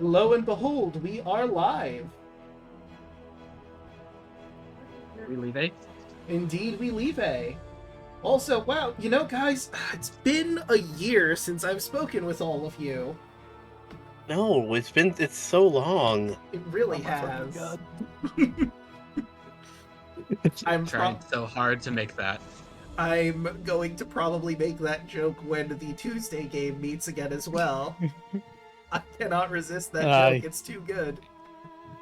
Lo and behold, we are live. We leave A? Indeed, we leave A. Also, wow, guys, it's been a year since I've spoken with all of you. No, it's so long. It really Oh my fucking has. God. I'm Trying so hard to make that. I'm going to probably make that joke when the Tuesday game meets again as well. I cannot resist that joke. It's too good.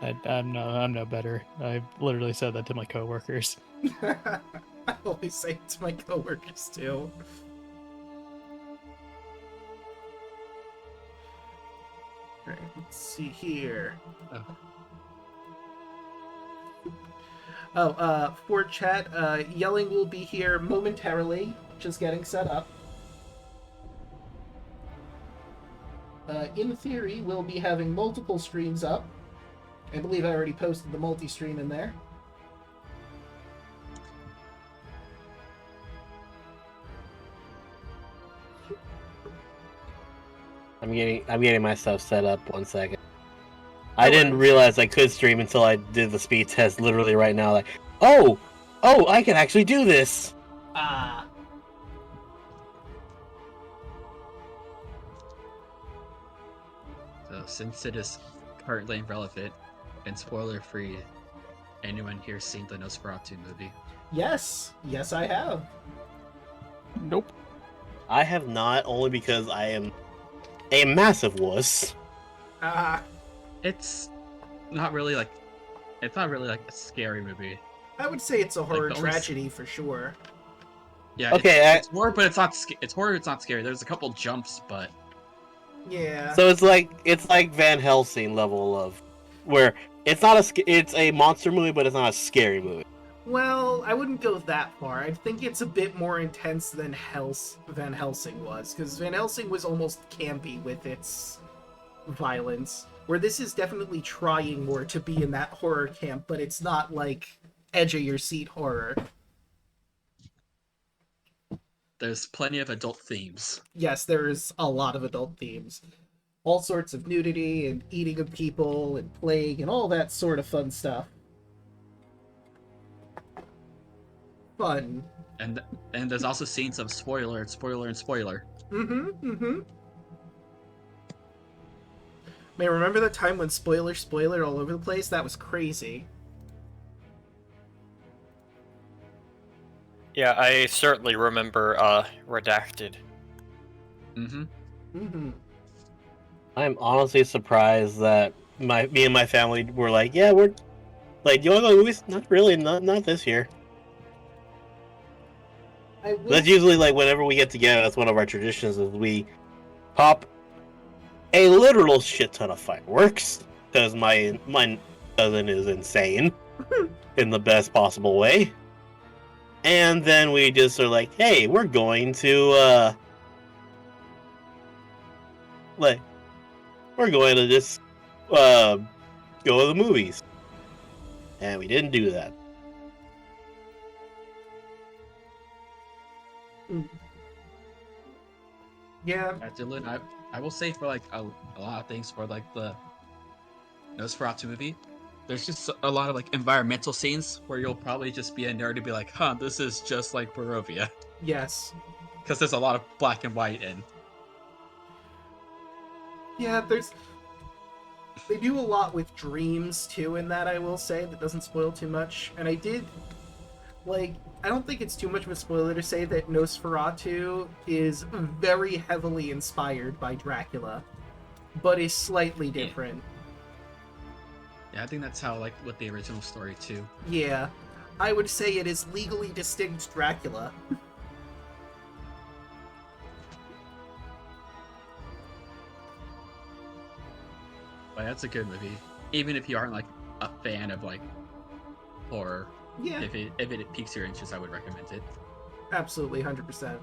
I'm no better. I literally said that to my coworkers. I always say it to my coworkers too. Alright, let's see here. For chat, Yelling will be here momentarily, just getting set up. In theory, we'll be having multiple streams up. I believe I already posted the multi-stream in there. I'm getting myself set up. 1 second. I didn't realize I could stream until I did the speed test literally right now. Like, oh, I can actually do this. Ah. So since it is currently irrelevant and spoiler-free, anyone here seen the Nosferatu movie? Yes, I have. Nope. I have not, only because I am a massive wuss. Ah. It's not really like a scary movie. I would say it's a horror Like, tragedy for sure. Yeah, Okay, it's horror, but it's not. It's horror. It's not scary. There's a couple jumps, but Yeah. So it's like Van Helsing level of where it's a monster movie, but it's not a scary movie. Well, I wouldn't go that far. I think it's a bit more intense than Van Helsing was, because Van Helsing was almost campy with its violence, where this is definitely trying more to be in that horror camp, but it's not like edge-of-your-seat horror. there's plenty of adult themes. Yes, there's a lot of adult themes. All sorts of nudity and eating of people and plague and all that sort of fun stuff. Fun. And there's also scenes of spoiler. Mm-hmm. Man, remember that time when spoiler all over the place? That was crazy. Yeah, I certainly remember Redacted. Mm-hmm. I'm honestly surprised that me and my family were like, yeah, we're like, you want to go to movies? Not really, not this year. That's usually like whenever we get together. That's one of our traditions is we pop a literal shit ton of fireworks because my cousin is insane in the best possible way. And then we just are like, hey, we're going to just go to the movies. And we didn't do that. Yeah. Dylan, I will say for like a lot of things for like the Nosferatu movie, there's just a lot of like environmental scenes where you'll probably just be a nerd to be like, huh, this is just like Barovia. Yes. Because there's a lot of black and white in. Yeah, they do a lot with dreams too in that, I will say. That doesn't spoil too much. And I don't think it's too much of a spoiler to say that Nosferatu is very heavily inspired by Dracula, but is slightly different. Yeah, I think that's how, like, with the original story, too. Yeah. I would say it is legally distinct Dracula. But that's a good movie. Even if you aren't, like, a fan of, like, horror. Yeah. If it piques your interest, I would recommend it. Absolutely, 100%.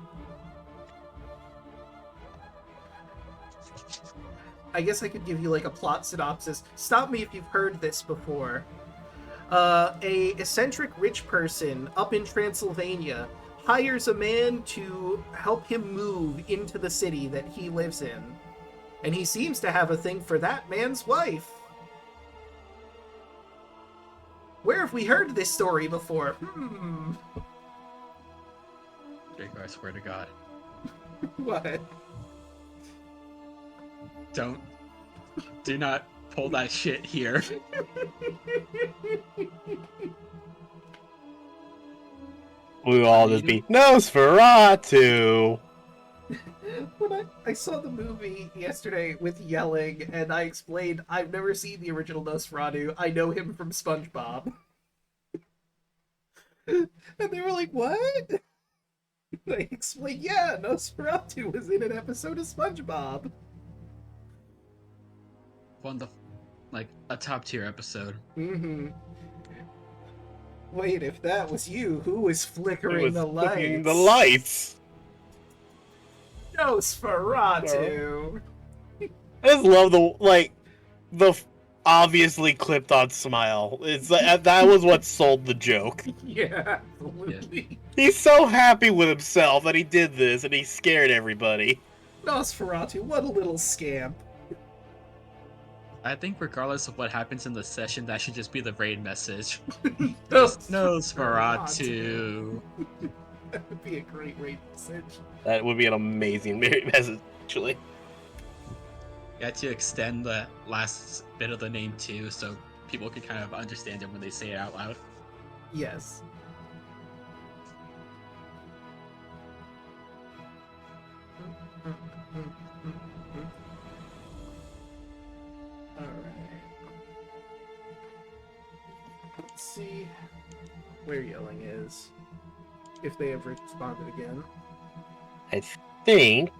I guess I could give you like a plot synopsis. Stop me if you've heard this before. A eccentric rich person up in Transylvania hires a man to help him move into the city that he lives in. And he seems to have a thing for that man's wife. Where have we heard this story before? Draco, I swear to God. What? Do not pull that shit here. We will all just be Nosferatu. When I saw the movie yesterday with yelling, and I explained I've never seen the original Nosferatu. I know him from SpongeBob. And they were like, what? I explained, yeah, Nosferatu was in an episode of SpongeBob. One of the, like, a top tier episode. Mm-hmm. Wait, if that was you, who was flickering the lights? Flicking the lights. Nosferatu. I just love the obviously clipped on smile. It's that was what sold the joke. Yeah, absolutely. Yeah. He's so happy with himself that he did this and he scared everybody. Nosferatu, what a little scamp. I think regardless of what happens in the session, that should just be the raid message. Nosferatu. Nosferatu. That would be a great raid message. That would be an amazing message, actually. You had to extend the last bit of the name too, so people could kind of understand it when they say it out loud. Yes. Alright. Let's see where yelling is. If they ever responded again. I think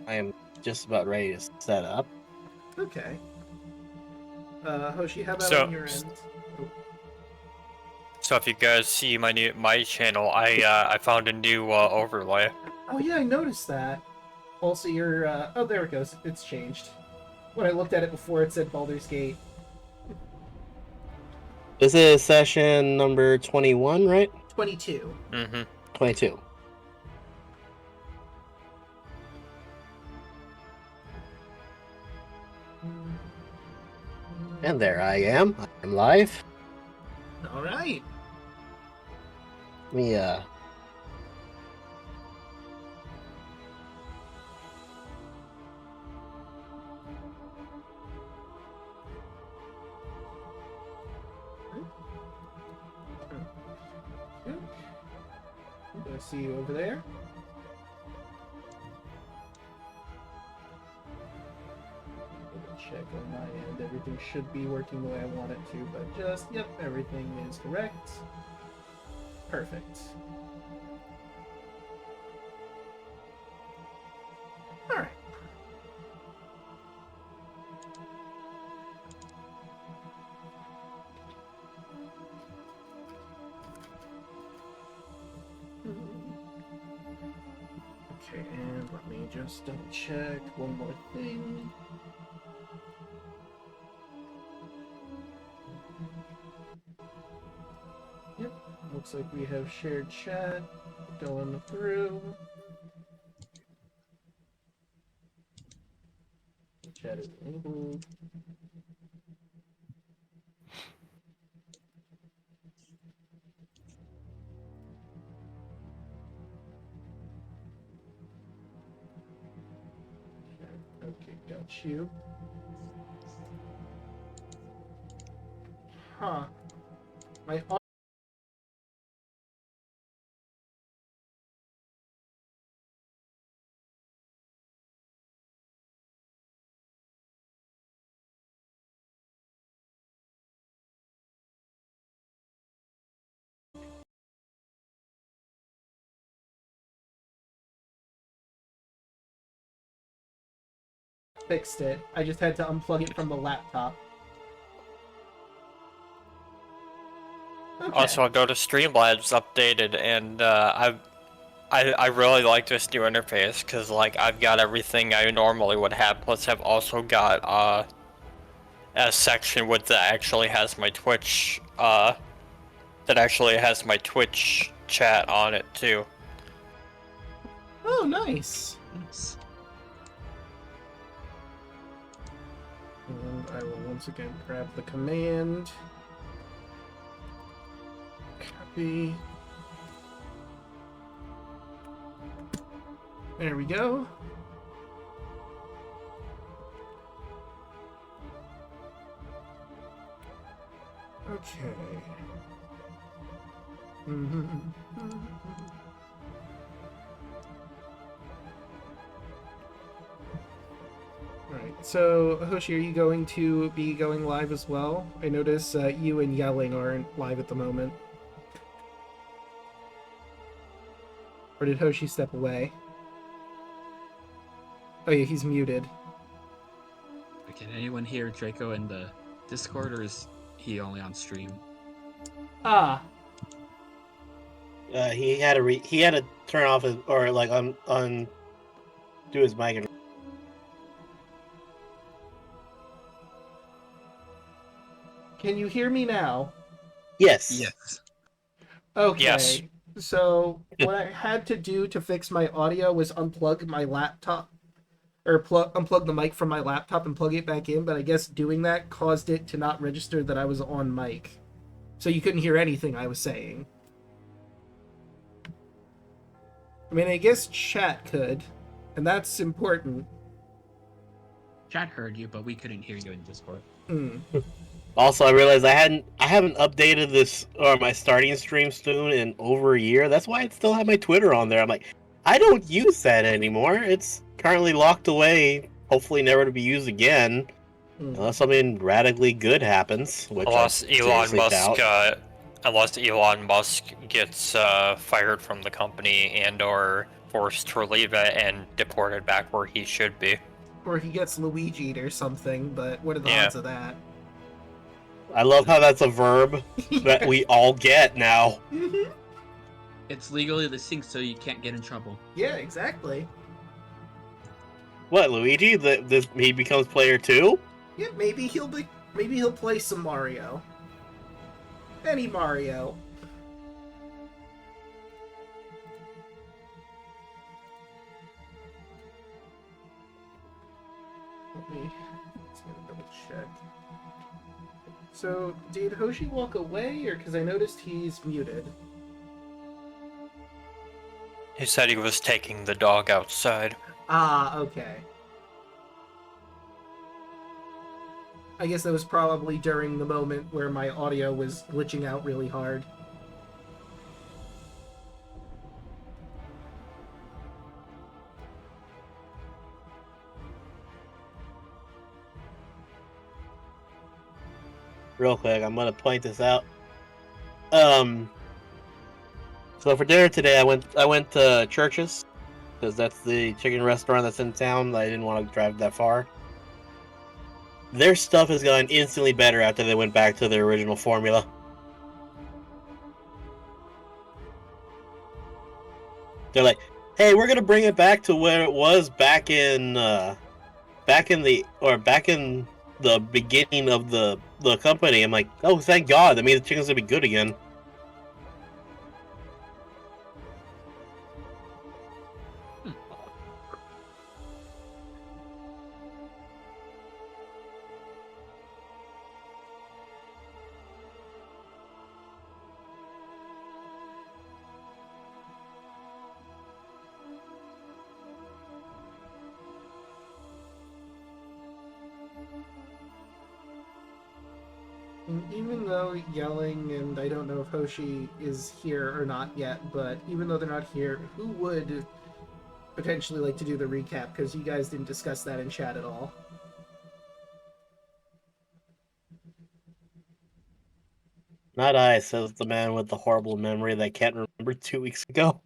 I am just about ready to set up. Okay. Hoshi, how about So- on your end? So if you guys see my channel, I found a new overlay. Oh yeah, I noticed that. Also, your oh, there it goes. It's changed. When I looked at it before, it said Baldur's Gate. This is session number 21, right? 22. Mm-hmm. 22. And there I am. I'm live. All right. Let me, I see you over there. Double check on my end. Everything should be working the way I want it to, but just, yep, everything is correct. Perfect. Alright. Okay, and let me just double check one more thing. Yep, looks like we have shared chat going through. Chat is enabled. Okay, got you. Huh. My fixed it. I just had to unplug it from the laptop. Okay. Also, I go to Streamlabs updated, and I really like this new interface because like I've got everything I normally would have. Plus, I've also got a section with that actually has my Twitch chat on it too. Oh, nice. Nice. I will once again grab the command. Copy. There we go. Okay. Alright, so Hoshi, are you going to be going live as well? I notice you and Yelling aren't live at the moment. Or did Hoshi step away? Oh yeah, he's muted. Can anyone hear Draco in the Discord, or is he only on stream? Ah, He had to turn off his or like on do his mic. And... can you hear me now? Yes. Yes. Okay. Yes. So what I had to do to fix my audio was unplug my laptop, or unplug the mic from my laptop and plug it back in. But I guess doing that caused it to not register that I was on mic, so you couldn't hear anything I was saying. I mean, I guess chat could, and that's important. Chat heard you, but we couldn't hear you in Discord. Hmm. Also, I realized I haven't updated this or my starting stream soon in over a year. That's why I still have my Twitter on there. I'm like, I don't use that anymore. It's currently locked away, hopefully never to be used again, unless something radically good happens. Which Unless I Elon seriously Musk, doubt. unless Elon Musk gets fired from the company and/or forced to leave it and deported back where he should be. Or he gets Luigi'd or something, but what are the Yeah. odds of that? I love how that's a verb that we all get now. It's legally distinct, so you can't get in trouble. Yeah, exactly. What, Luigi? He becomes player 2? Yeah, maybe he'll play some Mario. Any Mario. Let's double check. So, did Hoshi walk away, or because I noticed he's muted? He said he was taking the dog outside. Ah, okay. I guess that was probably during the moment where my audio was glitching out really hard. Real quick, I'm gonna point this out. So for dinner today, I went to Church's because that's the chicken restaurant that's in town. I didn't want to drive that far. Their stuff has gotten instantly better after they went back to their original formula. They're like, "Hey, we're gonna bring it back to where it was back in the beginning of the company." I'm like, "Oh, thank God! That means the chicken's gonna be good again." And even though Yelling, and I don't know if Hoshi is here or not yet, but even though they're not here, who would potentially like to do the recap? Because you guys didn't discuss that in chat at all. Not I, says the man with the horrible memory that can't remember 2 weeks ago.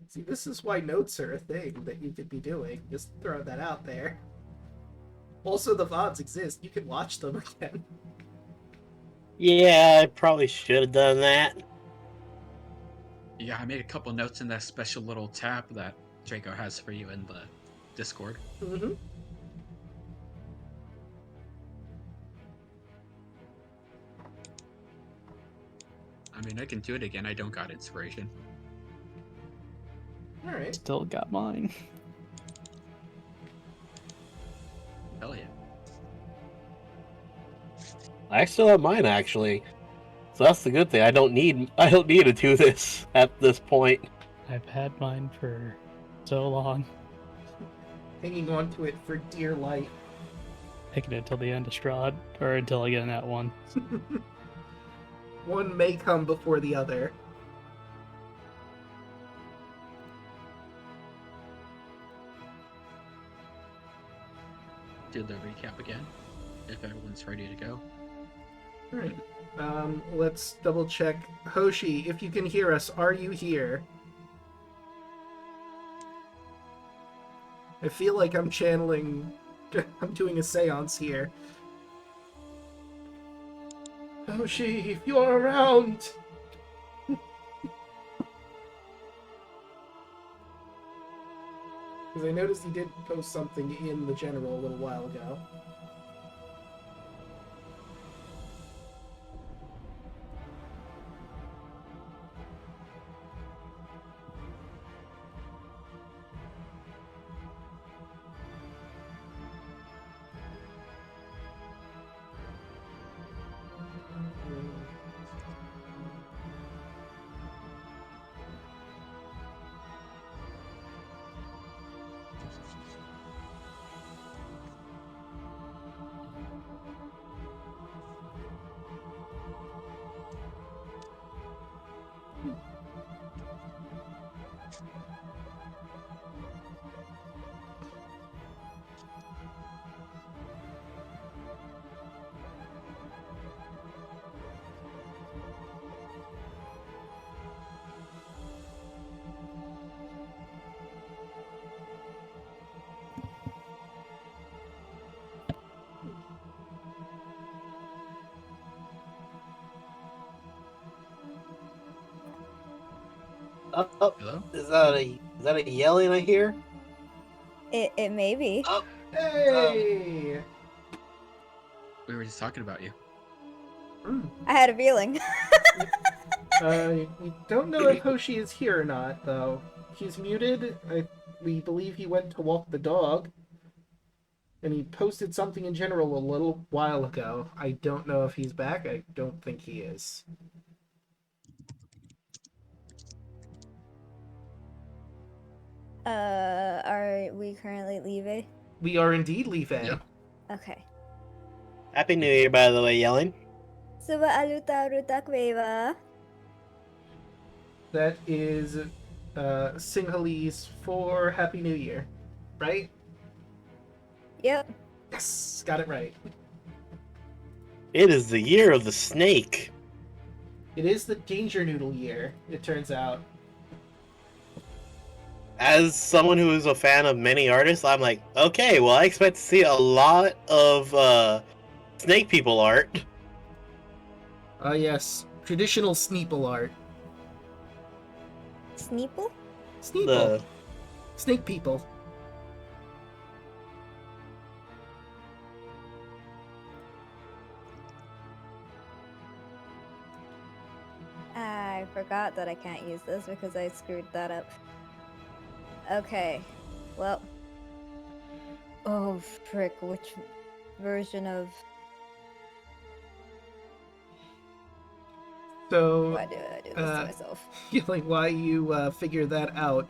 See, this is why notes are a thing that you could be doing. Just throw that out there. Also, the VODs exist. You can watch them again. Yeah, I probably should have done that. Yeah, I made a couple notes in that special little tab that Draco has for you in the Discord. Mm-hmm. I mean, I can do it again. I don't got inspiration. Alright. Still got mine. Hell yeah. I still have mine actually. So that's the good thing. I don't need to do this at this point. I've had mine for so long. Hanging on to it for dear life. Taking it till the end of Strahd, or until I get in that one. One may come before the other. Do the recap again, if everyone's ready to go. Alright. Let's double check. Hoshi, if you can hear us, are you here? I feel like I'm channeling... I'm doing a seance here. Hoshi, if you're around! Because I noticed he did post something in the general a little while ago. Oh, Hello? is that a yelling I hear? It may be. Oh, Hey! We were just talking about you. I had a feeling. We don't know if Hoshi is here or not, though. He's muted. We believe he went to walk the dog. And he posted something in general a little while ago. I don't know if he's back. I don't think he is. Are we currently leaving? We are indeed Leaf. Yeah. Okay. Happy New Year, by the way, yelling. Suba aluta ruta kweva. That is Sinhalese for Happy New Year, right? Yep. Yes, got it right. It is the year of the snake. It is the Danger Noodle year, it turns out. As someone who is a fan of many artists, I'm like, okay, well, I expect to see a lot of snake people art. Yes, traditional Sneeple art. Sneeple? Sneeple. The Snake people. I forgot that I can't use this because I screwed that up. Okay. Well. Oh, frick. Which version of... So, Why do I do this to myself? like, why you figure that out?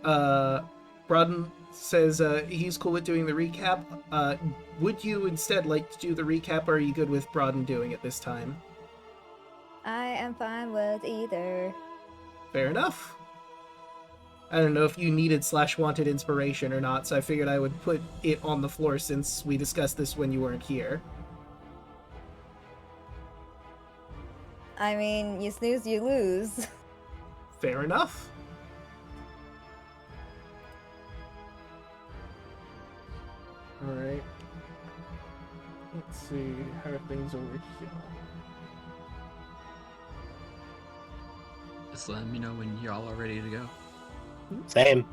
Broden says he's cool with doing the recap. Would you instead like to do the recap, or are you good with Broden doing it this time? I am fine with either. Fair enough. I don't know if you needed / wanted inspiration or not, so I figured I would put it on the floor since we discussed this when you weren't here. I mean, you snooze, you lose. Fair enough. Alright. Let's see, how are things over here? Just let me know when y'all are ready to go. same.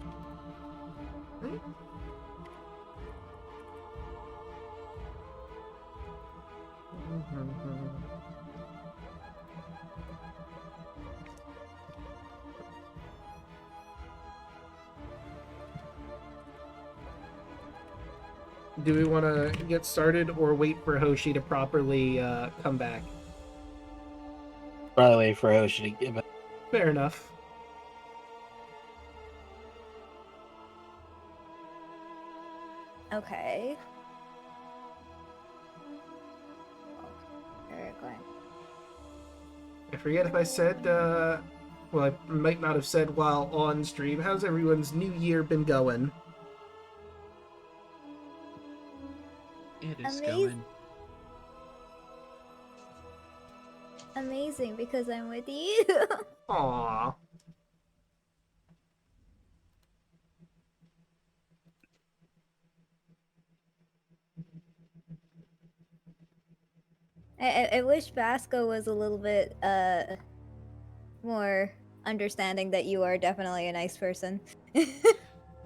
Do we want to get started or wait for Hoshi to properly come back? Probably wait for Hoshi to give it. Fair enough. Okay. Very good. I forget if I said, well, I might not have said while on stream. How's everyone's new year been going? It is Amazing. going. Amazing, because I'm with you. Aww. I wish Vasco was a little bit more understanding that you are definitely a nice person.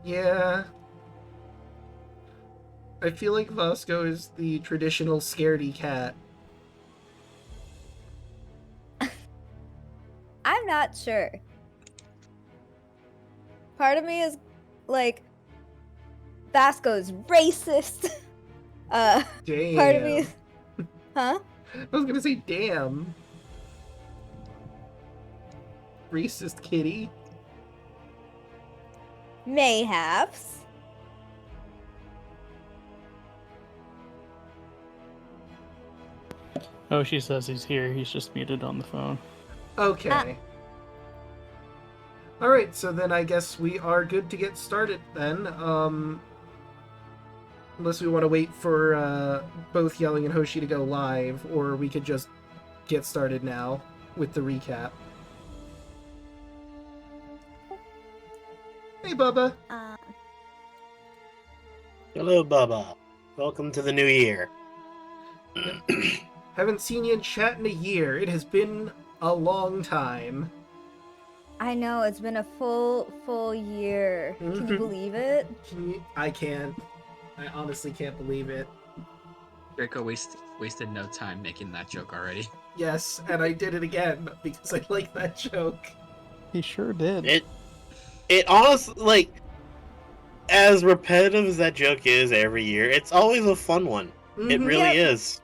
Yeah. I feel like Vasco is the traditional scaredy cat. I'm not sure. Part of me is like Vasco's racist. Damn. Part of me is, huh? I was gonna say damn. Racist kitty. Mayhaps. Oh, she says he's here. He's just muted on the phone. Okay. Alright, so then I guess we are good to get started then. Unless we want to wait for both Yelling and Hoshi to go live, or we could just get started now with the recap. Hey, Bubba. Hello, Bubba. Welcome to the new year. Haven't seen you in chat in a year. It has been a long time. I know, it's been a full year. Can you Mhm. believe it? I can't. I honestly can't believe it. Draco wasted no time making that joke already. Yes, and I did it again because I like that joke. He sure did. It honestly, like, as repetitive as that joke is every year, it's always a fun one. It Mhm. really Yep. is.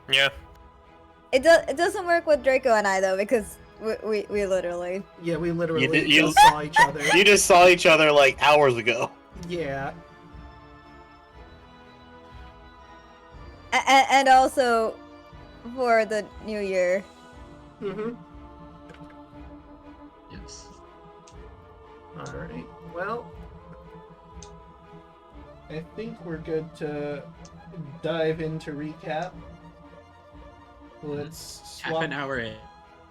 Yeah. It doesn't work with Draco and I though, because we literally. Yeah, we literally you- just saw each other. You just saw each other like hours ago. Yeah. And also for the new year. Mm-hmm. Yes. Alright, well, I think we're good to dive into recap. Let's swap. Half an hour in.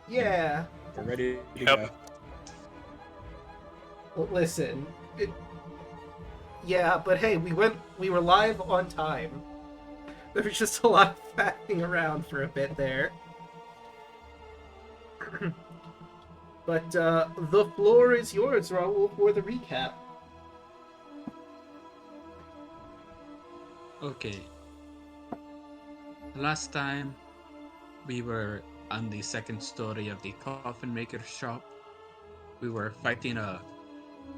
Yeah. We're ready to Yep. go. Well, listen. Yeah, but hey, we were live on time. There was just a lot of faffing around for a bit there. But the floor is yours, Raul, for the recap. Okay. Last time, we were on the second story of the coffin maker shop. We were fighting a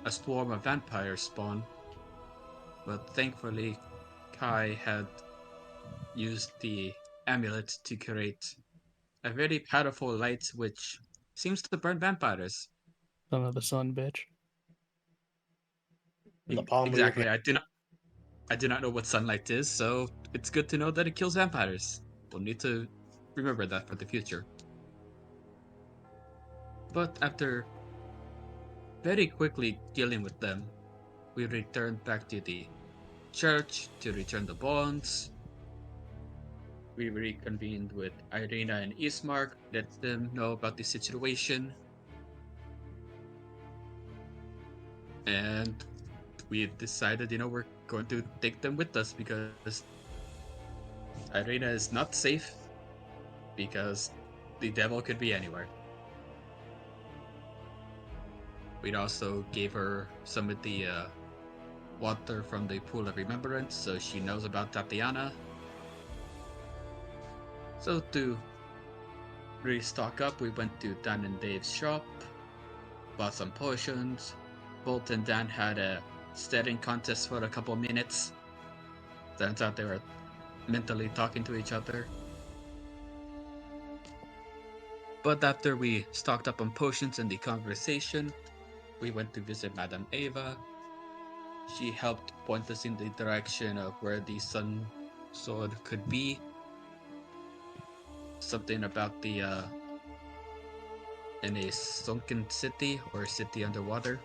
swarm of vampires spawn, but thankfully, Ky had used the amulet to create a very powerful light which seems to burn vampires. Son of the sun, bitch. In the palm of your Exactly. hand. I do not know what sunlight is, so it's good to know that it kills vampires. We'll need to remember that for the future. But after very quickly dealing with them, we returned back to the church to return the bonds. We reconvened with Irina and Ismark, let them know about the situation. And we decided, we're going to take them with us because Irina is not safe because the devil could be anywhere. We also gave her some of the water from the pool of remembrance so she knows about Deiana. So to restock up, we went to Dan and Dave's shop, bought some potions. Bolt and Dan had a staring contest for a couple minutes. Turns out they were mentally talking to each other. But after we stocked up on potions and the conversation, we went to visit Madame Eva. She helped point us in the direction of where the sun sword could be. Something about the in a sunken city or city underwater.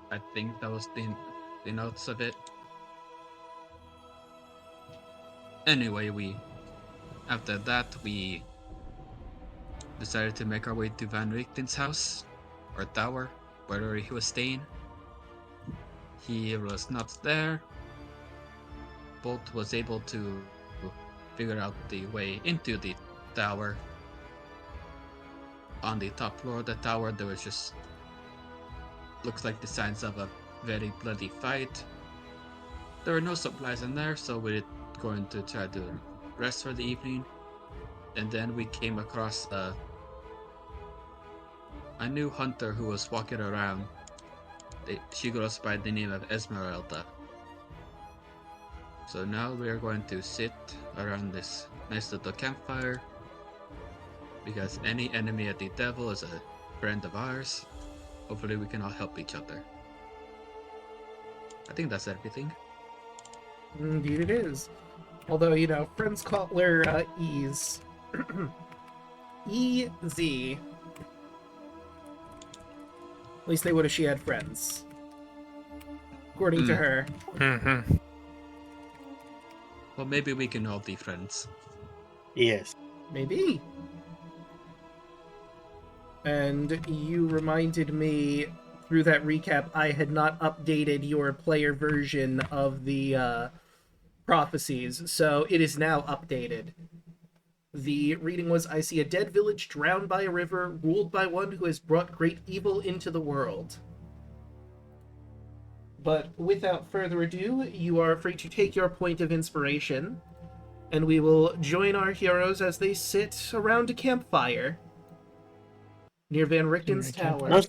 I think that was the notes of it. Anyway, after that we decided to make our way to Van Richten's house or tower, wherever he was staying. He was not there. Bolt was able to figure out the way into the tower. On the top floor of the tower, there was just looks like the signs of a very bloody fight. There were no supplies in there, so we're going to try to rest for the evening. And then we came across a new hunter who was walking around. She goes by the name of Esmeralda. So now we are going to sit around this nice little campfire, because any enemy of the devil is a friend of ours. Hopefully we can all help each other. I think that's everything. Indeed it is. Although, you know, friends call her Ease. E-Z. At least they would if she had friends. According to her. Mm-hmm. Well, maybe we can all be friends. Yes. Maybe. And you reminded me through that recap I had not updated your player version of the prophecies, so it is now updated. The reading was, I see a dead village drowned by a river, ruled by one who has brought great evil into the world. But without further ado, you are free to take your point of inspiration, and we will join our heroes as they sit around a campfire near Van Richten's tower. What?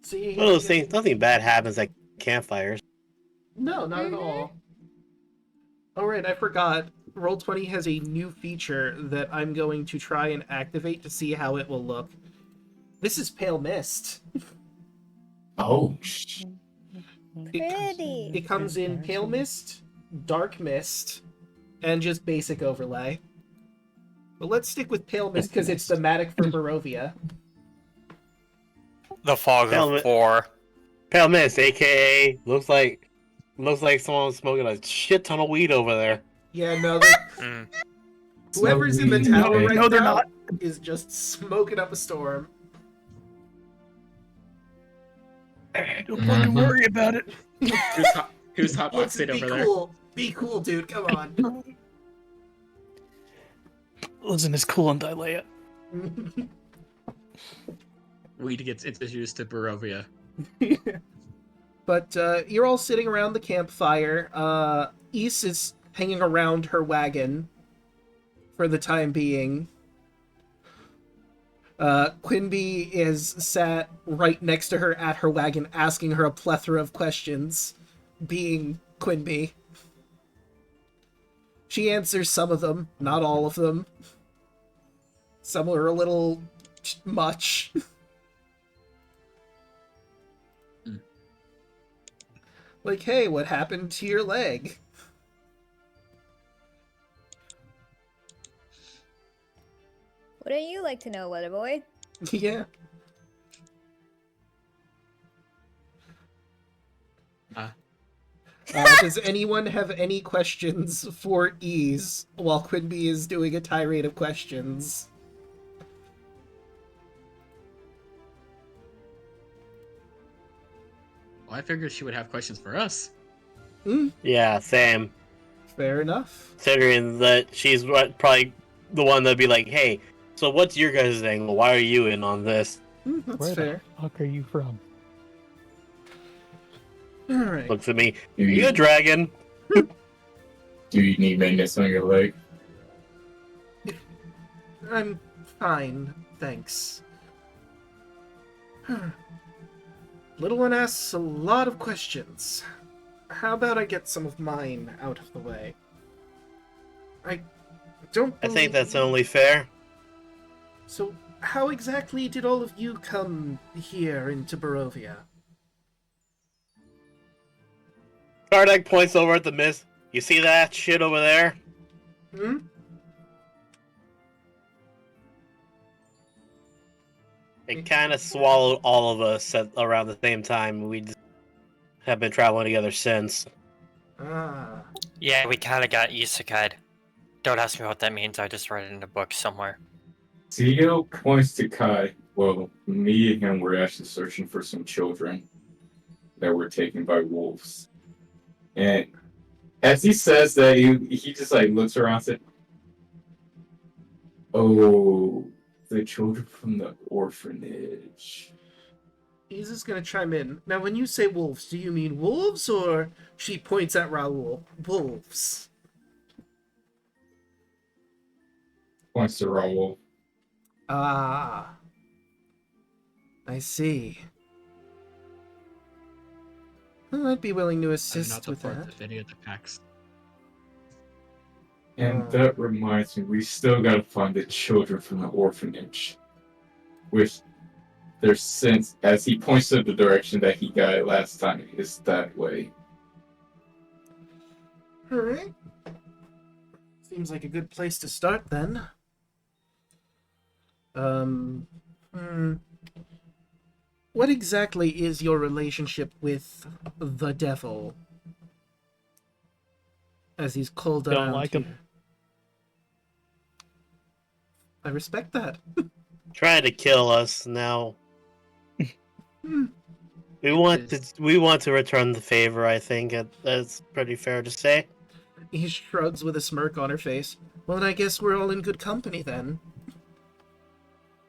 See, One of those things, nothing bad happens at campfires. No, not at all. Oh, right, I forgot. Roll20 has a new feature that I'm going to try and activate to see how it will look. This is Pale Mist. Oh, Pretty. It comes in Pale Mist, Dark Mist, and just basic overlay. But let's stick with Pale Mist because it's thematic for Barovia. The fog of war. Pale Mist, aka looks like someone was smoking a shit ton of weed over there. Yeah, no, Mm. whoever's in the tower right No, they're now not. is just smoking up a storm. Don't fucking worry about it. Who's hotboxing Listen, be over there? cool. Be cool, dude. Come on. Listen, it's cool on Dalea. Weed gets introduced to Barovia. But you're all sitting around the campfire. Ys is hanging around her wagon for the time being. Quinby is sat right next to her at her wagon, asking her a plethora of questions, being Quinby. She answers some of them, not all of them. Some are a little much. Like, hey, what happened to your leg? Wouldn't you like to know, Weather Boy? Yeah. Does anyone have any questions for Ease while Quinby is doing a tirade of questions? Well, I figured she would have questions for us. Yeah, same. Fair enough. Considering that she's probably the one that'd be like, hey, so what's your guys' angle? Why are you in on this? That's Where fair. the fuck are you from? Alright. Looks at me. do You you, a dragon? do you need maintenance on your leg? I'm fine, thanks. Little one asks a lot of questions. how about I get some of mine out of the way? I don't I think believe- that's only fair. So, how exactly did all of you come here into Barovia? Kardec points over at the mist. You see that shit over there? Hmm? It kind of swallowed all of us at around the same time. We just have been traveling together since. Ah. Yeah, we kind of got isekai'd. Don't ask me what that means. I just read it in a book somewhere. Zeo points to Kai. Well, me and him were actually searching for some children that were taken by wolves. And as he says that, he just like looks around and said, "Oh, the children from the orphanage." He's just gonna chime in. Now, when you say wolves, do you mean wolves, or she points at Raoul? Wolves. Points to Raoul. Ah. I see. I might be willing to I'm assist not a with part that. of any of the packs. And that reminds me, we still gotta find the children from the orphanage. Which their sense, as he points to the direction that he got it last time, is that way. Alright. Seems like a good place to start then. What exactly is your relationship with the devil? As he's called Don't around like here. him. I respect that. Trying to kill us now. Hmm. We want to return the favor. I think that's pretty fair to say. He shrugs with a smirk on her face. Well, then I guess we're all in good company then.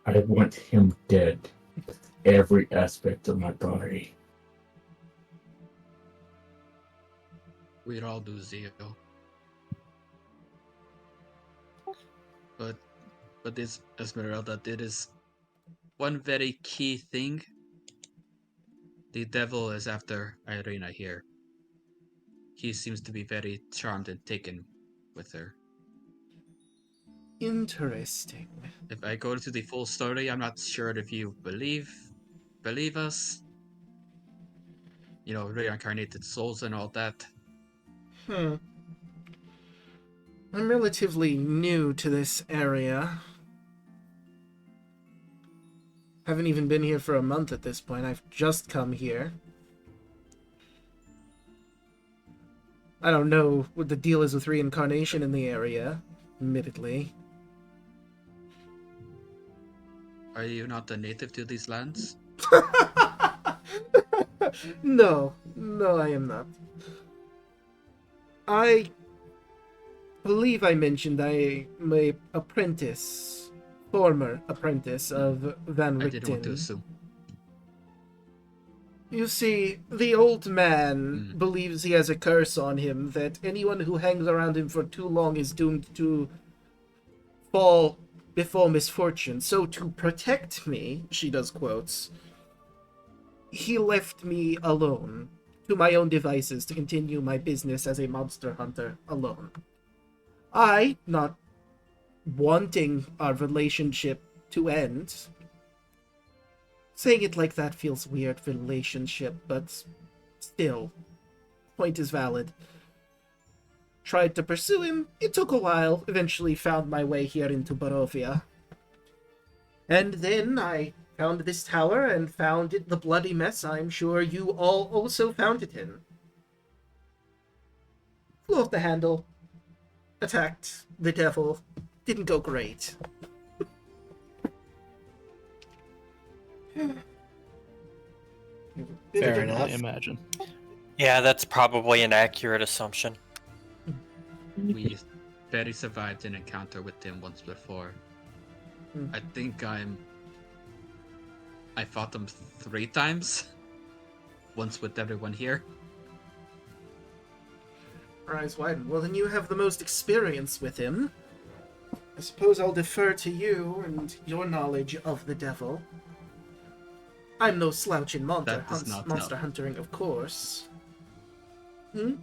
I want him dead. With every aspect of my body. We'd all do Zeo. But this Esmeralda did is one very key thing. The devil is after Irina here. He seems to be very charmed and taken with her. Interesting. If I go into the full story, I'm not sure if you believe us. You know, reincarnated souls and all that. I'm relatively new to this area. Haven't even been here for a month at this point. I've just come here. I don't know what the deal is with reincarnation in the area, admittedly. Are you not a native to these lands? No, I am not. I believe I mentioned I am a apprentice, former apprentice of Van Richten. I didn't want to assume. You see, the old man believes he has a curse on him that anyone who hangs around him for too long is doomed to fall before misfortune. So to protect me, she does quotes, he left me alone, to my own devices, to continue my business as a monster hunter alone. I, not wanting our relationship to end, saying it like that feels weird, relationship, but still, point is valid. Tried to pursue him, it took a while, eventually found my way here into Barovia. And then I found this tower and found it the bloody mess I'm sure you all also found it in. Flew off the handle, attacked the devil, didn't go great. Fair I enough. imagine. Yeah, that's probably an accurate assumption. We barely survived an encounter with him once before. I think I fought him 3 times. Once with everyone here. Eyes widen. Well, then you have the most experience with him. I suppose I'll defer to you and your knowledge of the devil. I'm no slouch in monster That does not hunting, help. of course. Hmm?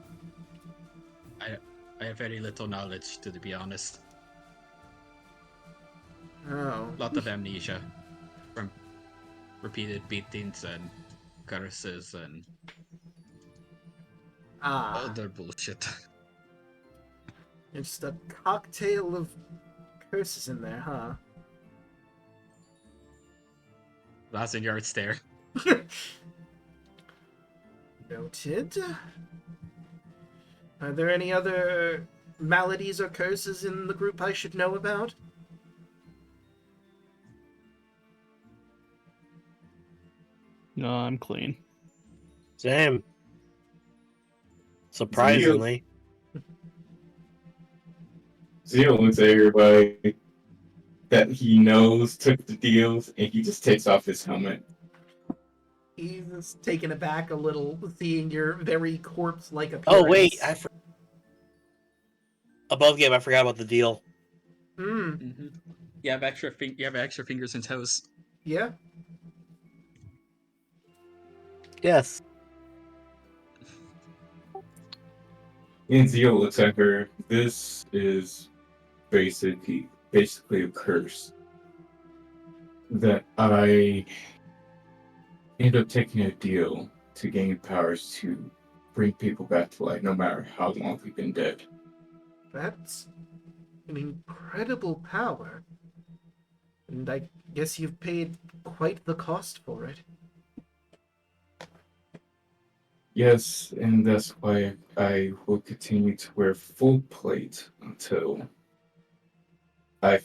I have very little knowledge, to be honest. Oh. A lot of amnesia from repeated beatings and curses and Ah. other bullshit. It's a cocktail of curses in there, huh? Last in yard stare. Noted. Are there any other maladies or curses in the group I should know about? No, I'm clean. Same. Surprisingly. Zeo looks at everybody that he knows took the deals, and he just takes off his helmet. He's taken aback a little, seeing your very corpse-like appearance. Oh wait, above game. I forgot about the deal. Hmm. Mm-hmm. You have extra fingers and toes. Yeah. Yes. And Zeo looks at her. This is basically a curse that I end up taking a deal to gain powers to bring people back to life, no matter how long we've been dead. That's an incredible power. And I guess you've paid quite the cost for it. Yes, and that's why I will continue to wear full plate until I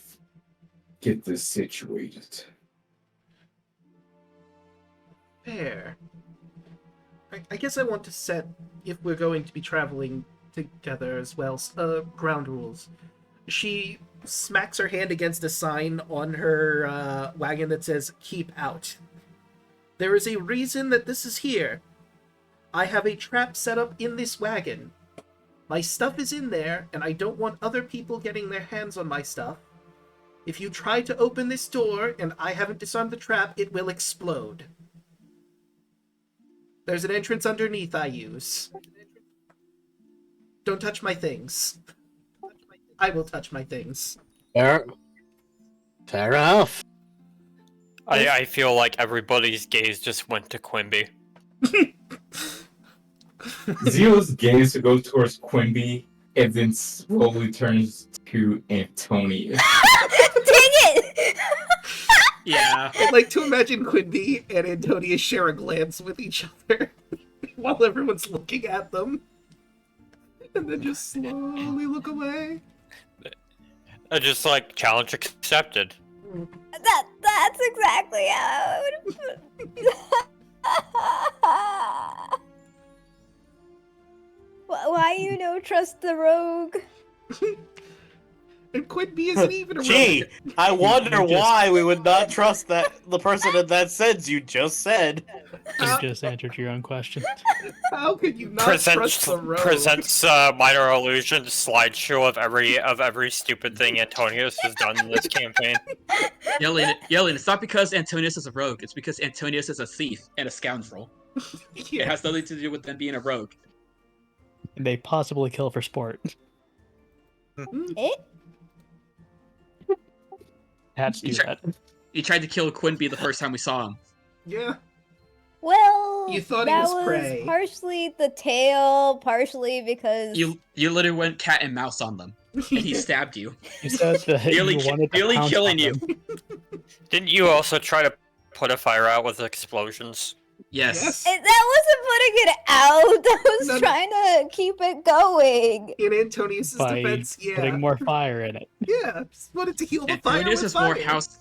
get this situated. Fair. I guess I want to set, if we're going to be traveling together as well, ground rules. She smacks her hand against a sign on her wagon that says, "Keep out." There is a reason that this is here. I have a trap set up in this wagon. My stuff is in there, and I don't want other people getting their hands on my stuff. If you try to open this door, and I haven't disarmed the trap, it will explode. There's an entrance underneath I use. Don't touch my things. I will touch my things. Fair enough. I feel like everybody's gaze just went to Quimby. Zeo's gaze goes towards Quimby and then slowly turns to Antonius. Dang it! Yeah. I'd like to imagine Quimby and Antonius share a glance with each other while everyone's looking at them. And then just slowly look away. Just like challenge accepted. That's exactly how I would have put. Why you no trust the rogue? And Quimby isn't even a Gee, rogue. I wonder just- why we would not trust the person in that sense you just said. You just answered your own question. How could you not trust the rogue? Presents minor illusion slideshow of every stupid thing Antonius has done in this campaign. Yelling, it's not because Antonius is a rogue, it's because Antonius is a thief and a scoundrel. It Yeah. has nothing to do with them being a rogue. And they possibly kill for sport. Eh? Cats do Sure. that. He tried to kill Quimby the first time we saw him. Yeah. Well, You thought he that was prey. partially the tail, partially because You literally went cat and mouse on them, and he stabbed you, You said that nearly, you wanted to nearly pounce killing on you. them. Didn't you also try to put a fire out with explosions? Yes. that wasn't putting it out. That was No. trying to keep it going. In Antonius' By defense, yeah. putting more fire in it. Yeah, just wanted to heal the fire Antonius with is more fire. house.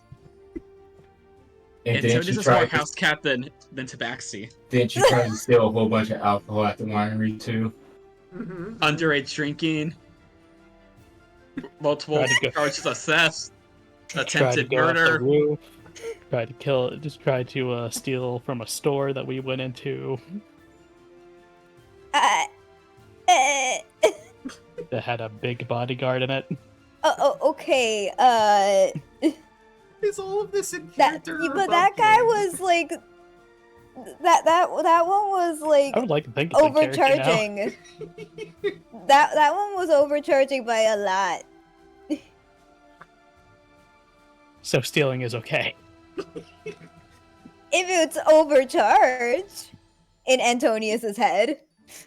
And then Antonius she is more tried house cat than Tabaxi. to steal a whole bunch of alcohol at the winery too. Mm-hmm. Underage drinking, multiple Tried to go- charges of theft, Tried to attempted go off the murder. roof. Tried to steal from a store that we went into Uh, that had a big bodyguard in it. okay. Is all of this in That character? but that guy was like That one was like I would like to think it's in character now. overcharging. That one was overcharging by a lot. So stealing is okay. If it's overcharged in Antonius's head.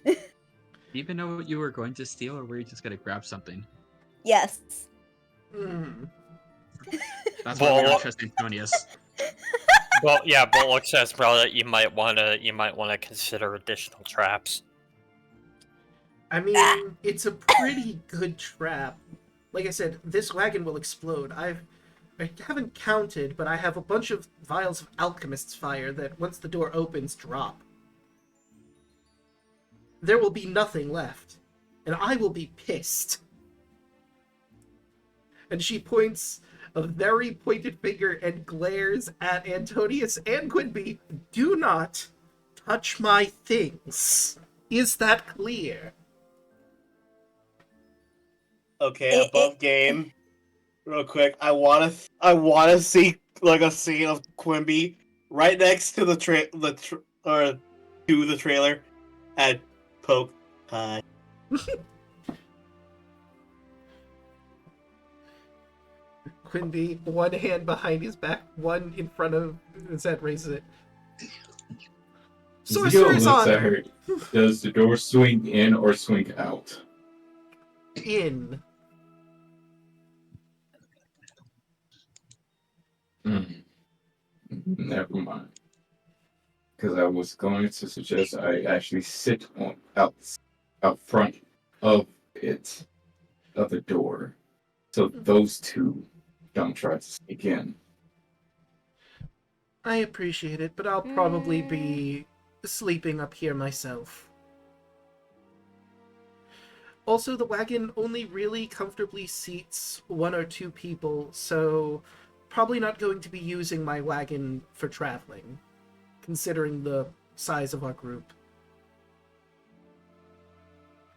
Do you even know what you were going to steal, or were you just gonna grab something? Yes. Hmm. That's why we Well- don't trust Antonius. Well, yeah, Bullock says, bro, that you might wanna consider additional traps. I mean, it's a pretty good trap. Like I said, this wagon will explode. I haven't counted, but I have a bunch of vials of alchemist's fire that, once the door opens, drop. There will be nothing left, and I will be pissed. And she points a very pointed finger and glares at Antonius and Quinby. Do not touch my things. Is that clear? Okay, above game. Real quick, I wanna see like a scene of Quimby right next to the trailer, and poke Ky. Quinby, one hand behind his back, one in front of his head, raises it. Zeo Sorcerer's looks at honor! her. Does the door swing in or swing out? In. Never mind. Because I was going to suggest I actually sit on out front of it, of the door, so those two don't try to sneak in. I appreciate it, but I'll probably be sleeping up here myself. Also, the wagon only really comfortably seats 1 or 2 people, so probably not going to be using my wagon for traveling, considering the size of our group.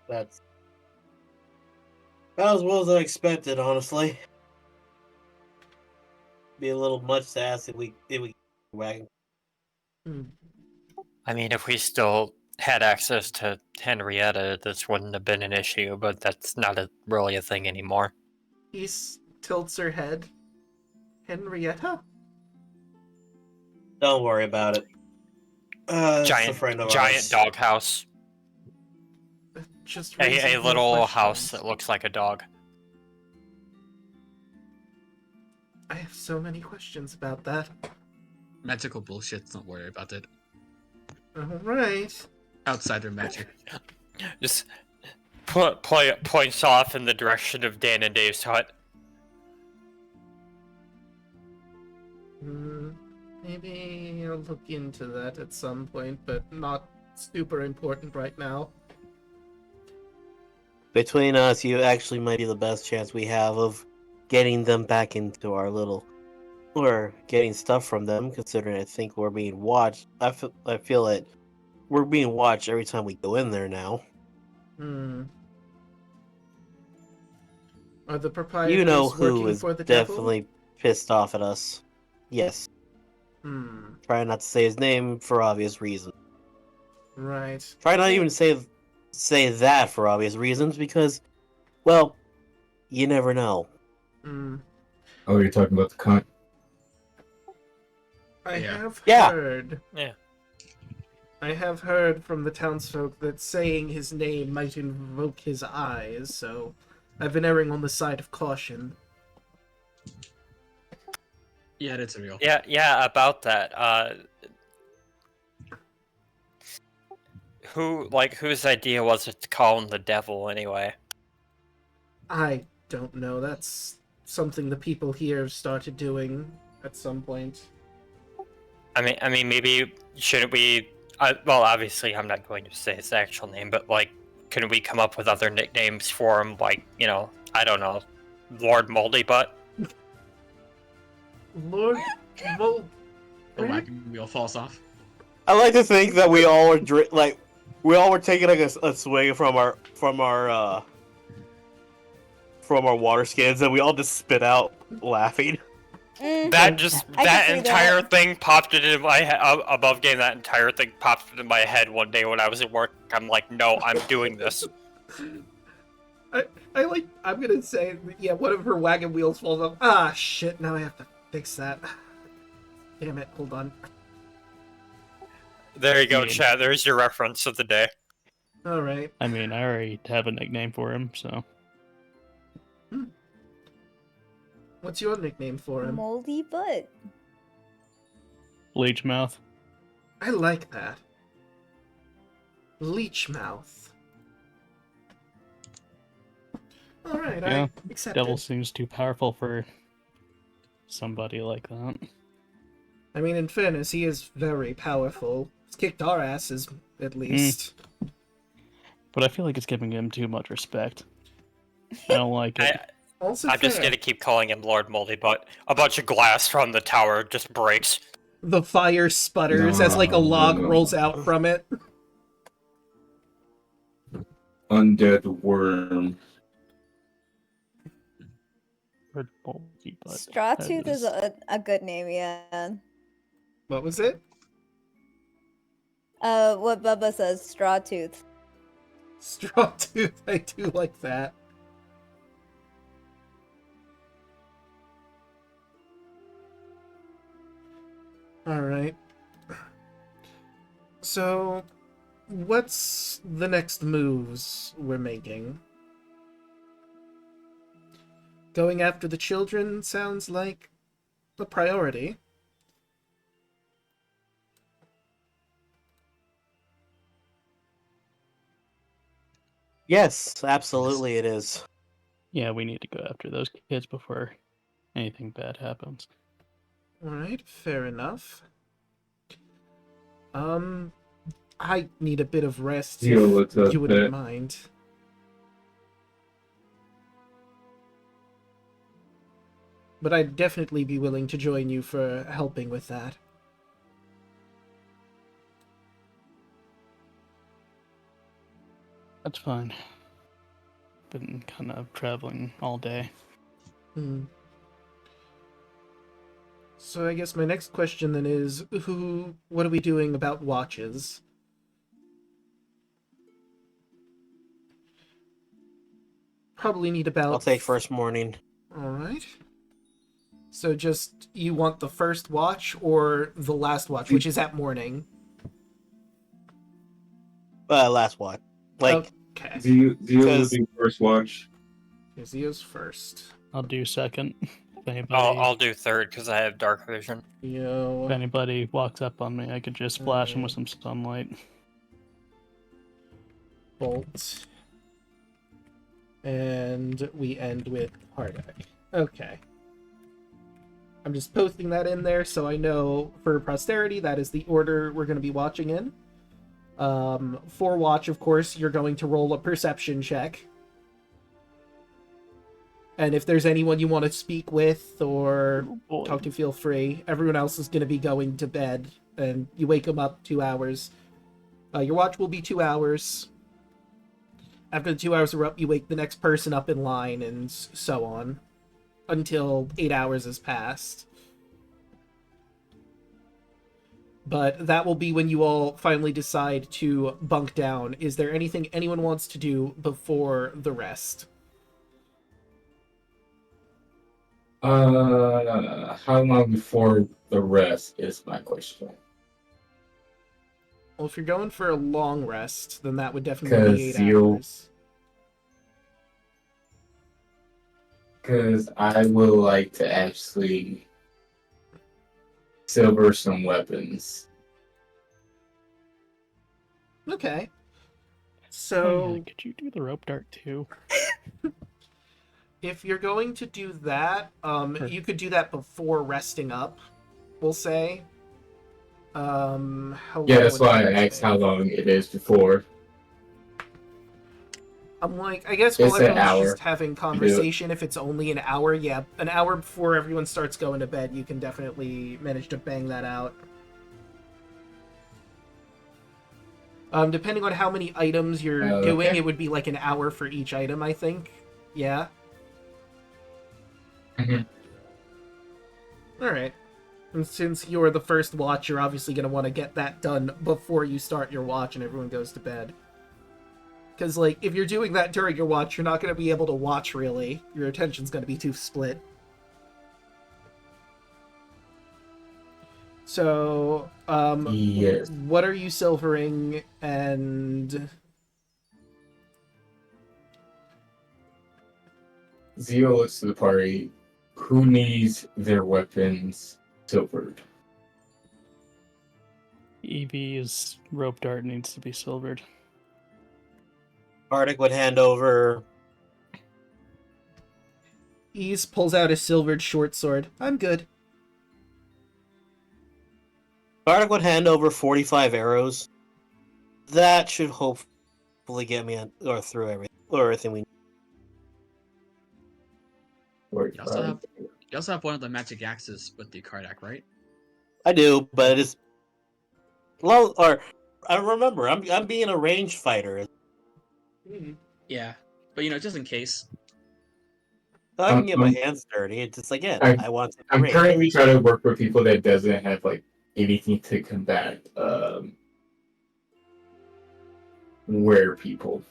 That's about as well as I expected, honestly. Be a little much to ask if we wagon. I mean, if we still had access to Henrietta, this wouldn't have been an issue, but that's not really a thing anymore. He tilts her head. Henrietta? Don't worry about it. It's a friend of Giant ours. doghouse. Just A raises more little house questions. that looks like a dog. I have so many questions about that. Magical bullshit, don't worry about it. Alright. Outsider magic. Just points off in the direction of Dan and Dave's hut. Maybe I'll look into that at some point, but not super important right now. Between us, you actually might be the best chance we have of getting them back into our little, or getting stuff from them. Considering I think we're being watched. I feel that we're being watched every time we go in there now. Are the proprietors You know who working is for the devil? definitely pissed off at us. Yes. Try not to say his name for obvious reasons. Right. Try not even to say that for obvious reasons because, well, you never know. Oh, you're talking about the cunt? I Yeah. have Yeah. heard. Yeah. I have heard from the townsfolk that saying his name might invoke his eyes, so I've been erring on the side of caution. Yeah, that's real. Yeah, about that. Whose idea was it to call him the devil anyway? I don't know. That's something the people here started doing at some point. I mean, maybe shouldn't we? Well, obviously, I'm not going to say his actual name, but can we come up with other nicknames for him? I don't know, Lord Moldy Butt. Lord Vol- The wagon wheel falls off. I like to think that we all were taking a swig from our water skins, and we all just spit out laughing. That just I can that see entire that. thing popped into my head. Above game, that entire thing popped into my head one day when I was at work. I'm like, no, I'm doing this. I'm gonna say, yeah, one of her wagon wheels falls off. Ah, shit, now I have to fix that. Damn it, hold on. There you go, Yeah. chat. There's your reference of the day. Alright. I mean, I already have a nickname for him, so What's your nickname for him? Moldy butt. Bleach Mouth. I like that. Leechmouth. Alright, Yeah, I accept Devil it. seems too powerful for somebody like that. I mean, in fairness, he is very powerful. He's kicked our asses, at least. But I feel like it's giving him too much respect. I don't like it. Also I'm just fair. gonna keep calling him Lord Moldy, but a bunch of glass from the tower just breaks. The fire sputters as like a log No. rolls out from it. Undead worm. Red Bulgy Butt. Strawtooth That is a good name, yeah. What was it? What Bubba says, Strawtooth. Strawtooth. I do like that. Alright. So, what's the next moves we're making? Going after the children sounds like a priority. Yes, absolutely it is. Yeah, we need to go after those kids before anything bad happens. Alright, fair enough. I need a bit of rest Zeo, what's if up, you wouldn't Pat? mind. But I'd definitely be willing to join you for helping with that. That's fine. Been kind of traveling all day. So I guess my next question then is, what are we doing about watches? Probably need about... I'll take first morning. Alright. So just, you want the first watch or the last watch, which is at morning? Last watch. Like, Okay. Zeo will Because- do first watch. Zeo's first. I'll do second. If anybody, I'll do third because I have dark vision. Yo. if anybody walks up on me, I could just splash them with some sunlight. Bolt. And we end with Hardak. Okay. I'm just posting that in there so I know for posterity that is the order we're going to be watching in. For watch, of course, you're going to roll a perception check. And if there's anyone you want to speak with or Boy. talk to, feel free. Everyone else is going to be going to bed, and you wake them up 2 hours. Your watch will be 2 hours. After the 2 hours are up, you wake the next person up in line, and so on. Until 8 hours has passed. But that will be when you all finally decide to bunk down. Is there anything anyone wants to do before the rest? How long before the rest is my question. Well, if you're going for a long rest, then that would definitely be 8 'Cause you'll- hours. Because I would like to actually silver some weapons. Okay. Oh, So, yeah, could you do the rope dart too? if you're going to do that, Sure. you could do that before resting up, we'll say. How Yeah, long that's would why that I asked take? how long it is before. I'm like, I guess while It's an everyone's hour. just having conversation, if it's only an hour, yeah, an hour before everyone starts going to bed, you can definitely manage to bang that out. Depending on how many items you're Okay. doing, it would be like an hour for each item, I think. Yeah. Mhm. Alright. And since you're the first watch, you're obviously going to want to get that done before you start your watch and everyone goes to bed. Because, like, if you're doing that during your watch, you're not going to be able to watch, really. Your attention's going to be too split. So, Yes. what are you silvering, and... Zeo looks to the party. Who needs their weapons silvered? Evie's rope dart needs to be silvered. Bardic would hand over. Ease pulls out a silvered short sword. I'm good. Bardic would hand over 45 arrows. That should hopefully get me through everything we need. Or, You also have one of the magic axes with the Kardak, right? I do, but it is. Well, or I remember, I'm being a ranged fighter. Yeah, but just in case. So I can get my hands dirty. It's just again, I want to. I'm range. currently trying to work with people that doesn't have like anything to combat were people.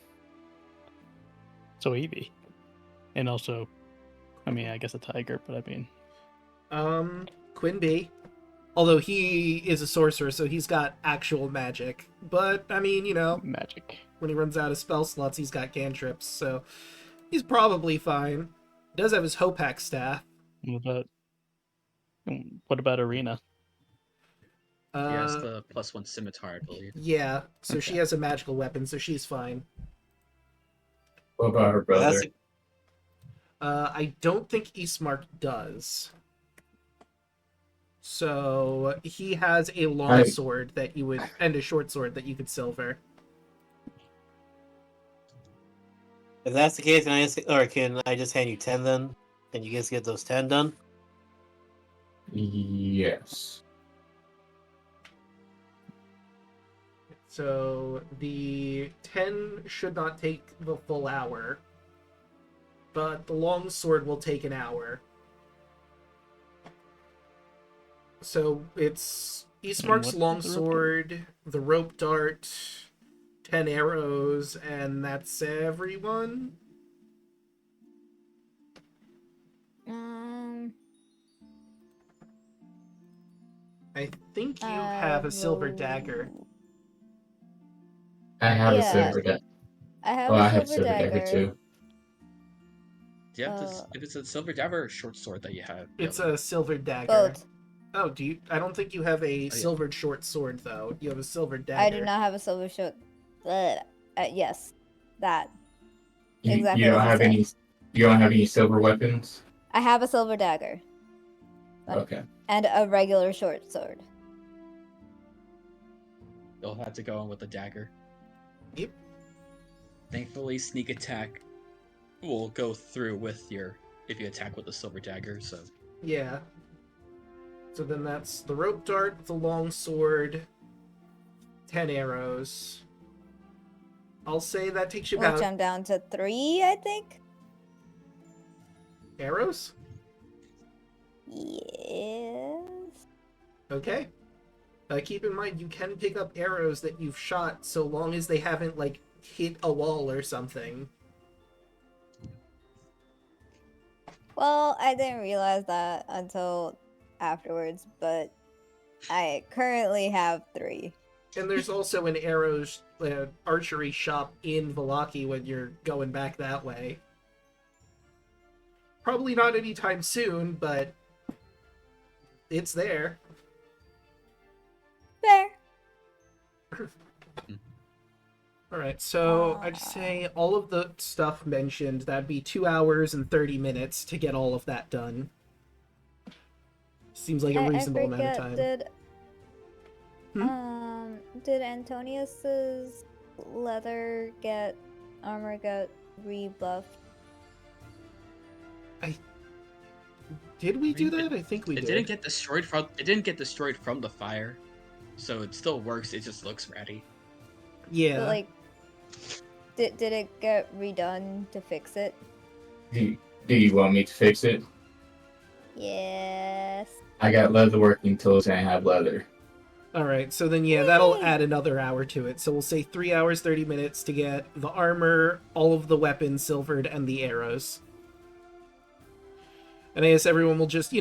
So Evie. And also, I mean, I guess a tiger, but I mean... Quinn B. Although he is a sorcerer, so he's got actual magic. But, I mean, Magic. when he runs out of spell slots, he's got cantrips, so he's probably fine. He does have his Hopak staff. What about Arena? He has the +1 scimitar, I believe. Yeah, so Okay. she has a magical weapon, so she's fine. What about her brother? I don't think Eastmark does. So he has a long sword that you would, and a short sword that you could silver. If that's the case, can I just hand you 10 then? And you guys get those 10 done? Yes. So the 10 should not take the full hour, but the long sword will take an hour. So it's Eastmark's what long is the rope sword, the rope dart, 10 arrows, and that's everyone? I think you have a silver dagger. I have a Yeah. silver dagger. I have Oh, a I have silver silver dagger too. Do you have this? If it's a silver dagger or short sword that you have? It's really? a silver dagger. Both. Oh, do you? I don't think you have a yeah. silvered short sword though. You have a silver dagger. I do not have a silver short. Yes, that. You, Exactly you don't what you have said. any. You don't have any silver weapons. I have a silver dagger Okay. and a regular short sword. You'll have to go in with the dagger. Yep. Thankfully, sneak attack will go through with if you attack with the silver dagger. So Yeah. So then that's the rope dart, the long sword, 10 arrows. I'll say that takes you Which about I'm down to 3, I think. arrows. Yes. Okay. Keep in mind you can pick up arrows that you've shot so long as they haven't like hit a wall or something. Well, I didn't realize that until afterwards, but I currently have 3. And there's also an arrows archery shop in Valaki when you're going back that way. Probably not anytime soon, but it's there. Fair. Alright, so I'd say all of the stuff mentioned, that'd be 2 hours and 30 minutes to get all of that done. Seems like a reasonable amount of time. Did Antonius's armor get rebuffed? Did we do that? I think we it did. didn't get destroyed from. It didn't get destroyed from the fire, so it still works. It just looks ratty. Yeah. But, like, did it get redone to fix it? Do you want me to fix it? Yes. I got leatherworking tools and I have leather. Alright, so then yeah, that'll add another hour to it. So we'll say 3 hours, 30 minutes to get the armor, all of the weapons silvered, and the arrows. And I guess everyone will just,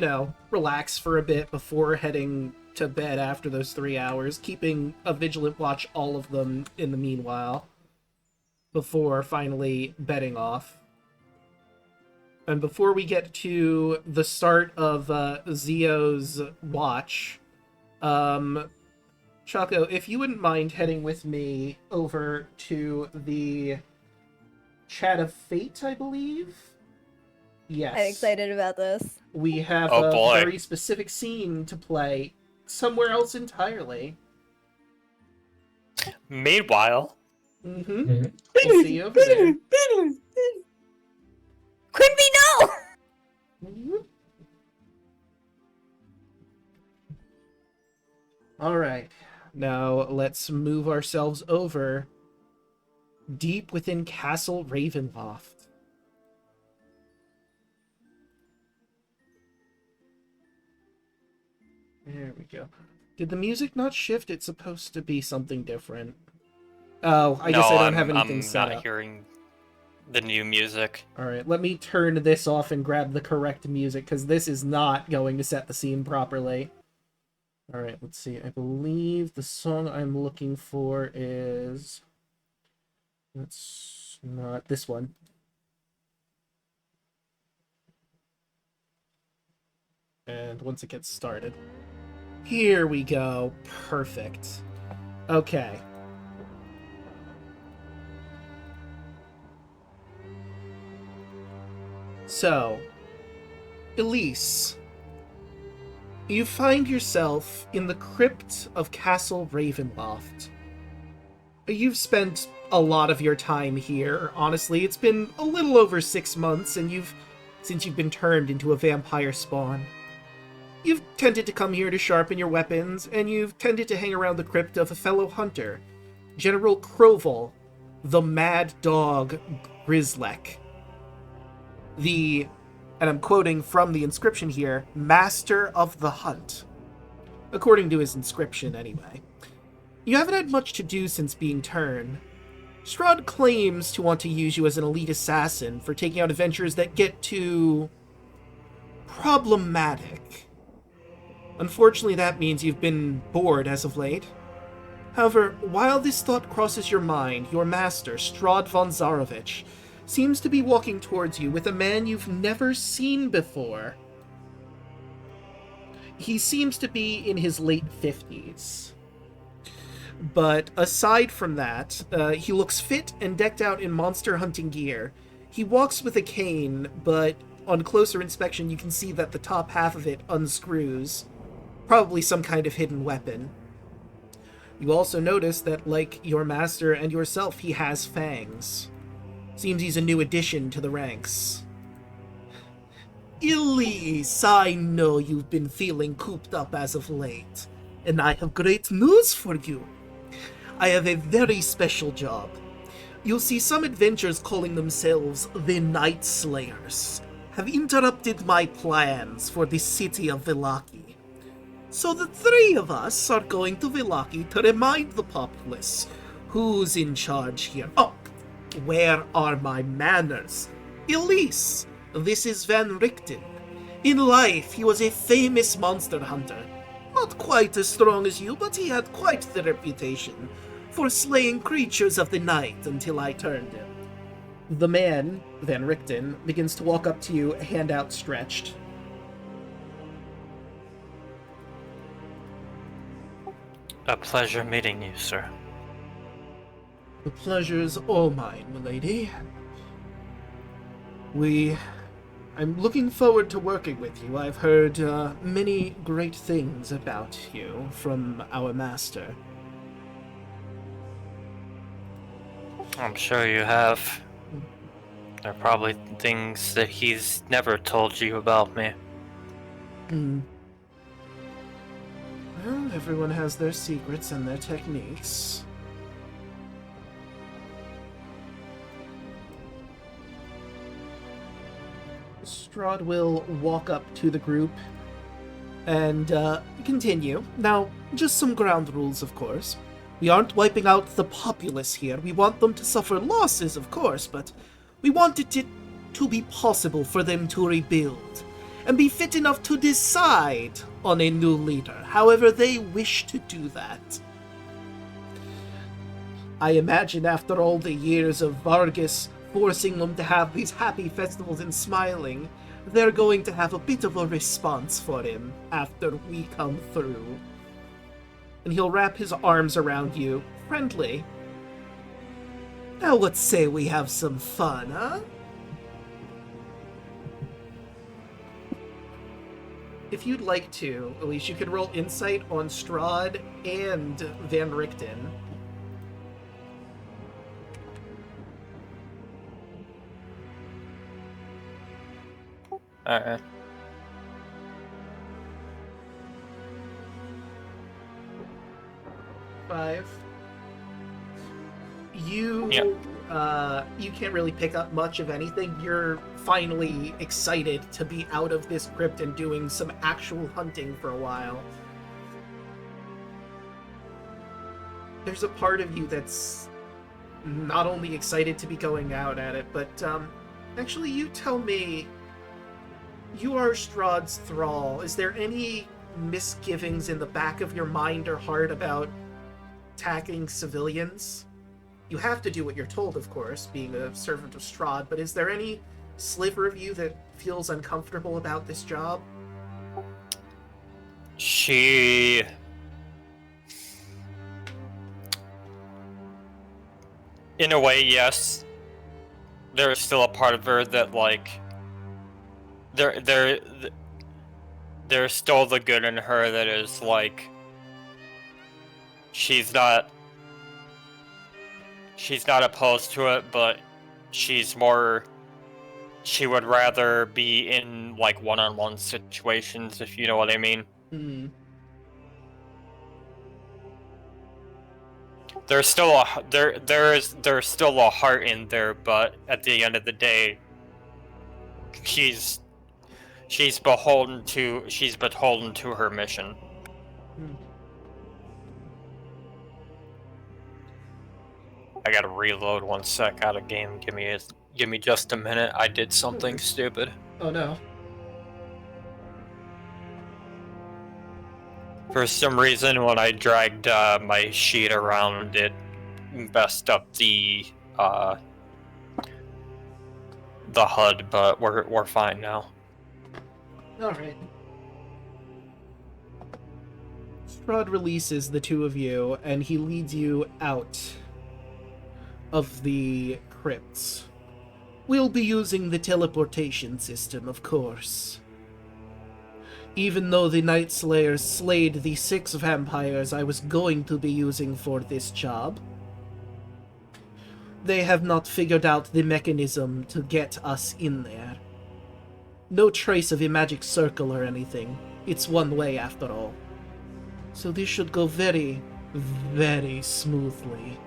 relax for a bit before heading to bed after those 3 hours, keeping a vigilant watch all of them in the meanwhile, before finally bedding off. And before we get to the start of Zeo's watch, Chaco, if you wouldn't mind heading with me over to the Chat of Fate, I believe? Yes. I'm excited about this. We have Oh, a boy. very specific scene to play somewhere else entirely. Meanwhile, Mm-hmm. We'll see you over there. Quimby, no! Mhm. All right. Now let's move ourselves over deep within Castle Ravenloft. There we go. Did the music not shift? It's supposed to be something different. Oh, I guess I don't have anything I'm set not up. hearing the new music. Alright, let me turn this off and grab the correct music, because this is not going to set the scene properly. Alright, let's see. I believe the song I'm looking for is... That's not this one. And once it gets started. Here we go. Perfect. Okay. So, Elise, you find yourself in the crypt of Castle Ravenloft. You've spent a lot of your time here. Honestly, it's been a little over 6 months, and since you've been turned into a vampire spawn. You've tended to come here to sharpen your weapons, and you've tended to hang around the crypt of a fellow hunter, General Kroval, the Mad Dog Grizzlek. And I'm quoting from the inscription here, Master of the Hunt. According to his inscription, anyway. You haven't had much to do since being turned. Strahd claims to want to use you as an elite assassin for taking out adventures that get too... problematic. Unfortunately, that means you've been bored as of late. However, while this thought crosses your mind, your master, Strahd von Zarovich, seems to be walking towards you with a man you've never seen before. He seems to be in his late 50s. But aside from that, he looks fit and decked out in monster hunting gear. He walks with a cane, but on closer inspection you can see that the top half of it unscrews. Probably some kind of hidden weapon. You also notice that, like your master and yourself, he has fangs. Seems he's a new addition to the ranks. Elise, I know you've been feeling cooped up as of late, and I have great news for you. I have a very special job. You'll see some adventurers calling themselves the Night Slayers have interrupted my plans for the city of Villaki. So the three of us are going to Villaki to remind the populace who's in charge here. Oh, where are my manners? Elise, this is Van Richten. In life, he was a famous monster hunter. Not quite as strong as you, but he had quite the reputation for slaying creatures of the night until I turned him. The man, Van Richten, begins to walk up to you, hand outstretched. A pleasure meeting you, sir. The pleasure's all mine, milady. I'm looking forward to working with you. I've heard many great things about you from our master. I'm sure you have. There are probably things that he's never told you about me. Well, everyone has their secrets and their techniques. Strahd will walk up to the group And continue. Now, just some ground rules, of course. We aren't wiping out the populace here. We want them to suffer losses, of course, but we wanted it to be possible for them to rebuild and be fit enough to decide on a new leader, however they wish to do that. I imagine after all the years of Vargas forcing them to have these happy festivals and smiling, they're going to have a bit of a response for him after we come through. And he'll wrap his arms around you, friendly. Now let's say we have some fun, huh? If you'd like to, Elise, you could roll insight on Strahd and Van Richten. Alright. Five. You you can't really pick up much of anything. You're finally excited to be out of this crypt and doing some actual hunting for a while. There's a part of you that's not only excited to be going out at it, but actually you tell me, you are Strahd's thrall. Is there any misgivings in the back of your mind or heart about attacking civilians? You have to do what you're told, of course, being a servant of Strahd, but is there any sliver of you that feels uncomfortable about this job? She... In a way, yes. There's still a part of her that, like... There's still the good in her that is, like... She's not opposed to it, but she's more... She would rather be in, like, one-on-one situations, if you know what I mean. Hmm. There's still there's still a heart in there, but at the end of the day, she's beholden to her mission. Hmm. I gotta reload 1 sec out of game. Give me just a minute. I did something stupid. Oh no. For some reason, when I dragged my sheet around, it messed up the HUD, but we're fine now. Alright. Strahd releases the two of you, and he leads you out of the crypts. We'll be using the teleportation system, of course. Even though the Night Slayers slayed the 6 vampires I was going to be using for this job, they have not figured out the mechanism to get us in there. No trace of a magic circle or anything. It's one way after all. So this should go very, very smoothly.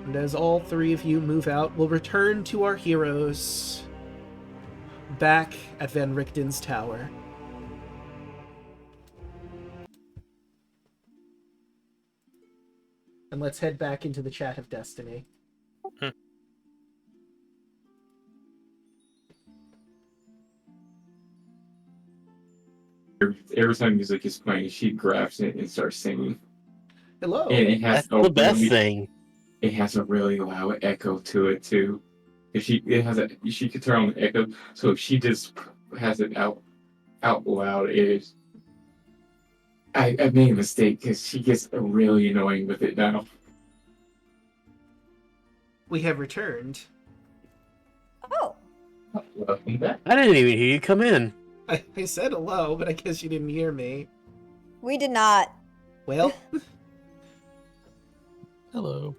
And as all three of you move out, we'll return to our heroes back at Van Richten's tower. And let's head back into the chat of Destiny. Every time music is playing, she grabs it and starts singing. Hello. And it has That's the best thing. It has a really loud echo to it too. If she could turn on the echo, so if she just has it out loud, I made a mistake because she gets really annoying with it now. We have returned. Oh, Welcome back. I didn't even hear you come in. I said hello, but I guess you didn't hear me. we did not. Well, Hello.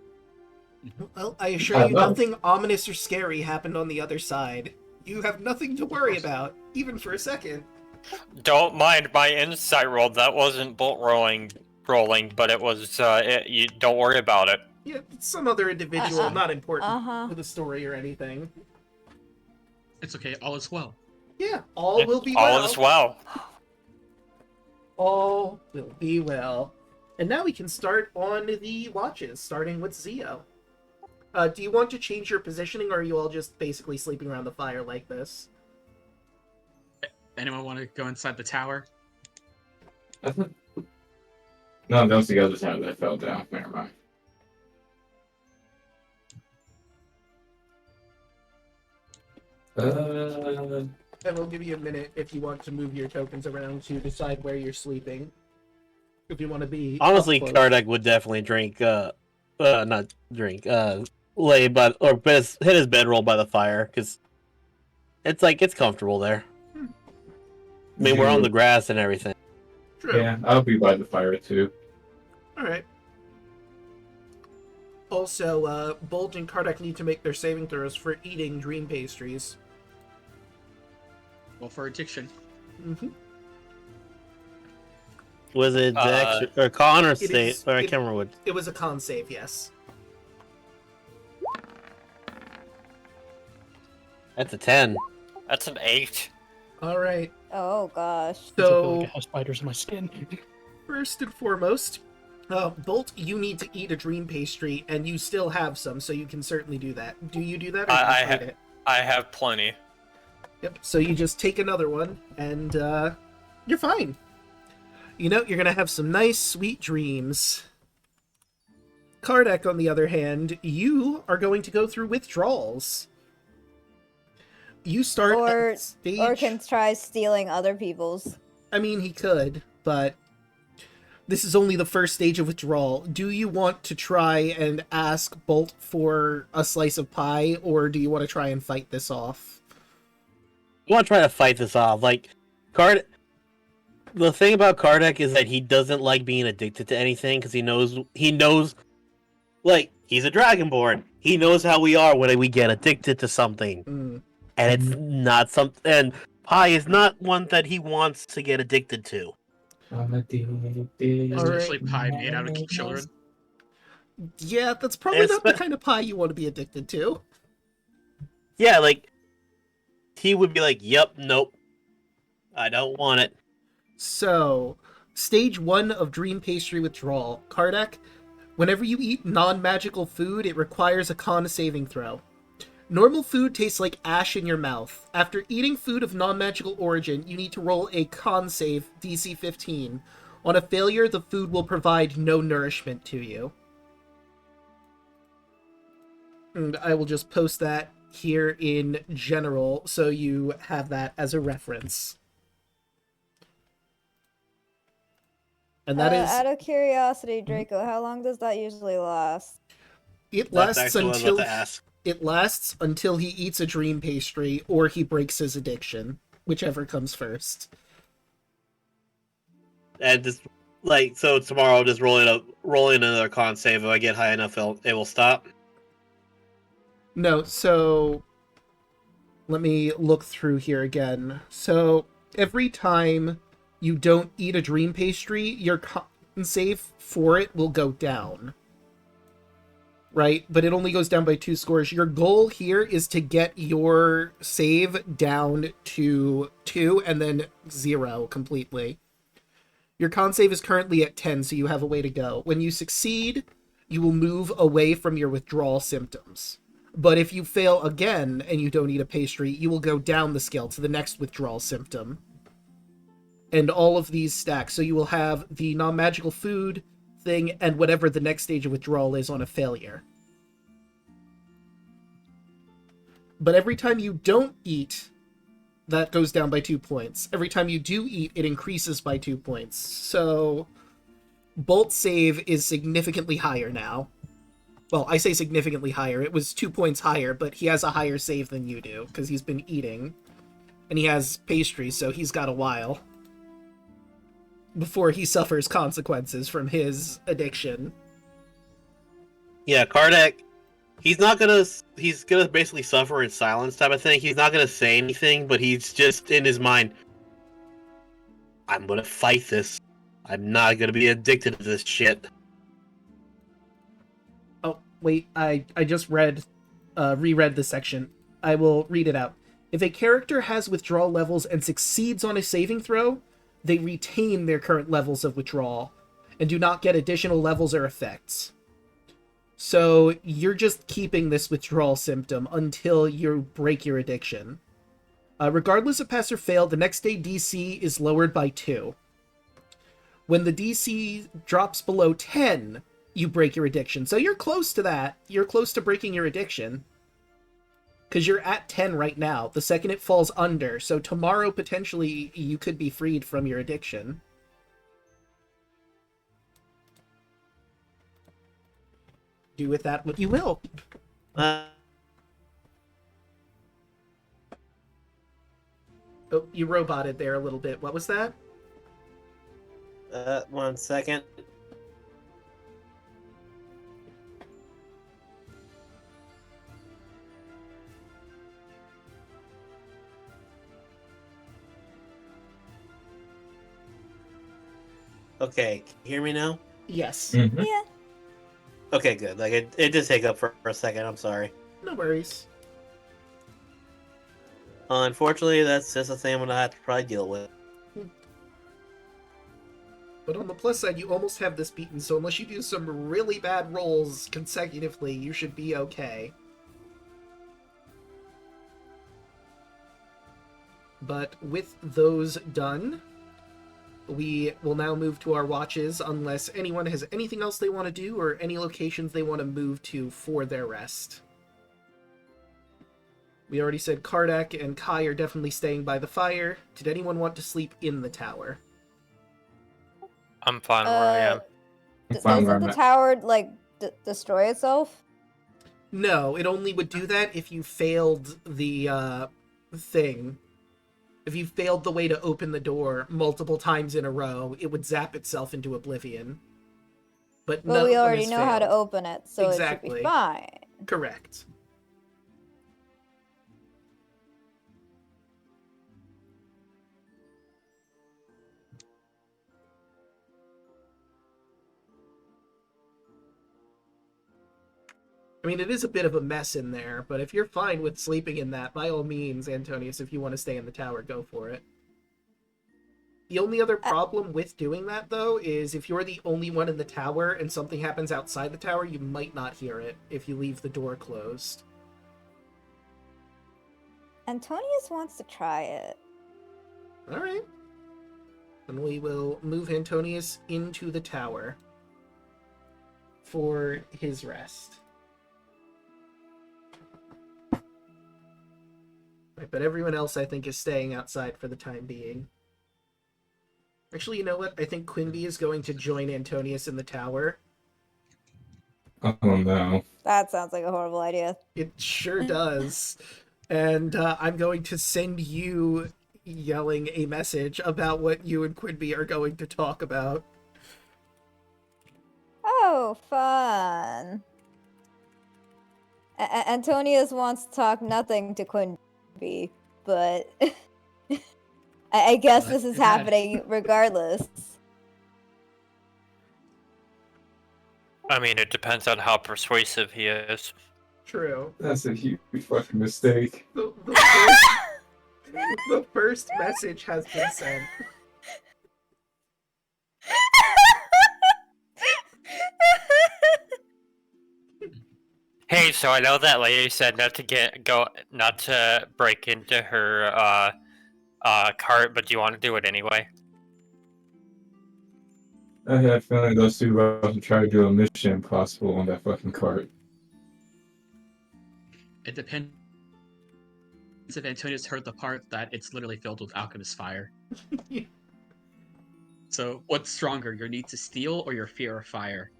well, I assure you nothing ominous or scary happened on the other side. You have nothing to worry about, even for a second. Don't mind my insight roll. That wasn't bolt rolling, but it was. You don't worry about it. Yeah, it's some other individual, not important Uh-huh. to the story or anything. It's okay. All is well. Yeah, all will be All well. is well. All will be well. And now we can start on the watches, starting with Zeo. Do you want to change your positioning, or are you all just basically sleeping around the fire like this? Anyone want to go inside the tower? No, that was the other side that fell down. Never mind. And we'll give you a minute if you want to move your tokens around to decide where you're sleeping. If you want to be Honestly, up close. Kardec would definitely drink, not drink, lay by, or hit his bedroll by the fire, because it's like, it's comfortable there. I mean, we're on the grass and everything. True. Yeah, I'll be by the fire too. All right. Also, Bolt and Kardec need to make their saving throws for eating dream pastries. Well, for addiction. Mm-hmm. Was it Dex or Con or State? is- Or I it- can't remember what. It was a con save, yes. That's a 10. That's an 8. All right. Oh gosh. I feel So, like I have spiders in my skin. first and foremost, Bolt, you need to eat a dream pastry, and you still have some, so you can certainly do that. Do you do that, or do you fight it? I have plenty. Yep, so you just take another one, and you're fine. You know, you're gonna have some nice, sweet dreams. Kardec, on the other hand, you are going to go through withdrawals. You start Or at stage... or can try stealing other people's. I mean, he could, but this is only the first stage of withdrawal. Do you want to try and ask Bolt for a slice of pie, or do you want to try and fight this off? I want to try to fight this off. Like, the thing about Kardec is that he doesn't like being addicted to anything, because he knows, like, he's a Dragonborn. He knows how we are when we get addicted to something. Mm. And it's not something, and pie is not one that he wants to get addicted to. Especially pie made out of children. Yeah, that's probably not the kind of pie you want to be addicted to. Yeah, like, he would be like, yep, nope, I don't want it. So, stage 1 of Dream Pastry Withdrawal. Kardec, whenever you eat non-magical food, it requires a con saving throw. Normal food tastes like ash in your mouth. After eating food of non-magical origin, you need to roll a con save, DC 15. On a failure, the food will provide no nourishment to you. And I will just post that here in general, so you have that as a reference. And that is... Out of curiosity, Draco, how long does that usually last? It That's lasts actually what I was until... about to ask. It lasts until he eats a dream pastry or he breaks his addiction, whichever comes first. And just, like, so tomorrow I'll just roll in another con save. If I get high enough, it will stop. No, so let me look through here again. So every time you don't eat a dream pastry, your con save for it will go down. Right? But it only goes down by 2 scores. Your goal here is to get your save down to 2 and then 0 completely. Your con save is currently at 10, so you have a way to go. When you succeed, you will move away from your withdrawal symptoms. But if you fail again and you don't eat a pastry, you will go down the scale to the next withdrawal symptom. And all of these stack. So you will have the non-magical food thing and whatever the next stage of withdrawal is on a failure. But every time you don't eat, that goes down by 2 points. Every time you do eat, it increases by 2 points. So Bolt's save is significantly higher now. Well, I say significantly higher. It was 2 points higher, but he has a higher save than you do, because he's been eating. And he has pastry, so he's got a while before he suffers consequences from his addiction. Yeah, Kardec, he's gonna basically suffer in silence type of thing. He's not gonna say anything, but he's just in his mind, I'm gonna fight this. I'm not gonna be addicted to this shit. Oh, wait, I just reread the section. I will read it out. If a character has withdrawal levels and succeeds on a saving throw, they retain their current levels of withdrawal and do not get additional levels or effects. So you're just keeping this withdrawal symptom until you break your addiction. Regardless of pass or fail, the next day DC is lowered by 2. When the DC drops below 10, you break your addiction. So you're close to that. You're close to breaking your addiction. Because you're at 10 right now. The second it falls under. So tomorrow, potentially, you could be freed from your addiction. Do with that what you will. Oh, you roboted there a little bit. What was that? 1 second. Okay, can you hear me now? Yes. Mhm. Yeah. Okay, good. Like it did take up for a second. I'm sorry. No worries. Unfortunately, that's just a thing I'm gonna have to probably deal with. But on the plus side, you almost have this beaten, so unless you do some really bad rolls consecutively, you should be okay. But with those done, we will now move to our watches, unless anyone has anything else they want to do or any locations they want to move to for their rest. We already said Kardak and Ky are definitely staying by the fire. Did anyone want to sleep in the tower? I'm fine where I am. Fine where Doesn't I'm the at. tower, like, destroy itself? No, it only would do that if you failed the thing. If you failed the way to open the door multiple times in a row, it would zap itself into oblivion. But none But we of them already has know how to failed. open it, so it should Exactly. be fine. Correct. I mean, it is a bit of a mess in there, but if you're fine with sleeping in that, by all means, Antonius, if you want to stay in the tower, go for it. The only other problem with doing that, though, is if you're the only one in the tower and something happens outside the tower, you might not hear it if you leave the door closed. Antonius wants to try it. Alright. Then we will move Antonius into the tower for his rest. Right, but everyone else, I think, is staying outside for the time being. Actually, you know what? I think Quimby is going to join Antonius in the tower. Oh no. That sounds like a horrible idea. It sure does. And I'm going to send you yelling a message about what you and Quimby are going to talk about. Oh, fun. Antonius wants to talk nothing to Quimby, but I guess this is happening regardless. I mean, it depends on how persuasive he is. True. That's a huge fucking mistake. The first message has been sent. Hey, so I know that lady said not to break into her cart, but do you want to do it anyway? I had a feeling those two were about to try to do a Mission Impossible on that fucking cart. It depends if Antonius heard the part that it's literally filled with alchemist fire. So, what's stronger, your need to steal or your fear of fire?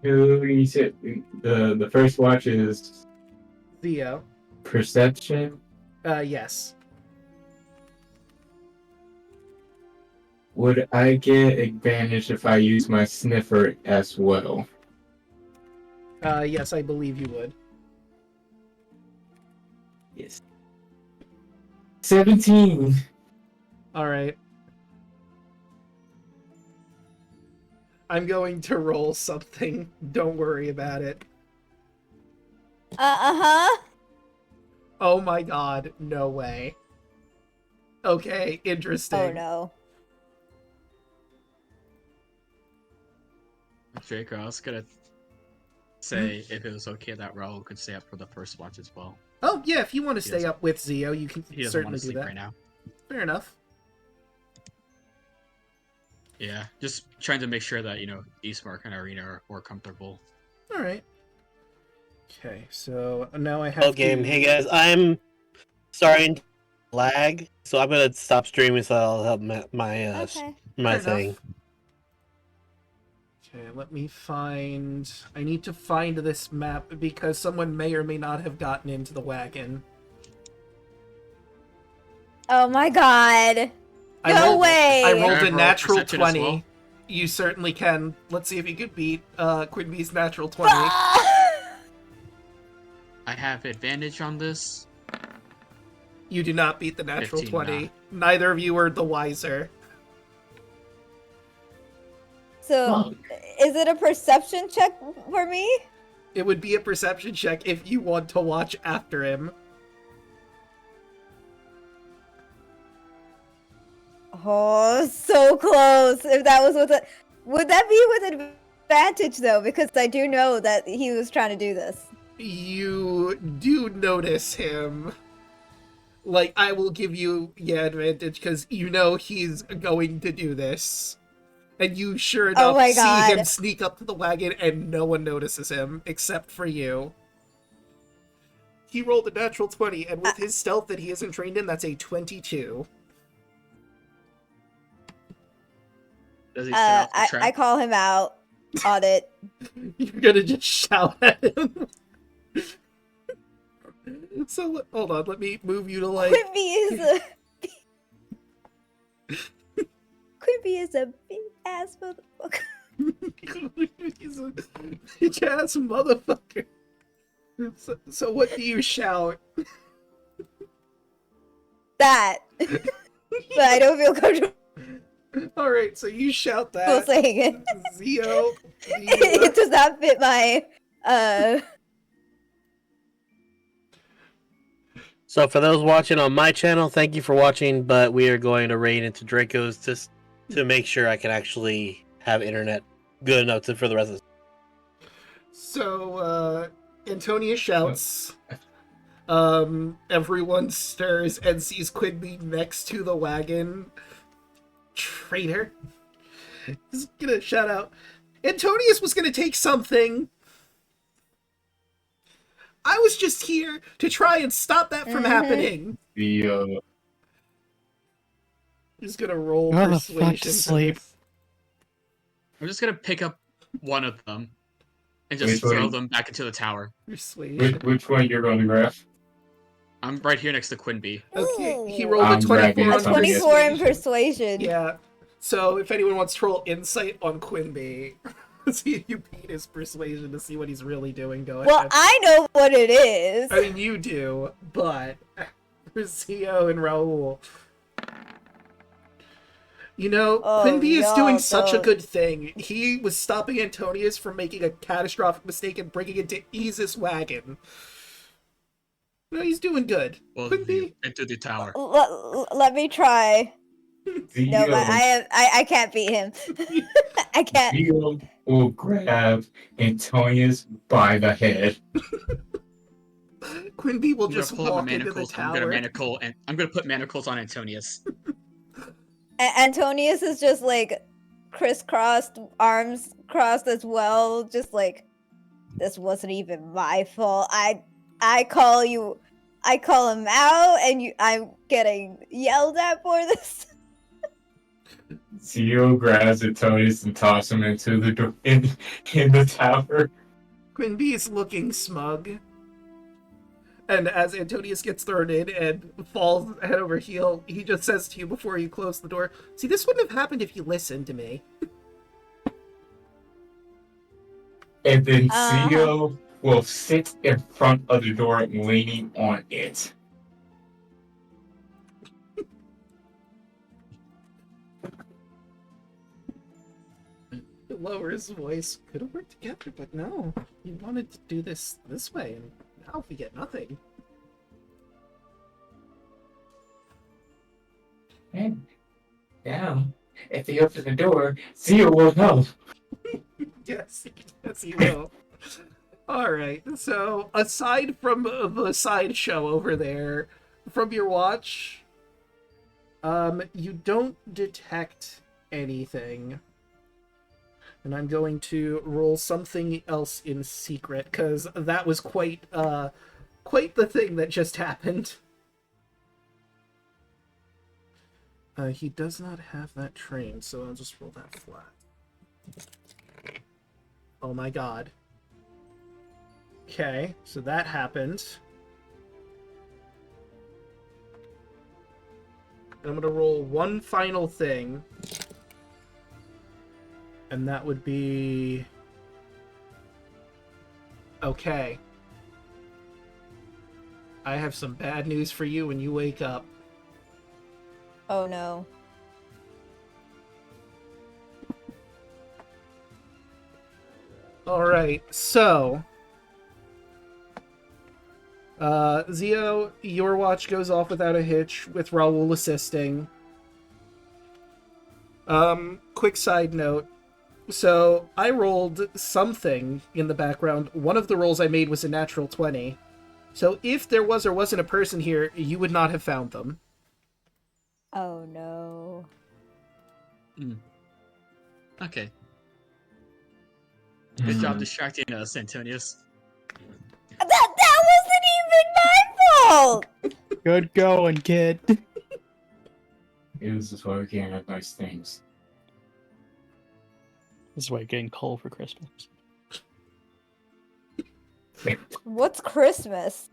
You said the first watch is Theo. perception. Yes. Would I get advantage if I use my sniffer as well? Yes, I believe you would. Yes. 17. Alright. I'm going to roll something. Don't worry about it. Uh-huh. Oh my god, no way. Okay, interesting. Oh no. Draco, I was gonna say if it was okay that Raul could stay up for the first watch as well. Oh, yeah, if you want to He stay doesn't- up with Zeo, you can He doesn't certainly want to do sleep that. right now. Fair enough. Yeah, just trying to make sure that, Eastmark and Arena are more comfortable. Alright. Okay, so now I have Oh, game. to... Hey guys, I'm starting to lag, so I'm gonna stop streaming so I'll help my Okay. my Fair thing. enough. Okay, let me find... I need to find this map because someone may or may not have gotten into the wagon. Oh my god. I No rolled, way! I rolled Can I a roll natural perception as 20. well? You certainly can. Let's see if you could beat Quinby's natural 20. I have advantage on this. You do not beat the natural 15, 20. nah. Neither of you are the wiser. So, is it a perception check for me? It would be a perception check if you want to watch after him. Oh, so close. If that was with a... Would that be with advantage, though? Because I do know that he was trying to do this. You do notice him. Like, I will give you, advantage, because you know he's going to do this. And you sure enough my see him God. sneak up to the wagon and no one notices him, except for you. He rolled a natural 20, and with his stealth that he isn't trained in, that's a 22. Does he set off the I trap? call him out on it. You're gonna just shout at him. So, hold on, let me move you to, like... Quimby is a... Quimby is a big ass motherfucker. He's a bitch-ass motherfucker. So what do you shout? That. But I don't feel comfortable Alright, so you shout that. saying it. Zeo. It does not fit my, So for those watching on my channel, thank you for watching, but we are going to raid into Draco's just to make sure I can actually have internet good enough for the rest of this. So, Antonia shouts. Everyone stirs and sees Quinby next to the wagon. Traitor. He's gonna shout out, Antonius was gonna take something. I was just here to try and stop that from happening. The He's gonna roll Go the persuasion. fuck to sleep. I'm just gonna pick up one of them and Which just throw one? them back into the tower. Persuasion. which one you're going to grab? I'm right here next to Quinby. Okay, he Ooh. rolled a I'm 24 grabbing on a something. 24 in persuasion. Yeah. So if anyone wants to roll insight on Quinby, see if you beat his persuasion to see what he's really doing. Go ahead. Well, I know what it is. I mean, you do, but for Zeo and Raul, you know, Oh, Quinby is doing y'all such a don't. good thing. He was stopping Antonius from making a catastrophic mistake and bringing it to Ease's wagon. No, he's doing good. Both of you Quinby, into the tower. Let me try. Zeo, No, but I can't beat him. I can't. Zeo will grab Antonius by the head. Quinby will I'm gonna just pull out my walk into the manacles. I'm gonna put manacles on Antonius. Antonius is just like crisscrossed, arms crossed as well. Just like, this wasn't even my fault. I call him out, and I'm getting yelled at for this. Zeo grabs Antonius and tosses him into the door in the tower. Quinby is looking smug. And as Antonius gets thrown in and falls head over heel, he just says to you before you close the door, "See, this wouldn't have happened if you listened to me." And then Uh-huh. Zeo will sit in front of the door leaning on it. lower his voice. Could have worked together, but no. You wanted to do this way, and now we get nothing. And now, if they open the door, Zeo will help. Yes, you will. Alright, so aside from the sideshow over there, from your watch, you don't detect anything. And I'm going to roll something else in secret, because that was quite the thing that just happened. He does not have that trained, so I'll just roll that flat. Oh my god. Okay, so that happened. I'm gonna roll one final thing. And that would be... Okay. I have some bad news for you when you wake up. Oh no. Alright, so... Zeo, your watch goes off without a hitch, with Raoul assisting. Quick side note. So, I rolled something in the background. One of the rolls I made was a natural 20. So, if there was or wasn't a person here, you would not have found them. Oh no. Okay. Good job distracting us, Antonius. That wasn't even my fault! Good going, kid. It was just why we can't have nice things. This is why you're getting coal for Christmas. What's Christmas?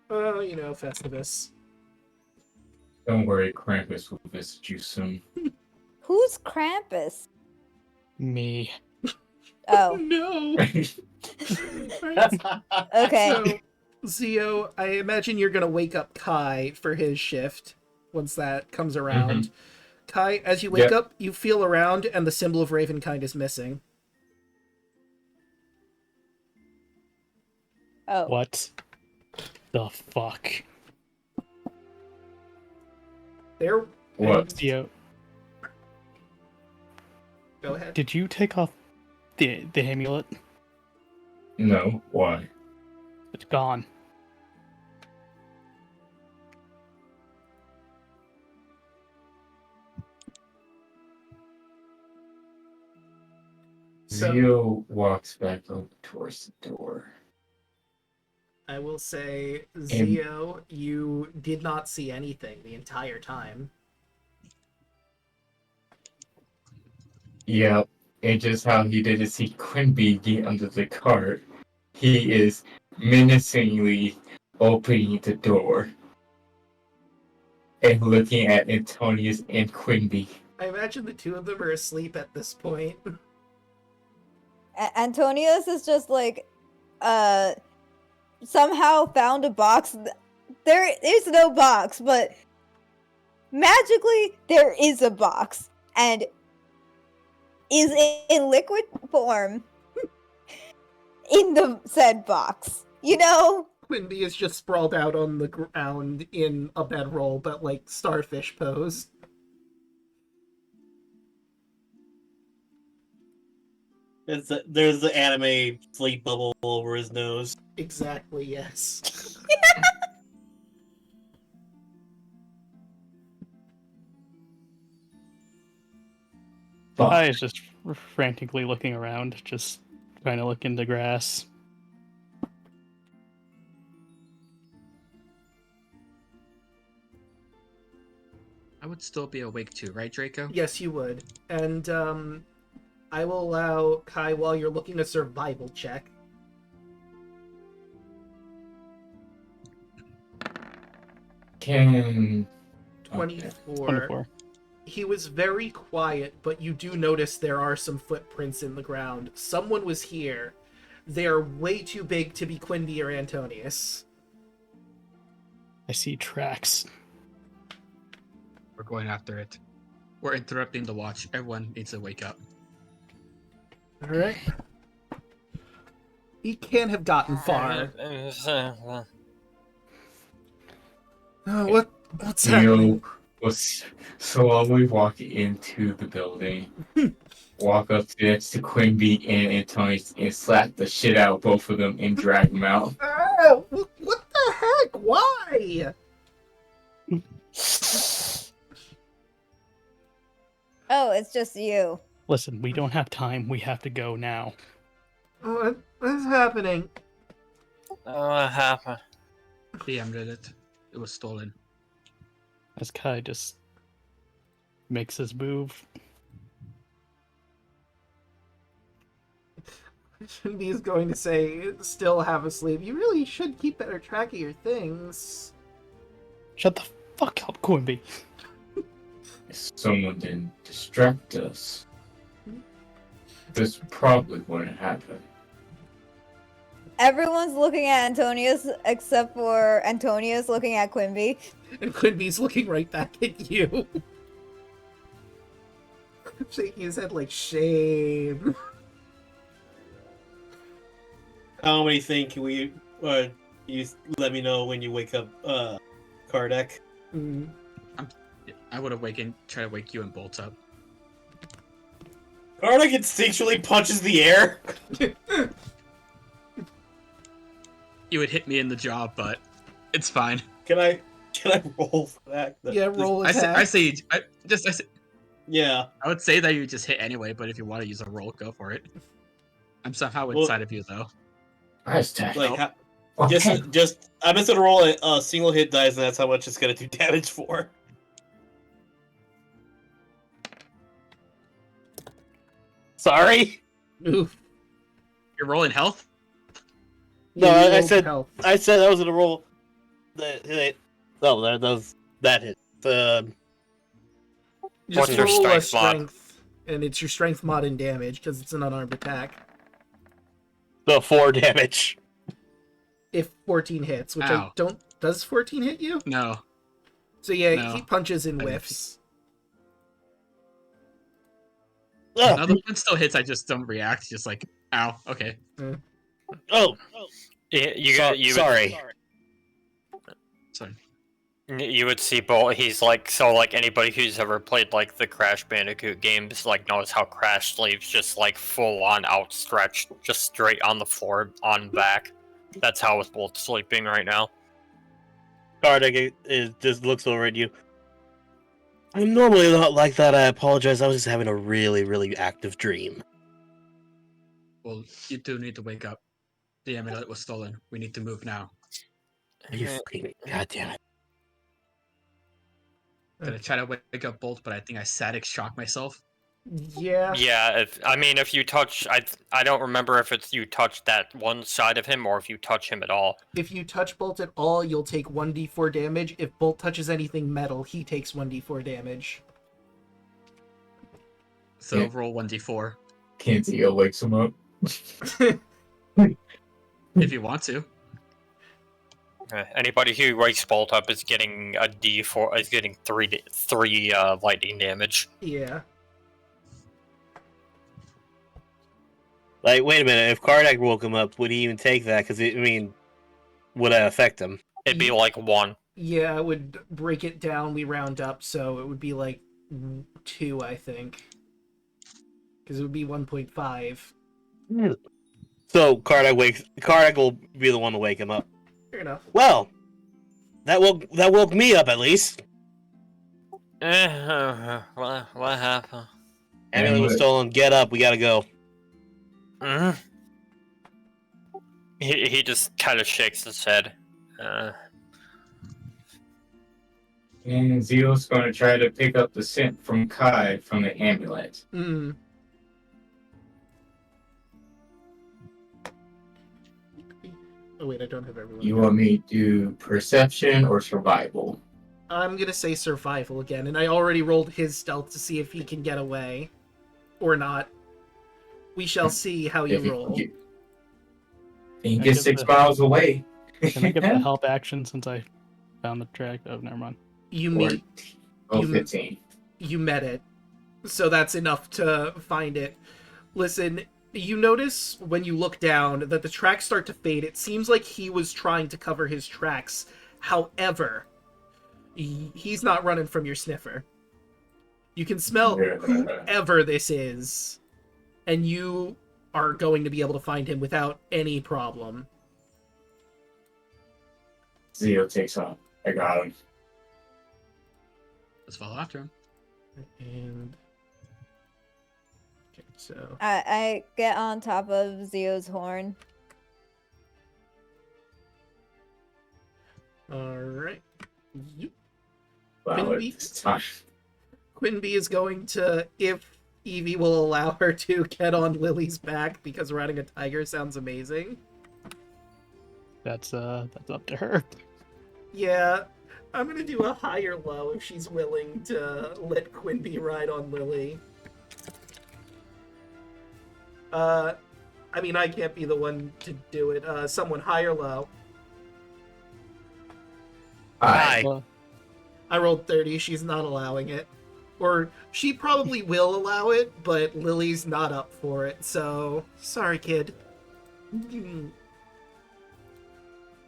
Oh, Festivus. Don't worry, Krampus will visit you soon. Who's Krampus? Me. Oh, Oh, no! okay. So, Zeo, I imagine you're gonna wake up Kai for his shift once that comes around. Kai, as you wake up, you feel around, and the symbol of Ravenkind is missing. Oh. What the fuck? There. What? Zeo, Go ahead. did you take off the amulet? No, why? It's gone. So- Zeo walks back over towards the door. I will say, Zeo, you did not see anything the entire time. Yep, and just how he didn't see Quimby get under the cart, he is menacingly opening the door and looking at Antonius and Quimby. I imagine the two of them are asleep at this point. Antonius is just like, somehow found a box. There is no box, but magically there is a box, and is in liquid form in the said box. You know? Quimby is just sprawled out on the ground in a bedroll, but like starfish pose. There's the anime sleep bubble over his nose. Exactly, yes. I is just frantically looking around, just trying to look into grass. I would still be awake too, right, Draco? Yes, you would. And, I will allow Kai, while you're looking, a survival check. Can 24. 24. He was very quiet, but you do notice there are some footprints in the ground. Someone was here. They're way too big to be Quimby or Antonius. I see tracks. We're going after it. We're interrupting the watch. Everyone needs to wake up. Alright. He can't have gotten far. Oh, what's happening? So while we walk into the building, walk up to Quimby and Antonius and slap the shit out of both of them and drag them out. What the heck? Why? Oh, it's just you. Listen, we don't have time. We have to go now. What's happening? What happened? DM did it. It was stolen. As Kai just makes his move. He's going to say, still have a sleeve. You really should keep better track of your things. Shut the fuck up, Quimby. Someone didn't distract us. This probably wouldn't happen. Everyone's looking at Antonius except for Antonius looking at Quimby. And Quimby's looking right back at you. Shaking his head like, shame. How many think we? You let me know when you wake up, Kardec. Mm. I would have try to wake you and Bolt up. Kardec instinctually punches the air. You would hit me in the jaw, but it's fine. Can I roll for that? Yeah, roll attack. I say, Yeah. I would say that you just hit anyway, but if you want to use a roll, go for it. I'm somehow Well- inside of you, though. Nice tech. Like, just I'm just gonna roll a single hit dice, and that's how much it's gonna do damage for. Sorry. Oof. You're rolling health? No, You I rolled said health. I said I was gonna roll. No, that was that hit. Just What's your roll a strength mod? strength, and it's your strength mod and damage, because it's an unarmed attack. The 4 damage. If 14 hits, which I Ow. don't... Does 14 hit you? No. So yeah, No. he punches and I- whiffs. Oh, No, the one still hits, I just don't react. Just like, ow, okay. oh, You Sorry. You would see Bolt. He's like anybody who's ever played like the Crash Bandicoot games like knows how Crash sleeps just like full on outstretched, just straight on the floor on back. That's how it's Bolt sleeping right now. Kardec just looks over at you. I'm normally not like that. I apologize. I was just having a really, really active dream. Well, you do need to wake up. The amulet was stolen. We need to move now. Are you fucking? God damn it! Gonna try to wake up Bolt, but I think I static shock myself. Yeah. Yeah, if you touch, I don't remember if it's you touch that one side of him or if you touch him at all. If you touch Bolt at all, you'll take 1d4 damage. If Bolt touches anything metal, he takes 1d4 damage. So Yeah. roll 1d4 Ky and Zeo wakes him up. if you want to. Anybody who wakes Bolt up is getting a D4. Is getting three lightning damage. Yeah. Like, wait a minute. If Kardec woke him up, would he even take that? Because would that affect him? It'd be like 1. Yeah, I would break it down. We round up, so it would be like 2, I think. Because it would be 1.5. So Kardec will be the one to wake him up. Fair enough. Well, that woke me up at least. What happened? Amulet was stolen. Get up. We gotta go. Mm-hmm. He just kind of shakes his head. And Zeo's going to try to pick up the scent from Kai from the amulet. Mm. Oh wait, I don't have everyone. You want me to do perception or survival? I'm gonna say survival again, and I already rolled his stealth to see if he can get away. Or not. We shall see how you roll. You think I it's give 6 the- miles away. Can I give the help action since I found the track? Oh, never mind. You Or- meet Oh, you- 15. you met it. So that's enough to find it. Listen, You notice when you look down that the tracks start to fade. It seems like he was trying to cover his tracks. However, he's not running from your sniffer. You can smell whoever this is, and you are going to be able to find him without any problem. Zeo takes off. I got him. Let's follow after him. And okay, so I get on top of Zeo's horn. all right. Wow, Quinby? it's time. Quinby is going to, if Evie will allow her to, get on Lily's back because riding a tiger sounds amazing. That's up to her. Yeah, I'm gonna do a higher low if she's willing to let Quinby ride on Lily. I mean, I can't be the one to do it. Someone high or low. Hi. Well, I rolled 30, she's not allowing it. Or, she probably will allow it, but Lily's not up for it, so... Sorry, kid.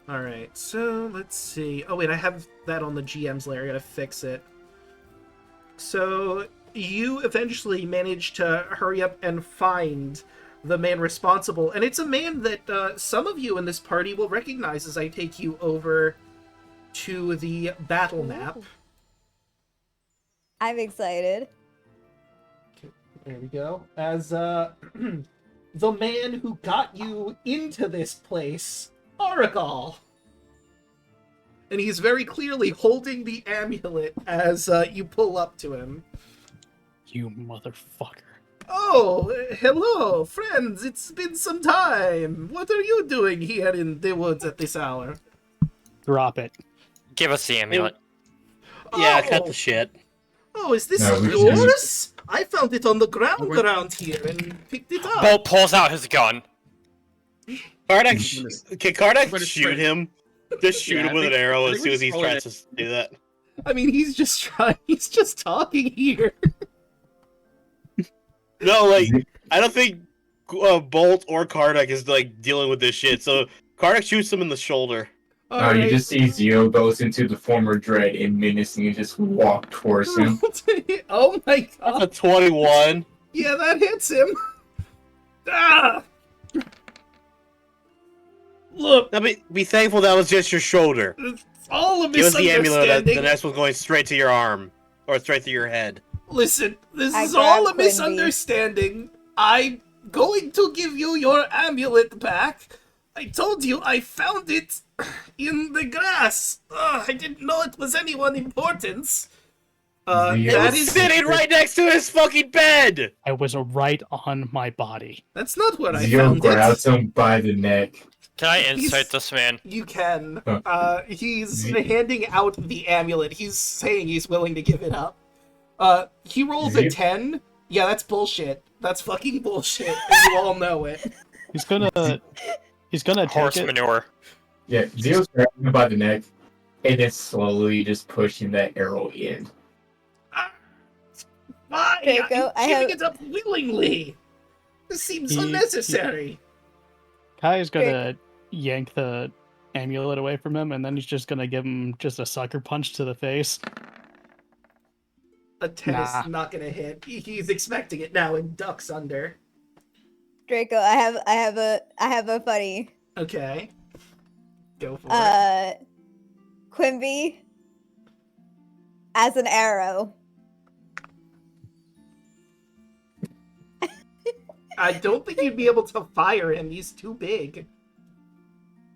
Alright, so let's see. Oh wait, I have that on the GM's layer, I gotta fix it. So, you eventually manage to hurry up and find the man responsible, and it's a man that some of you in this party will recognize as I take you over to the battle map. I'm excited. There we go. As the man who got you into this place, Aragal. And he's very clearly holding the amulet as you pull up to him. you motherfucker. Oh, hello, friends. It's been some time. What are you doing here in the woods at this hour? Drop it. Give us the amulet. Yeah, Oh. cut the shit. Oh, is this No, we yours? I found it on the ground around here and picked it up. Bolt pulls out his gun. Kardak, can Kardak But it's shoot straight. him? Just shoot Yeah, him I with an think- arrow I as think soon we're as he just rolling tries to do that. I mean, he's just talking here. No, like, I don't think Bolt or Kardak is, like, dealing with this shit, so Kardak shoots him in the shoulder. You Alright. just see Zeo goes into the former dread and menacingly just walk towards him. Oh my That's god. a 21. Yeah, that hits him. Ah! Look, Now be thankful that was just your shoulder. it's all a Give us the amulet, misunderstanding. the next one's going straight to your arm. Or straight to your head. Listen, this I is all a grabbed Quinby. misunderstanding. I'm going to give you your amulet back. I told you I found it in the grass. I didn't know it was anyone importance. It That was is Sitting right next to his fucking bed! I was right on my body. That's not where I Zeo found grabs it. him by the neck. Can I He's- insert this man? You can. He's Z- handing out the amulet. He's saying he's willing to give it up. He rolls a Z- 10. Yeah, that's bullshit. That's fucking bullshit, and you all know it. He's gonna take Horse it. manure. Yeah, Zeo's grabbing him by the neck and then slowly just pushing that arrow in. Why? Draco, I'm I giving have- it up willingly. This seems He- unnecessary. Kai is gonna yank the amulet away from him, and then he's just gonna give him just a sucker punch to the face. A 10 Nah. is not gonna hit. He's expecting it now and ducks under. Draco, I have a funny. Okay. Go for it. Quimby as an arrow. I don't think you'd be able to fire him. He's too big.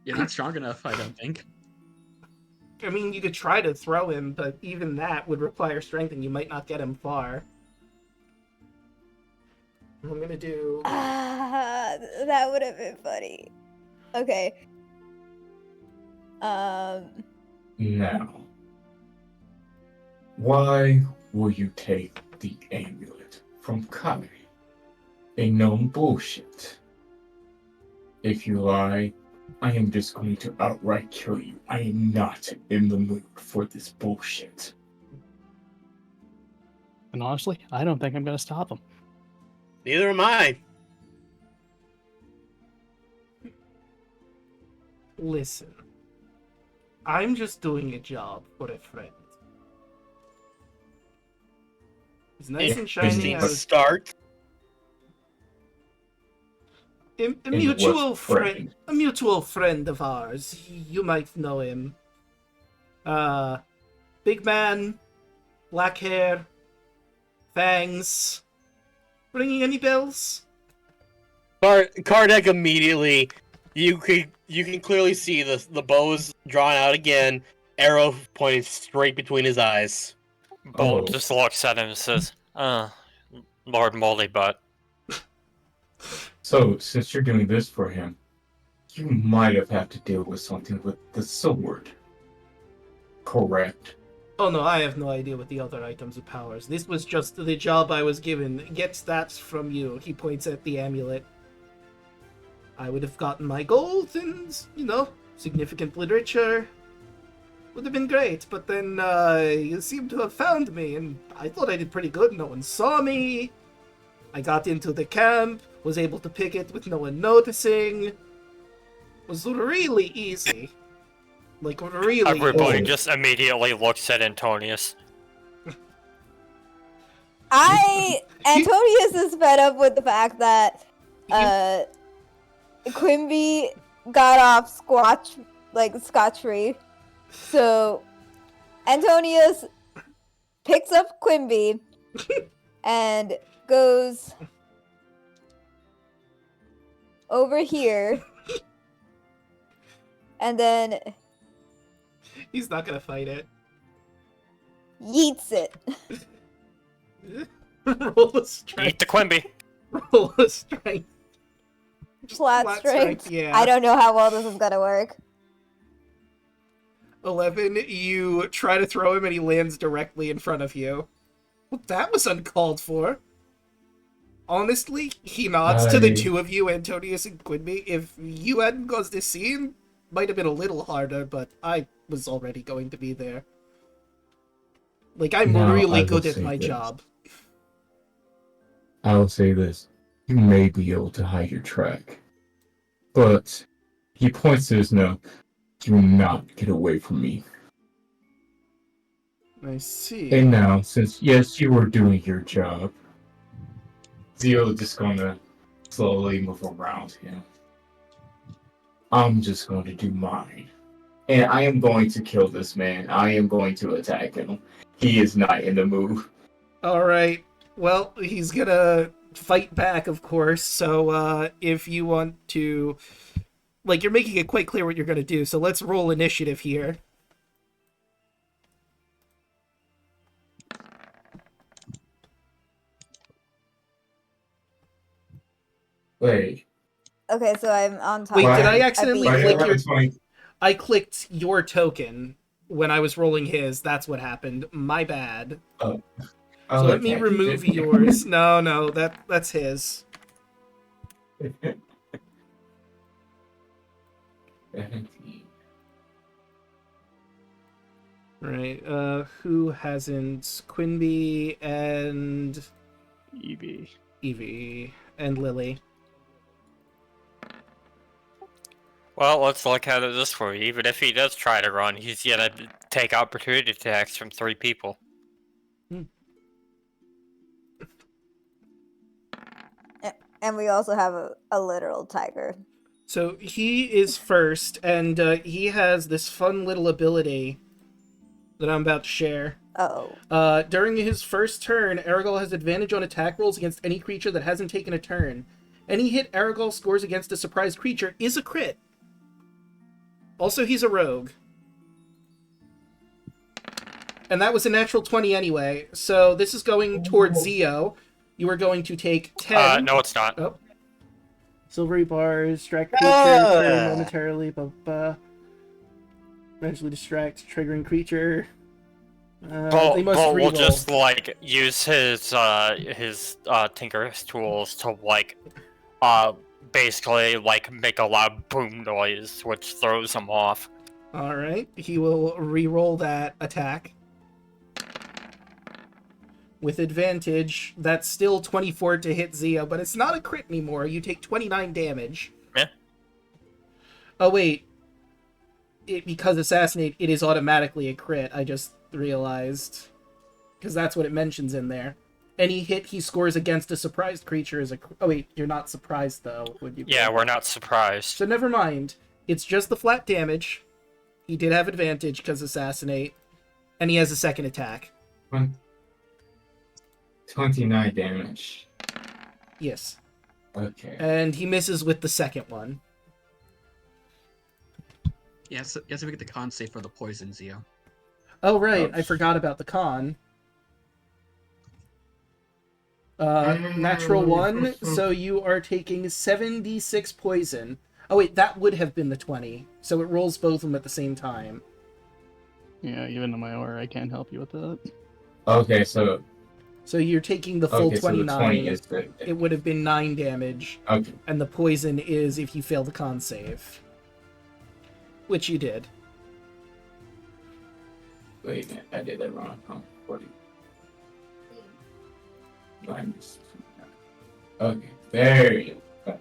You're not strong enough, I don't think. I mean, you could try to throw him, but even that would require strength, and you might not get him far. I'm gonna do... That would have been funny. Okay. Now, why will you take the amulet from Kai? A known bullshit. If you lie, I am just going to outright kill you. I am not in the mood for this bullshit. And honestly, I don't think I'm gonna stop him. Neither am I. Listen. I'm just doing a job for a friend. It's nice and shiny. Interesting I was start. a And mutual what friend. A mutual friend of ours. You might know him. Big man, black hair, fangs. Ringing any bells? Kardec immediately, you can clearly see the bows drawn out again, arrow pointing straight between his eyes. Bolt Oh. just looks at him and says, Lord Moldy Butt. So, since you're doing this for him, you might have had to deal with something with the sword. Correct. Oh no, I have no idea what the other items of powers. This was just the job I was given. Get stats from you. He points at the amulet. I would have gotten my gold and, significant literature. Would have been great, but then you seem to have found me, and I thought I did pretty good. No one saw me. I got into the camp, was able to pick it with no one noticing. Was really easy. Like, really Everybody easy. just immediately looks at Antonius. Antonius is fed up with the fact that Quimby got off scotch-free. So Antonius picks up Quimby and goes over here and then He's not gonna fight it. yeets it. Roll a Eat strength. the Quimby. Roll a strength. Flat strength. Yeah. I don't know how well this is gonna work. 11, you try to throw him and he lands directly in front of you. Well, that was uncalled for. Honestly, he nods to the two of you, Antonius and Quimby. If you hadn't caused this scene, might have been a little harder, but I was already going to be there. Like, I'm Now, really I will good at say my this. job. I will say this. You may be able to hide your track. But he points to his note. Do not get away from me. I see. And now, since yes, you were doing your job, Zeo is just gonna slowly move around him. I'm just going to do mine. And I am going to kill this man. I am going to attack him. He is not in the mood. Alright. Well, he's gonna fight back, of course, so, if you want to... Like, you're making it quite clear what you're gonna do, so let's roll initiative here. Wait. Okay, so I'm on top. Wait, Why- did I accidentally beat click you. your... I clicked your token when I was rolling his. That's what happened. My bad. So let me remove yours. No, that's his. Right. Who hasn't? Quimby and Evie and Lily. Well, let's look at it this way. Even if he does try to run, he's gonna take opportunity attacks from 3 people. And we also have a literal tiger. So he is first, and he has this fun little ability that I'm about to share. Uh-oh. During his first turn, Aragol has advantage on attack rolls against any creature that hasn't taken a turn. Any hit Aragol scores against a surprise creature is a crit. Also, he's a rogue. And that was a natural 20 anyway, so this is going towards Zeo. You are going to take 10. No, it's not. Oh. Silvery bars, distract creature, turn momentarily, eventually distract triggering creature. They must Bolt will reroll. just like use his Tinker's tools to basically like make a loud boom noise, which throws him off. Alright, he will re-roll that attack. With advantage, that's still 24 to hit Zeo, but it's not a crit anymore. You take 29 damage. Yeah. Oh, wait. because assassinate, it is automatically a crit. I just realized. Because that's what it mentions in there. Any hit he scores against a surprised creature is a... Oh, wait, you're not surprised, though, would you be? Yeah, we're not surprised. So never mind. It's just the flat damage. He did have advantage because assassinate. And he has a second attack. 29 damage. Yes. Okay. And he misses with the second one. Yeah, so you have to make the con save for the poison, Zeo. Oh, right. Oh. I forgot about the con. Natural 1, so you are taking 7d6 poison. Oh, wait, that would have been the 20. So it rolls both of them at the same time. Yeah, even in my aura, I can't help you with that. Okay, so So you're taking the full okay, so the 29. 20 is the... It would have been 9 damage. Okay. And the poison is if you fail the con save. Which you did. Wait a minute, I did that wrong. 40. Minus. Okay, there you go.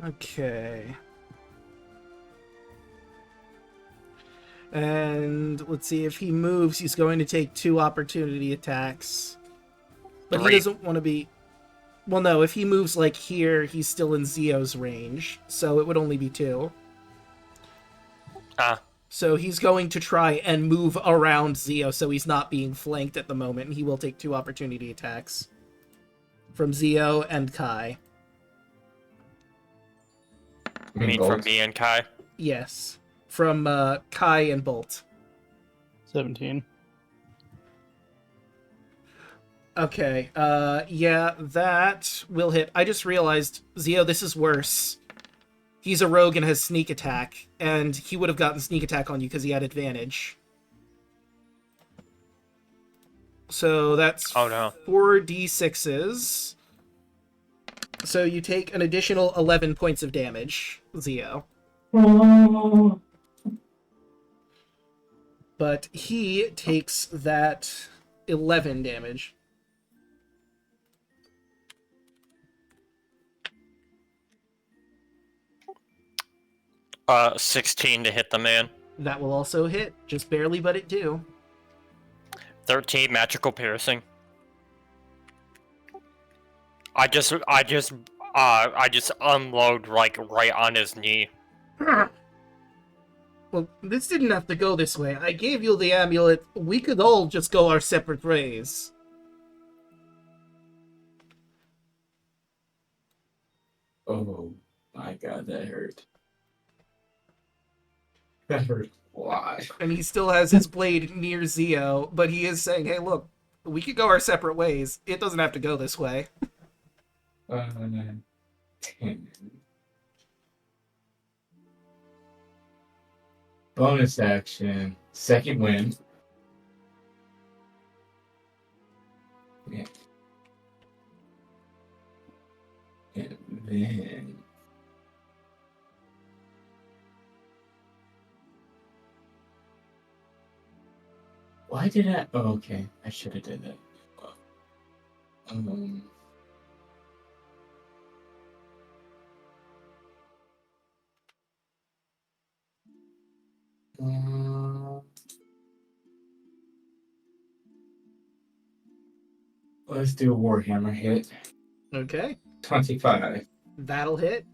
Okay. And let's see, if he moves, he's going to take 2 opportunity attacks. But he 3. doesn't want to be... Well, no, if he moves like here, he's still in Zeo's range. So it would only be 2. Ah. So he's going to try and move around Zeo so he's not being flanked at the moment. And he will take 2 opportunity attacks. From Zeo and Ky. You mean from me and Ky? Yes. From Ky and Bolt. 17. Okay, yeah, that will hit. I just realized, Zeo, this is worse. He's a rogue and has sneak attack, and he would have gotten sneak attack on you because he had advantage. So that's Oh no. 4d6s. So you take an additional 11 points of damage, Zeo. Oh. But he takes that 11 damage. 16 to hit the man. That will also hit, just barely, but it do. 13 magical piercing. I just unload like right on his knee. Well, this didn't have to go this way. I gave you the amulet. We could all just go our separate ways. Oh my god, that hurt. That hurt a lot. And he still has his blade near Zeo, but he is saying, hey, look, we could go our separate ways. It doesn't have to go this way. 10. Bonus action. Second wind. Yeah. And then... Why did I... Oh, okay. I should have did that. Let's do a Warhammer hit. Okay, 25 that'll hit.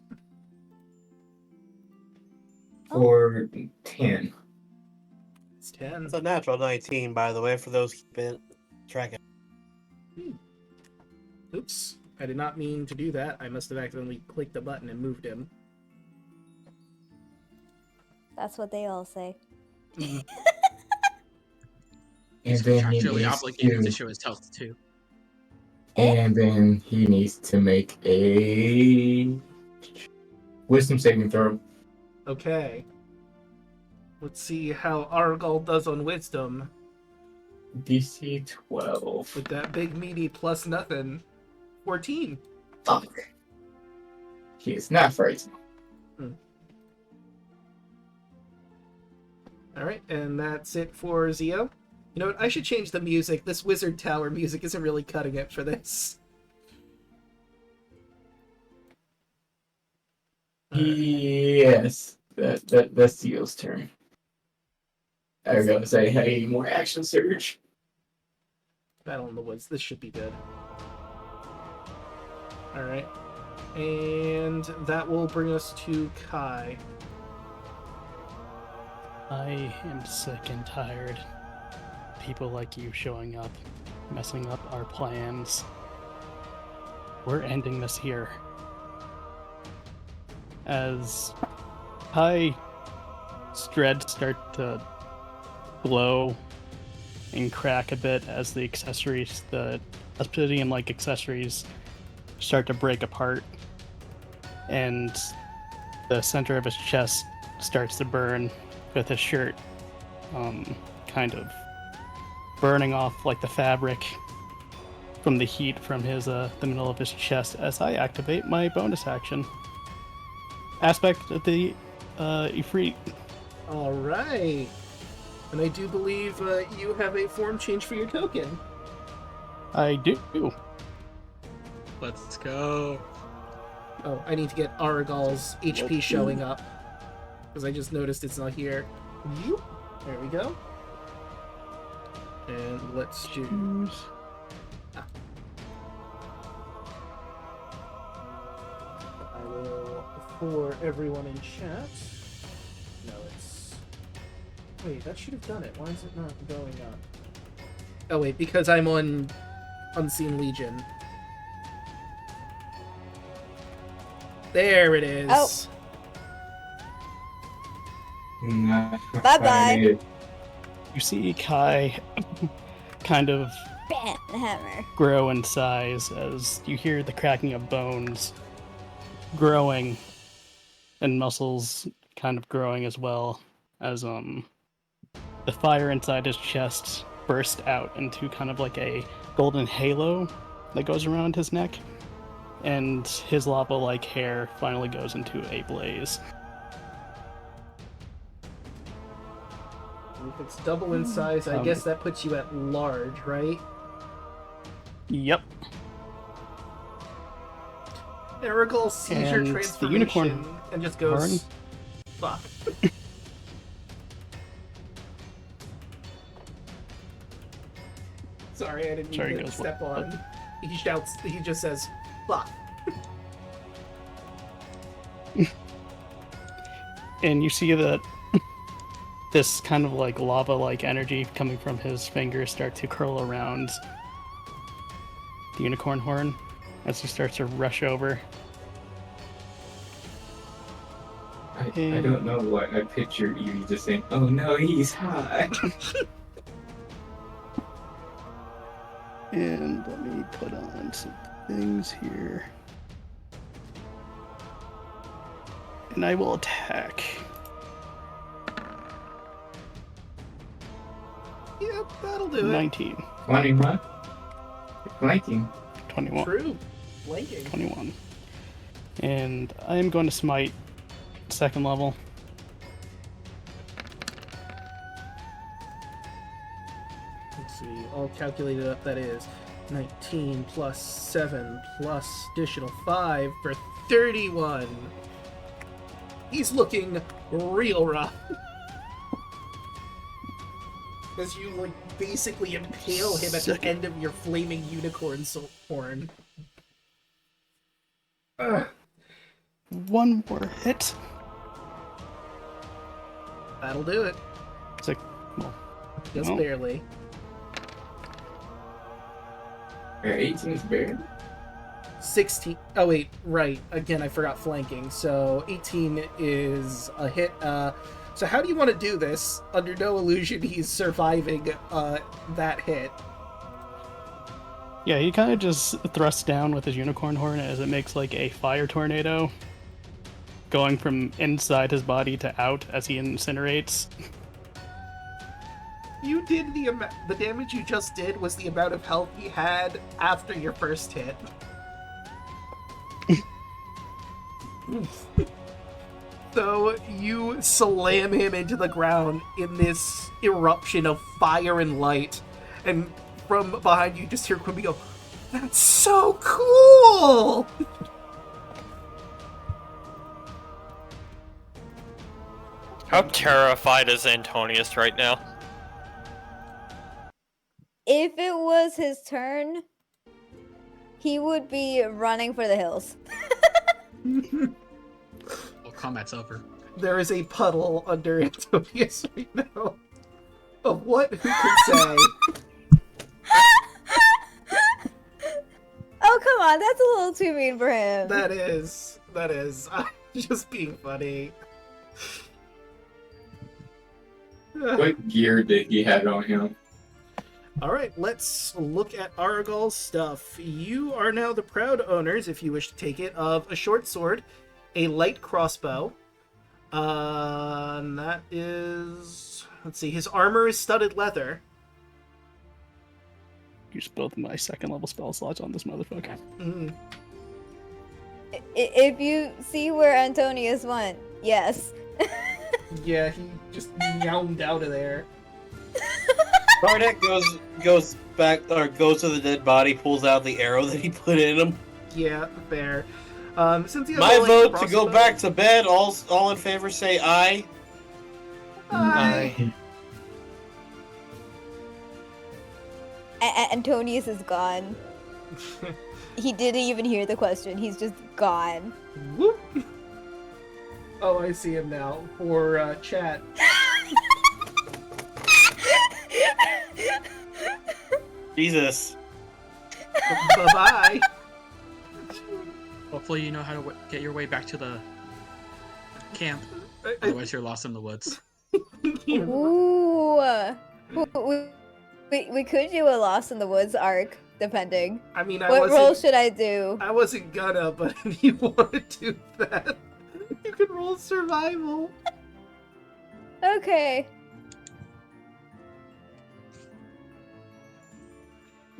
for 10. It's 10. It's a natural 19, by the way, for those keeping track. Oops, I did not mean to do that. I must have accidentally clicked the button and moved him. That's what they all say. And He's then he contractually needs obligated to to, show his health too. and then he needs to make a wisdom saving throw. Okay. Let's see how Argyle does on Wisdom DC 12. with that big meaty plus nothing. 14. Fuck. He is not frightened. Alright, and that's it for Zeo. You know what? I should change the music. This Wizard Tower music isn't really cutting it for this. Yes, that's Zeo's turn. I was gonna say, hey, more action surge. Battle in the Woods. This should be good. Alright. And that will bring us to Kai. I am sick and tired. People like you showing up, messing up our plans. We're ending this here. As Kai Strahd start to glow and crack a bit as the accessories, the obsidian-like accessories, start to break apart, and the center of his chest starts to burn with his shirt kind of burning off like the fabric from the heat from his the middle of his chest as I activate my bonus action. Aspect of the Ifrit. Alright. And I do believe you have a form change for your token. I do. Let's go. Oh, I need to get Aragal's HP showing up. Because I just noticed it's not here. Yoop. There we go. And let's do... Ah. I will, for everyone in chat... No, it's... Wait, that should have done it. Why is it not going up? Oh wait, because I'm on Unseen Legion. There it is. Oh. Bye-bye. You see Kai kind of Bam! The hammer. grow in size as you hear the cracking of bones growing and muscles kind of growing as well as the fire inside his chest burst out into kind of like a golden halo that goes around his neck, and his lava-like hair finally goes into a blaze. If it's double in size, I guess that puts you at large, right? Yep. Aragal sees your And the transformation unicorn and just goes, horn. fuck. Sorry, I didn't mean Sorry, to goes step what? on. He shouts, he just says, fuck. And you see that this kind of like lava-like energy coming from his fingers start to curl around the unicorn horn as he starts to rush over. I don't know why I pictured you just saying, oh no, he's hot. And let me put on some things here. And I will attack. Yep, that'll do it. 19, 21? Flanking. 21, True. Flanking. 21. And I am going to smite second level. Let's see, all calculated up, that is 19 plus 7 plus additional 5 for 31. He's looking real rough. As you, like, basically impale him at the end of your flaming unicorn horn. Ugh. One more hit. That'll do it. Well, Just no. barely. 18 is bad. 16. Oh, wait, right. Again, I forgot flanking. So 18 is a hit. So how do you want to do this? Under no illusion, he's surviving that hit. Yeah, he kind of just thrusts down with his unicorn horn as it makes like a fire tornado going from inside his body to out as he incinerates. You did the damage you just did was the amount of health he had after your first hit. So you slam him into the ground in this eruption of fire and light, and from behind you just hear Quimby go, "That's so cool!" How terrified is Antonius right now? If it was his turn, he would be running for the hills. Well, combat's over. There is a puddle under Antonius right now. Of what? Who can say? Oh, come on, that's a little too mean for him. That is. I'm just being funny. What gear did he have on him? Alright, let's look at Aragal's stuff. You are now the proud owners, if you wish to take it, of a short sword, a light crossbow. And that is... Let's see, his armor is studded leather. Use both of my second level spell slots on this motherfucker. Mm. If you see where Antonius went, yes. Yeah, he just meowed out of there. Kardec goes back or goes to the dead body, pulls out the arrow that he put in him. Yeah, fair. Since he has My a light vote to go crossbow- back to bed. All in favor say aye. Aye. Antonius is gone. He didn't even hear the question. He's just gone. Whoop. Oh, I see him now. For chat. Jesus. Bye-bye. Hopefully you know how to get your way back to the camp. Otherwise you're lost in the woods. Ooh. We could do a Lost in the Woods arc, depending. I mean, What role should I do? I wasn't gonna, but if you want to do that, you can roll survival. Okay.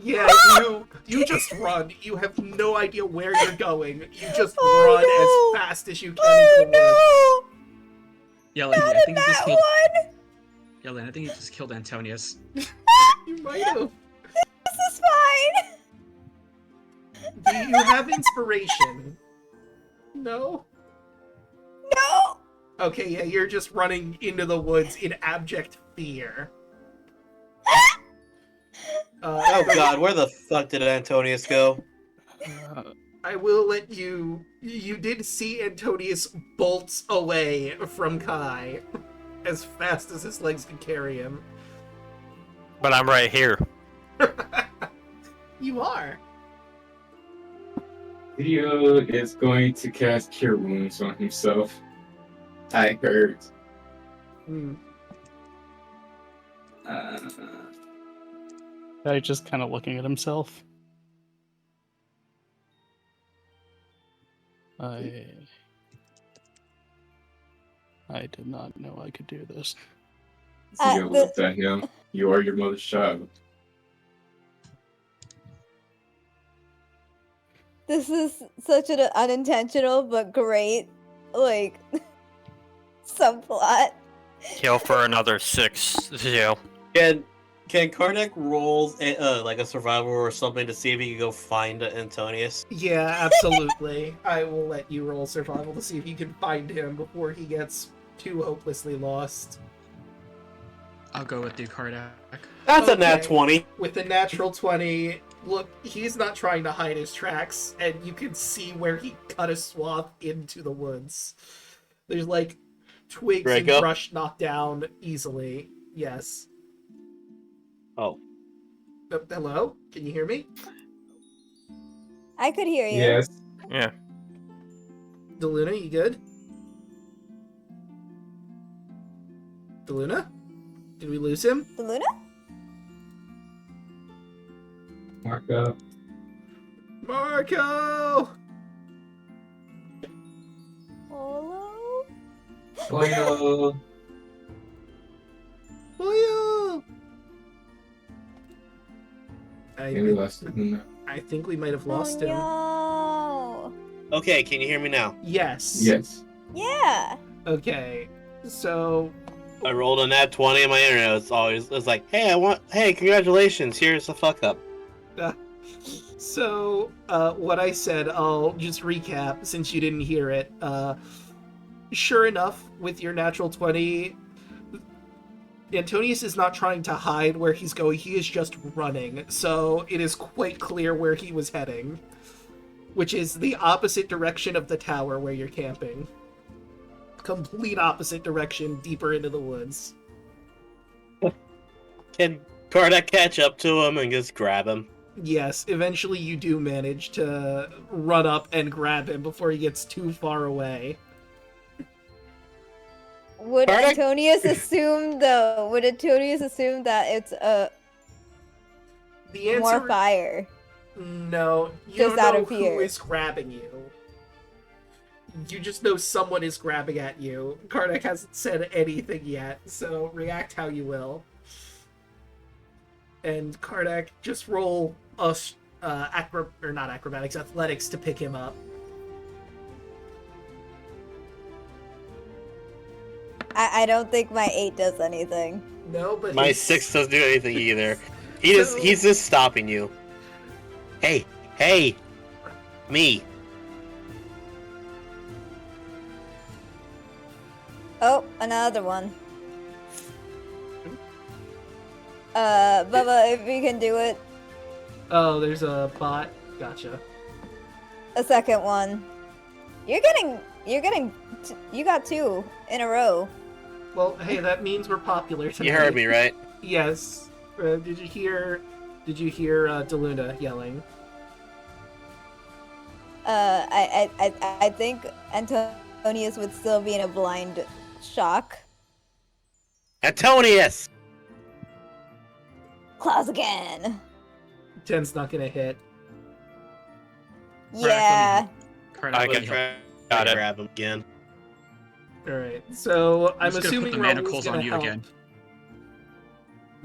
Yeah, you just run. You have no idea where you're going. You just Oh, run no. as fast as you can into the woods. Yelling, Not I in think you just that killed. one! Yelling, I think you just killed Antonius. You might have. This is fine! Do you have inspiration? No? No! Okay, yeah, you're just running into the woods in abject fear. Oh God, where the fuck did Antonius go? I will let you... You did see Antonius bolts away from Kai as fast as his legs could carry him. But I'm right here. You are. Theo is going to cast Cure Wounds on himself. I heard. Hmm. Just kind of looking at himself. I did not know I could do this. Theo looked at him. You are your mother's child. This is such an unintentional but great, like, subplot. Heal for another 6, Zeo. Can Kardec roll like a survival or something to see if he can go find Antonius? Yeah, absolutely. I will let you roll survival to see if you can find him before he gets too hopelessly lost. I'll go with you, Kardak. That's a nat Okay. 20. With the natural 20, look, he's not trying to hide his tracks, and you can see where he cut a swath into the woods. There's like twigs Draco? and brush knocked down easily. Yes. Oh. Hello? Can you hear me? I could hear you. Yes. Yeah. Daluna, you good? Daluna? Did we lose him? Daluna? Marco. Marco! Hello? Boyo. Boyo! Maybe lost him. I think we might have lost him. No. Okay, can you hear me now? Yes. Yes. Yeah. Okay. So, I rolled a nat 20 on my internet. It's like, hey, congratulations, here's the fuck up. what I said, I'll just recap since you didn't hear it. sure enough, with your natural 20, Antonius is not trying to hide where he's going, he is just running, so it is quite clear where he was heading, which is the opposite direction of the tower where you're camping. Complete opposite direction, deeper into the woods. Can Kardak catch up to him and just grab him? Yes, eventually you do manage to run up and grab him before he gets too far away. Would Kardak- Antonius assume though? Would Antonius assume that it's The answer... more fire? No, you Just don't out know of who fear. is grabbing you. You just know someone is grabbing at you. Karnak hasn't said anything yet, so react how you will. And Karnak, just roll us not acrobatics, athletics to pick him up. I don't think my 8 does anything. No, but My his- 6 doesn't do anything either. He's just stopping you. Hey, me. Oh, another one. Bubba, if you can do it. Oh, there's a bot. Gotcha. A second one. You got 2 in a row. Well, hey, that means we're popular tonight. You heard me, right? Yes. Did you hear Daluna yelling? I think Antonius would still be in a blind shock. Antonius! Claws again. 10's not gonna hit. Yeah. Karnak, I let can me try. help. Got it. Grab him again. Alright, so I'm just gonna assuming put the Raul's manacles gonna on you help. again.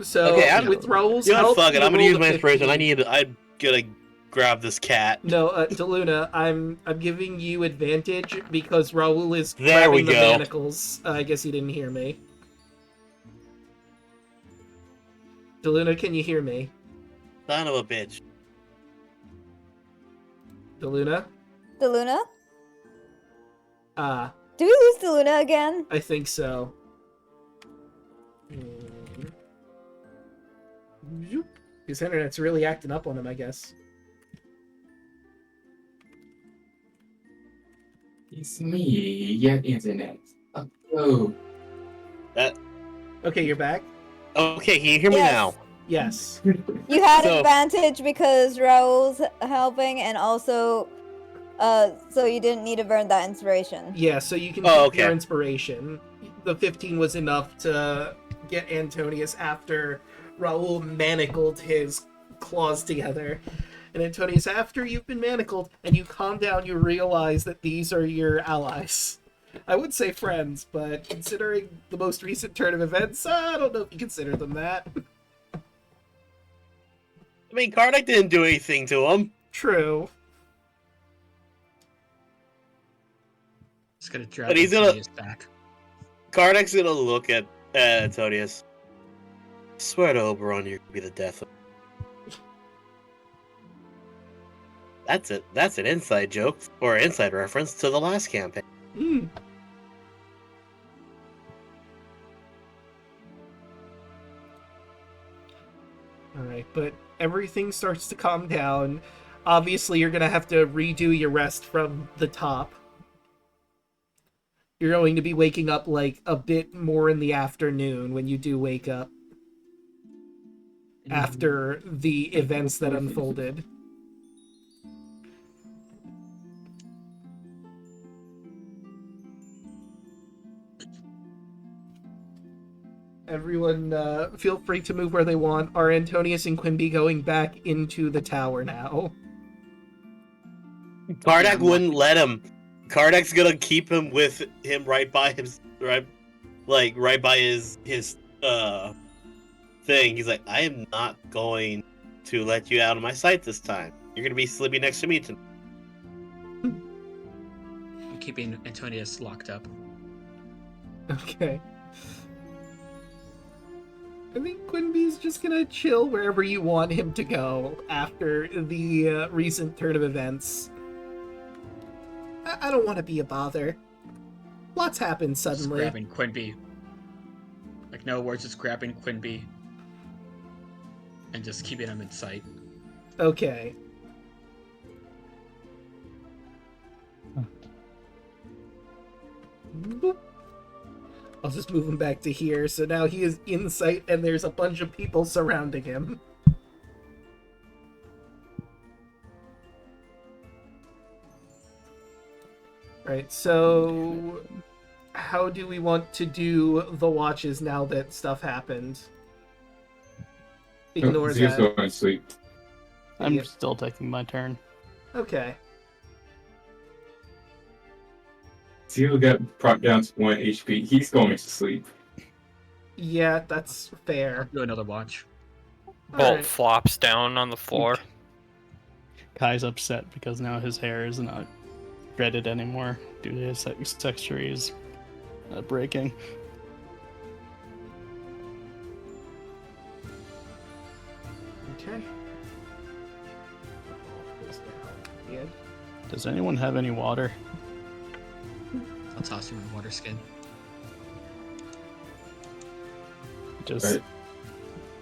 So, Okay, with Raul's You know what? help, Fuck it. you I'm gonna rolled use a my inspiration. 15. I'm gonna grab this cat. No, Daluna, I'm giving you advantage because Raul is There we grabbing the go. manacles. I guess you didn't hear me. Daluna, can you hear me? Son of a bitch. Daluna? Daluna? Ah, Do we lose Daluna again? I think so. His internet's really acting up on him, I guess. It's me, your internet. Oh, Okay, you're back? Okay, can you hear me Yes. now? Yes. You had So- advantage because Raul's helping, and also, so you didn't need to burn that inspiration. Yeah, so you can Oh, keep your okay. inspiration. The 15 was enough to get Antonius after Raul manacled his claws together. And Antonius, after you've been manacled and you calm down, you realize that these are your allies. I would say friends, but considering the most recent turn of events, I don't know if you consider them that. I mean, Kardak didn't do anything to him. True. Just gonna drag But he's gonna- Antonius back. Kardak's gonna look at Antonius. Swear to Oberon, you're gonna be the death of. That's it. That's an inside joke or inside reference to the last campaign. Hmm. Alright, but everything starts to calm down. Obviously, you're gonna have to redo your rest from the top. You're going to be waking up, like, a bit more in the afternoon when you do wake up. After the events that unfolded. Everyone, feel free to move where they want. Are Antonius and Quimby going back into the tower now? Kardak wouldn't let him. Kardak's gonna keep him with him right by his right by his thing. He's like, I am not going to let you out of my sight this time. You're gonna be sleeping next to me tonight. I'm keeping Antonius locked up. Okay. I think Quimby's just gonna chill wherever you want him to go after the recent turn of events. I don't want to be a bother. Lots happened Just suddenly. grabbing Quinby. Like, no words, just grabbing Quinby. And just keeping him in sight. Okay. Boop. I'll just move him back to here, so now he is in sight and there's a bunch of people surrounding him. Right, so how do we want to do the watches now that stuff happened? Ignore Zeo's that. going to sleep. I'm Yeah. still taking my turn. Okay. Zeo got brought down to 1 HP. He's going to sleep. Yeah, that's fair. Do another watch. Bolt Alright. flops down on the floor. Kai's upset because now his hair is not dreaded anymore due to his accessories breaking. Okay. Yeah. Does anyone have any water? I'll toss you in the water skin. Just Right.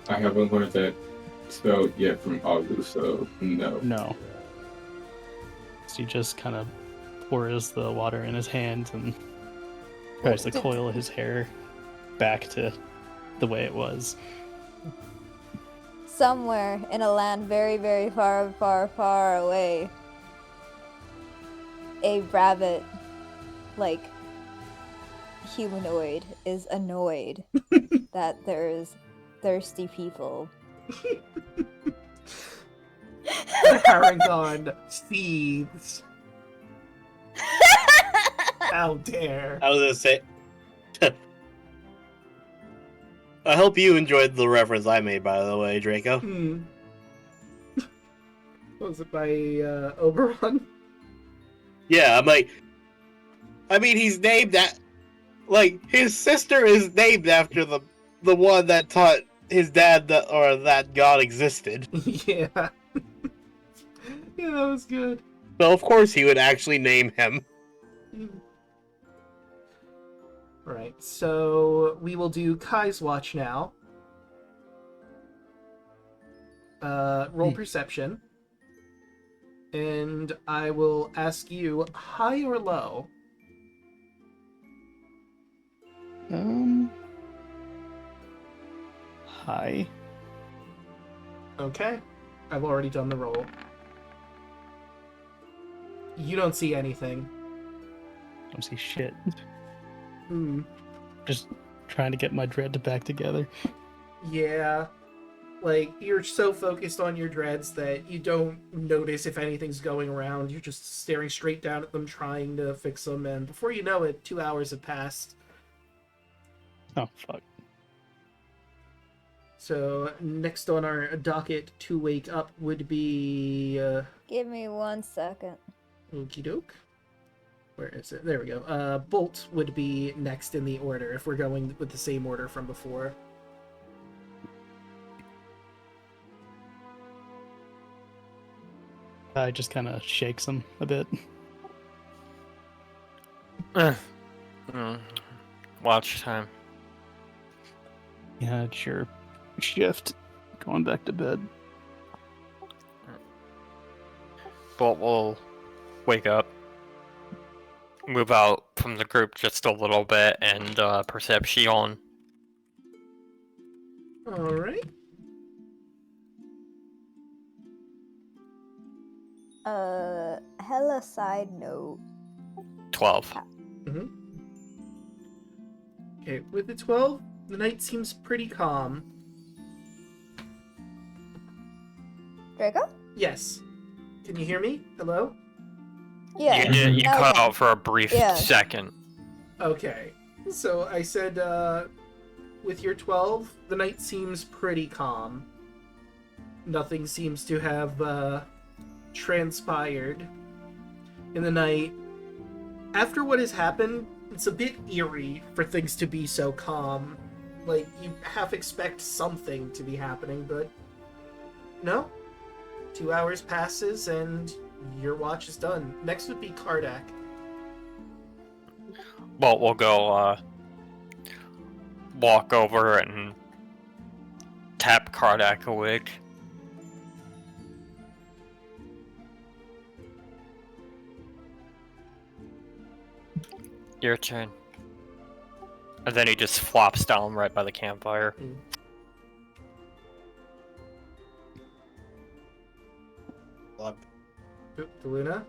I haven't learned that spell yet from Agu, so no. no. So he just kind of pours the water in his hands and tries to coil his hair back to the way it was. Somewhere in a land very, very far, far, far away, a rabbit, like, humanoid is annoyed that there's thirsty people. The Paragon seethes. How dare. I was gonna say. I hope you enjoyed the reference I made, by the way, Draco. Was it by Oberon? Yeah, I'm like. I mean, he's named that. Like, his sister is named after the one that taught his dad that god existed. Yeah. Yeah, that was good. So of course he would actually name him. Right, so we will do Kai's watch now. Roll perception. And I will ask you high or low. Hi. Okay. I've already done the roll. You don't see anything. Don't see shit. Hmm. Just trying to get my dread back together. Yeah. Like, you're so focused on your dreads that you don't notice if anything's going around. You're just staring straight down at them, trying to fix them, and before you know it, 2 hours have passed. Oh, fuck. So, next on our docket to wake up would be... Give me 1 second. Okie doke. Where is it? There we go. Bolt would be next in the order, if we're going with the same order from before. I just kind of shakes him a bit. Watch time. Yeah, it's your shift. Going back to bed. Bolt will wake up, move out from the group just a little bit, and perception. Alright. Hella side note. 12. Okay, with the 12, the night seems pretty calm. Draco? Yes. Can you hear me? Hello? Yeah. You now cut I can. out for a brief Yeah. second. Okay. So I said, with your 12, the night seems pretty calm. Nothing seems to have, transpired in the night. After what has happened, it's a bit eerie for things to be so calm. Like, you half expect something to be happening, but no. 2 hours passes and your watch is done. Next would be Kardak. Well, we'll go walk over and tap Kardak awake. Your turn. And then he just flops down right by the campfire. Daluna?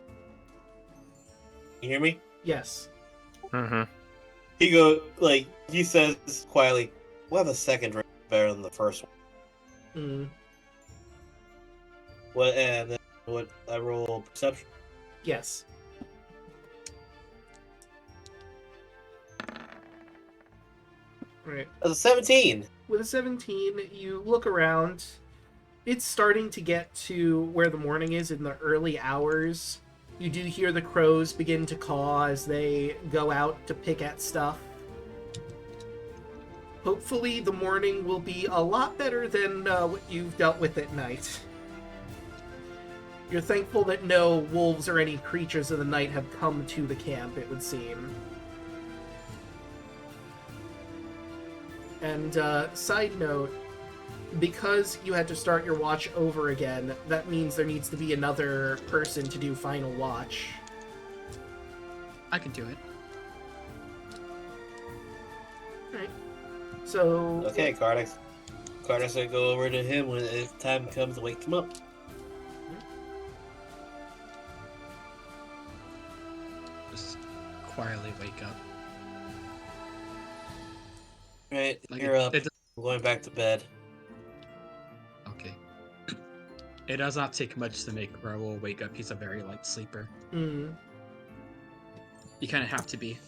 You hear me? Yes. Mm-hmm. He says quietly, we'll have a second drink better than the first one. What, I roll perception? Yes. Right. That's a 17! With a 17, you look around. It's starting to get to where the morning is in the early hours. You do hear the crows begin to caw as they go out to pick at stuff. Hopefully the morning will be a lot better than what you've dealt with at night. You're thankful that no wolves or any creatures of the night have come to the camp, it would seem. And side note, because you had to start your watch over again, that means there needs to be another person to do final watch. I can do it. Alright. So... Okay, Kardak's gonna go over to him when his time comes to wake him up. Just quietly wake up. Alright, Like you're up. it I'm going back to bed. Okay. It does not take much to make Raoul wake up. He's a very light sleeper. Mm. You kind of have to be.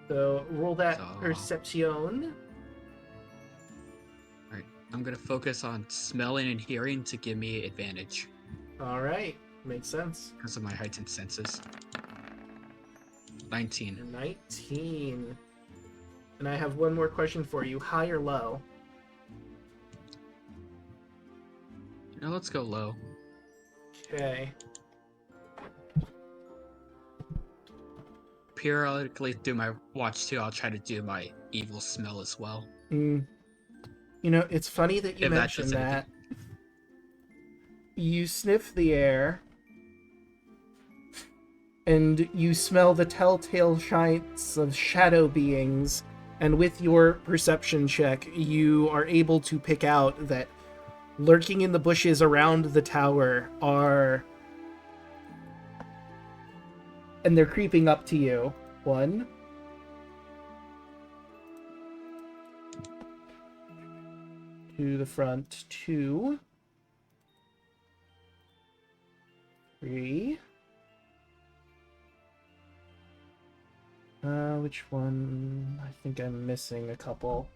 So roll that So- perception. Alright, I'm gonna focus on smelling and hearing to give me advantage Alright, makes sense. because of my heightened senses. 19. 19. And I have one more question for you. High or low? Now let's go low. Okay. Periodically through my watch too, I'll try to do my evil smell as well. You know, it's funny that you If that mentioned does anything. that. You sniff the air, and you smell the telltale signs of shadow beings, and with your perception check, you are able to pick out that lurking in the bushes around the tower are... And they're creeping up to you. 1, to the front, 2, 3. Which one? I think I'm missing a couple.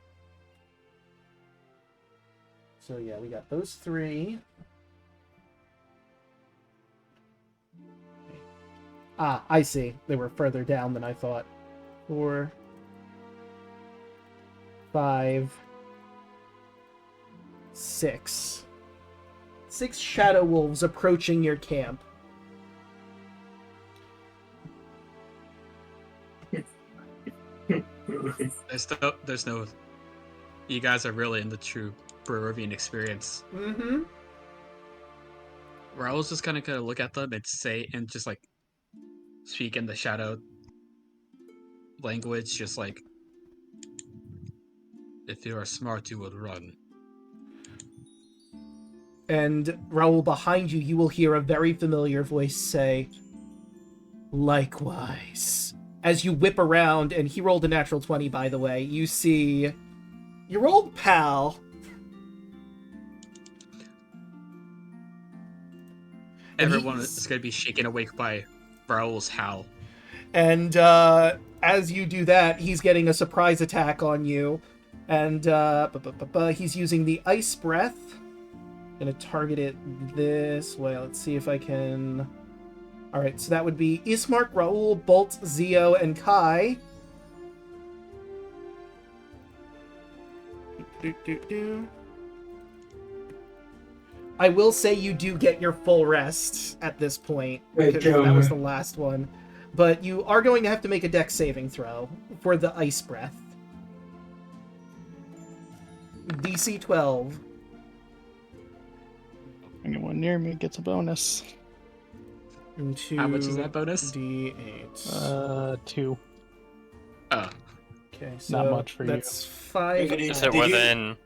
So yeah, we got those 3. Ah, I see. They were further down than I thought. 4, 5, 6. 6 shadow wolves approaching your camp. There's no. You guys are really in the true Barovian experience. Mm-hmm. Raoul's just kind of gonna look at them and say, and just like speak in the shadow language, just like, if you are smart, you would run. And Raoul, behind you, you will hear a very familiar voice say, "Likewise." As you whip around, and he rolled a natural 20, by the way, you see your old pal. Everyone he's- is gonna be shaken awake by Raoul's howl. And as you do that, he's getting a surprise attack on you. And he's using the Ice Breath. Gonna target it this way. Let's see if I can... Alright, so that would be Ismark, Raoul, Bolt, Zeo, and Ky. I will say you do get your full rest at this point, Thank because that was the God. last one. But you are going to have to make a dex saving throw for the ice breath. DC 12. Anyone near me gets a bonus. Into How much is that bonus? D8. 2. Oh, Okay, so Not much for you. that's 5. Is Did it you- within?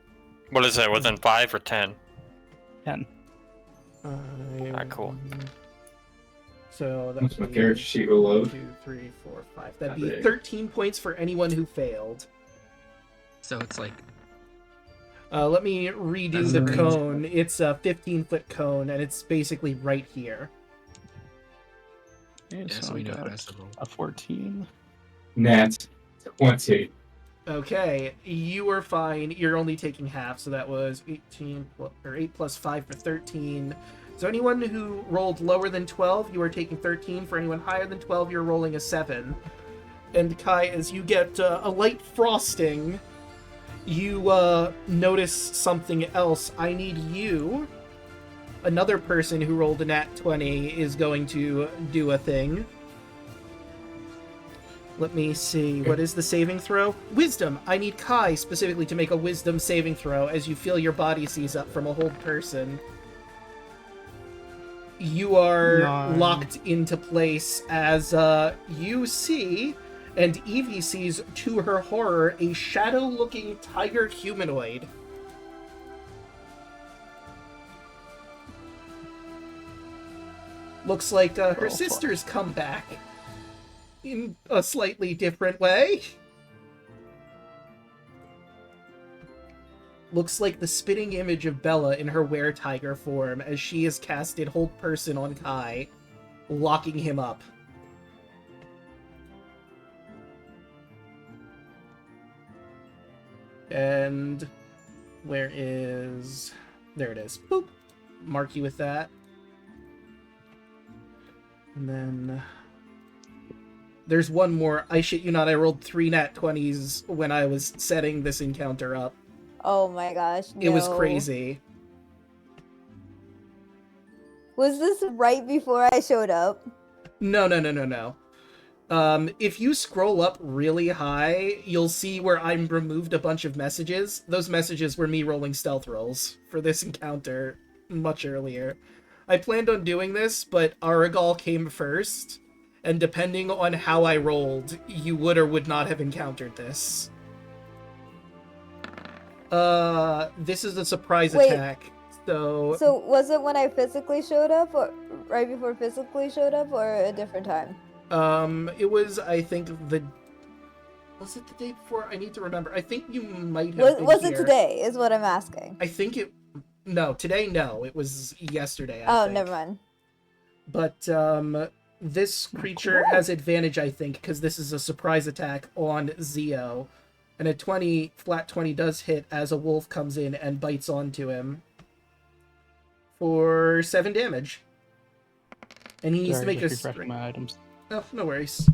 What is it? Within 5 or 10? 10. Alright, cool. So Once that's my character sheet will load. 2, 3, 4, 5. That'd Not be big. 13 points for anyone who failed. so it's like Let me redo That's the the range. cone. It's a 15-foot cone, and it's basically right here. Okay, yeah, so so we I know how got to roll. a 14. Nat 20. Okay, you are fine. You're only taking half, so that was 18 or 8 plus 5 for 13. So anyone who rolled lower than 12, you are taking 13. For anyone higher than 12, you're rolling a 7. And Kai, as you get a light frosting, you notice something else. I need you. Another person who rolled a nat 20 is going to do a thing. Let me see. What is the saving throw? Wisdom. I need Kai specifically to make a wisdom saving throw as you feel your body seize up from a hold person. You are 9. locked into place as you see, and Evie sees, to her horror, a shadow-looking tiger humanoid. Looks like her fuck. sister's come back in a slightly different way. Looks like the spitting image of Bella in her were-tiger form as she has casted Hold Person on Kai, locking him up. And where is... There it is. Boop. Mark you with that. And then... There's one more. I shit you not, I rolled 3 nat 20s when I was setting this encounter up. Oh my gosh, It was no. crazy. Was this right before I showed up? No. If you scroll up really high, you'll see where I removed a bunch of messages. Those messages were me rolling stealth rolls for this encounter much earlier. I planned on doing this, but Aragal came first, and depending on how I rolled, you would or would not have encountered this. This is a surprise Wait. attack, so... So was it when I physically showed up, or right before physically showed up, or a different time? It was, I think, was it the day before? I need to remember. I think you might have been Was here. it today? Is what I'm asking. I think it... No, today, no. It was yesterday, I Oh, think. never mind. But, this creature Cool. has advantage, I think, because this is a surprise attack on Zeo. And a flat 20 does hit as a wolf comes in and bites onto him. For 7 damage. And he needs to Sorry, make a... just refreshing my items. Oh, no worries.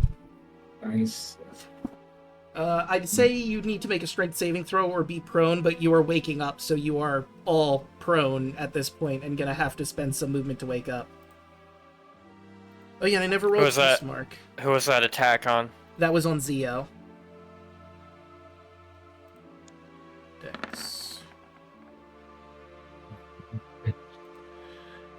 Nice. I'd say you need to make a strength saving throw or be prone, but you are waking up, so you are all prone at this point and gonna have to spend some movement to wake up. Oh yeah, I never rolled was that? this mark. Who was that attack on? That was on Zeo. Dex.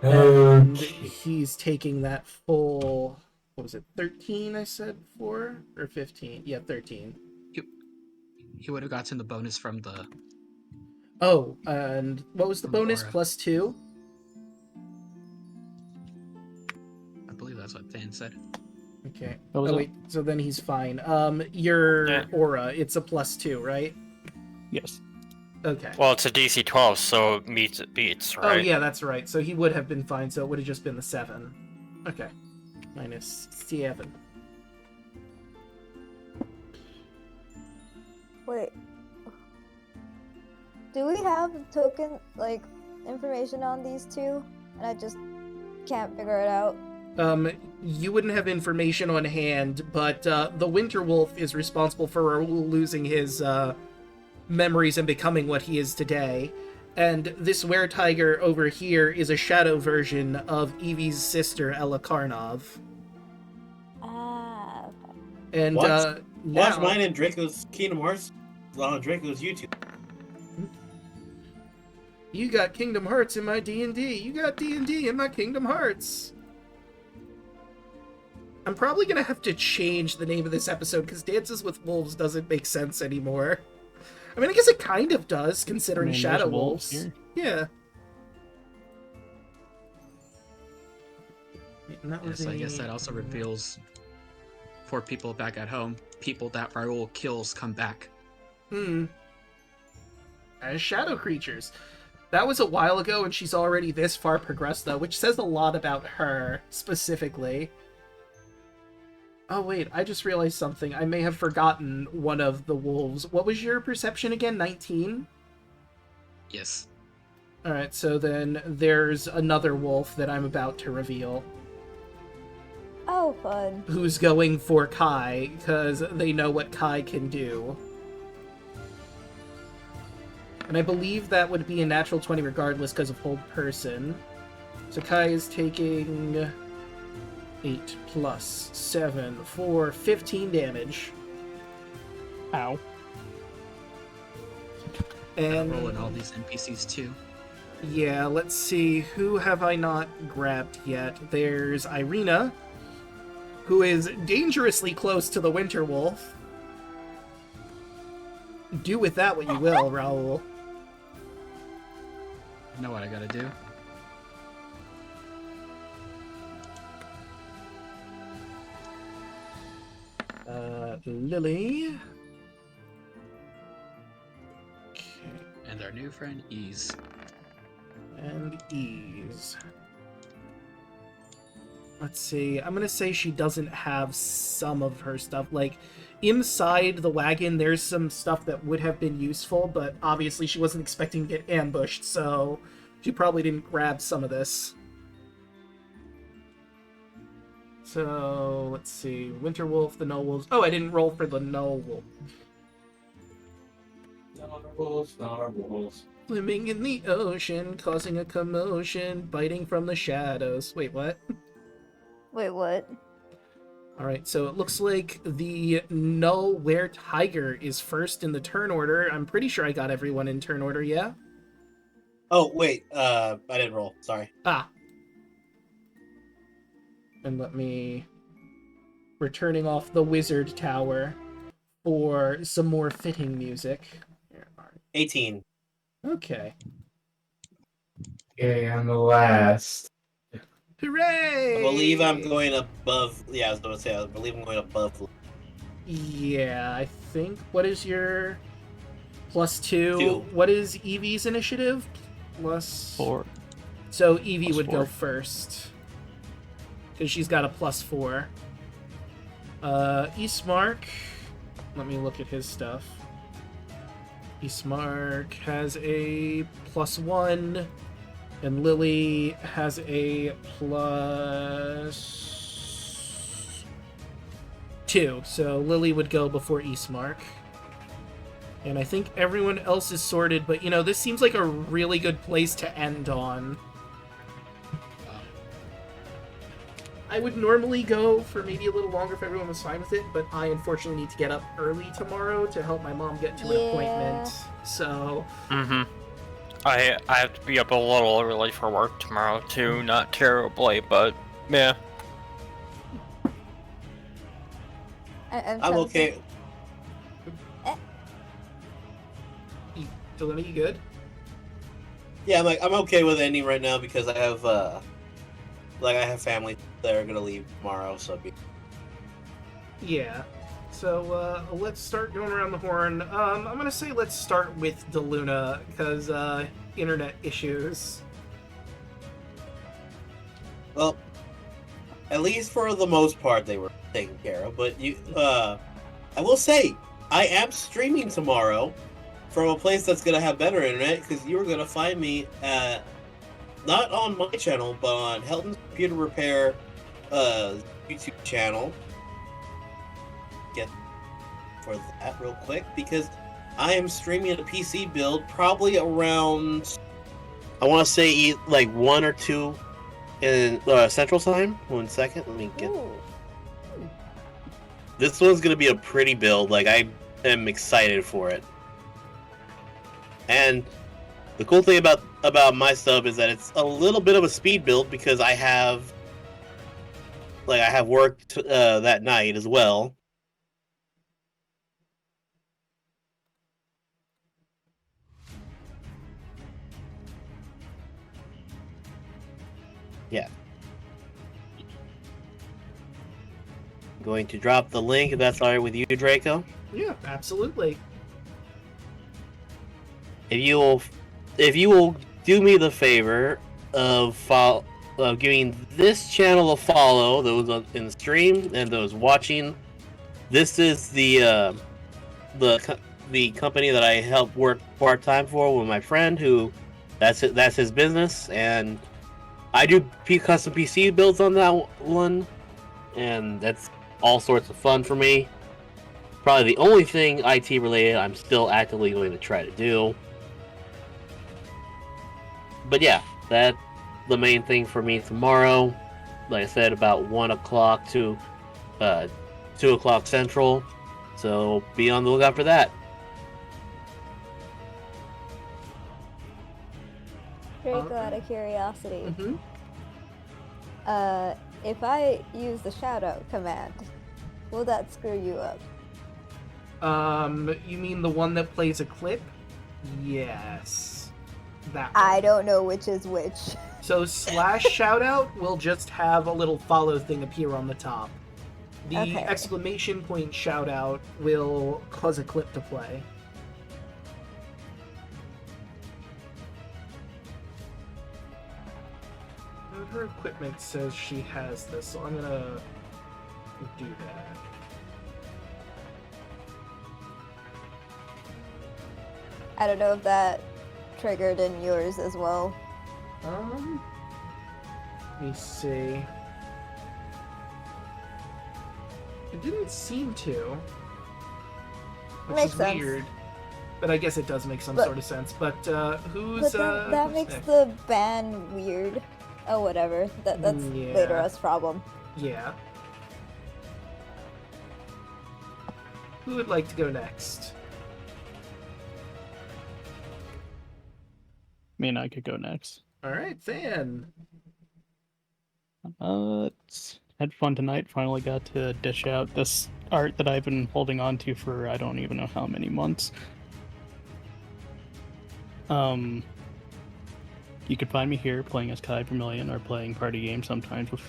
And Okay. he's taking that full... What was it, 13 I said before? Or 15? Yeah, 13. he would have gotten the bonus from the Oh, and what was the From the bonus? aura. +2? I believe that's what Dan said. Okay. What was Oh it? wait, so then he's fine. Your Yeah. aura, it's a +2, right? Yes. Okay. Well, it's a DC 12, so it beats, right? Oh yeah, that's right. So he would have been fine, so it would have just been the 7. Okay. -7. Wait. Do we have token, like, information on these two? And I just can't figure it out. You wouldn't have information on hand, but the Winter Wolf is responsible for losing his memories and becoming what he is today. And this were-tiger over here is a shadow version of Evie's sister, Ella Karnov. Ah, okay. And Watch now... mine and Draco's Kingdom Hearts on Draco's YouTube. You got Kingdom Hearts in my D&D. You got D&D in my Kingdom Hearts. I'm probably going to have to change the name of this episode because Dances with Wolves doesn't make sense anymore. I mean, I guess it kind of does, considering I mean, Shadow there's Wolves. here. Yeah. And that was Yes, I guess that also reveals for people back at home, people that Raoul kills come back. As shadow creatures. That was a while ago, and she's already this far progressed, though, which says a lot about her, specifically. Oh, wait, I just realized something. I may have forgotten one of the wolves. What was your perception again? 19? Yes. Alright, so then there's another wolf that I'm about to reveal, Oh, fun. who's going for Ky, because they know what Ky can do. And I believe that would be a natural 20 regardless because of hold person. So Ky is taking 8 plus 7 for 15 damage. Ow. And Rolling all these NPCs too. yeah, let's see, who have I not grabbed yet? There's Irina, who is dangerously close to the Winter Wolf. Do with that what you will, Raoul. I know what I gotta do. Lily. Okay, And our new friend Ease. and Ease. Let's see, I'm gonna say she doesn't have some of her stuff. Like, inside the wagon, there's some stuff that would have been useful, but obviously she wasn't expecting to get ambushed, so she probably didn't grab some of this. So, let's see, Winter Wolf, the Null Wolves. Oh, I didn't roll for the Null Wolf. Narwhals. Swimming in the ocean, causing a commotion, biting from the shadows. Wait, what? Wait, what? Alright, so it looks like the Null Were-Tiger is first in the turn order. I'm pretty sure I got everyone in turn order, yeah? Oh wait, I didn't roll. Sorry. Ah. And let me... Returning off the Wizard Tower for some more fitting music. Here, alright. 18. Okay. Okay, I'm the last. Hooray! I believe I'm going above. Yeah, I was going to say. I believe I'm going above. Yeah, I think. What is your +2? 2. What is Evie's initiative? +4. So Evie Plus would go 4. first. Because she's got a +4. Eastmark. Let me look at his stuff. Eastmark has a +1. And Lily has a +2. So Lily would go before Eastmark. And I think everyone else is sorted, but this seems like a really good place to end on. I would normally go for maybe a little longer if everyone was fine with it, but I unfortunately need to get up early tomorrow to help my mom get to an appointment. So... Mm-hmm. I have to be up a little early for work tomorrow too. Not terribly, but yeah. I'm okay. Daluna, you good? Yeah, I'm okay with ending right now because I have I have family that are gonna leave tomorrow, so Yeah. So, let's start going around the horn. I'm gonna say let's start with Daluna, because, internet issues. well, at least for the most part they were taken care of. But I will say I am streaming tomorrow from a place that's gonna have better internet because you're gonna find me at not on my channel but on Helton's Computer Repair YouTube channel. Get for that real quick because I am streaming a PC build probably around, I want to say like 1 or 2 in Central Time. 1 second, let me get. Ooh. This one's gonna be a pretty build. Like, I am excited for it. And the cool thing about my sub is that it's a little bit of a speed build because I have worked that night as well. Yeah. I'm going to drop the link if that's alright with you, Draco. Yeah, absolutely. If you will do me the favor of giving this channel a follow, those in the stream and those watching. This is the company that I help work part-time for with my friend, who that's his business, and I do custom PC builds on that one, and that's all sorts of fun for me. Probably the only thing IT related I'm still actively going to try to do. But yeah, that's the main thing for me tomorrow. Like I said, about 1 o'clock to 2 o'clock Central. So be on the lookout for that. Draco, out of curiosity, Mm-hmm. if I use the shout-out command, will that screw you up? You mean the one that plays a clip? Yes. That one. I don't know which is which. So /shoutout will just have a little follow thing appear on the top. The Okay. exclamation point shoutout will cause a clip to play. And her equipment says she has this, so I'm gonna do that. I don't know if that triggered in yours as well. Let me see. It didn't seem to. Which Makes is sense. weird. But I guess it does make some But- sort of sense. But who's But that who's makes next? the ban weird. Oh, whatever. That's Yeah. later us problem. Yeah. Who would like to go next? I mean, I could go next. Alright, Van. Had fun tonight. Finally got to dish out this art that I've been holding on to for I don't even know how many months. You could find me here playing as Ky Vermillion or playing party games sometimes with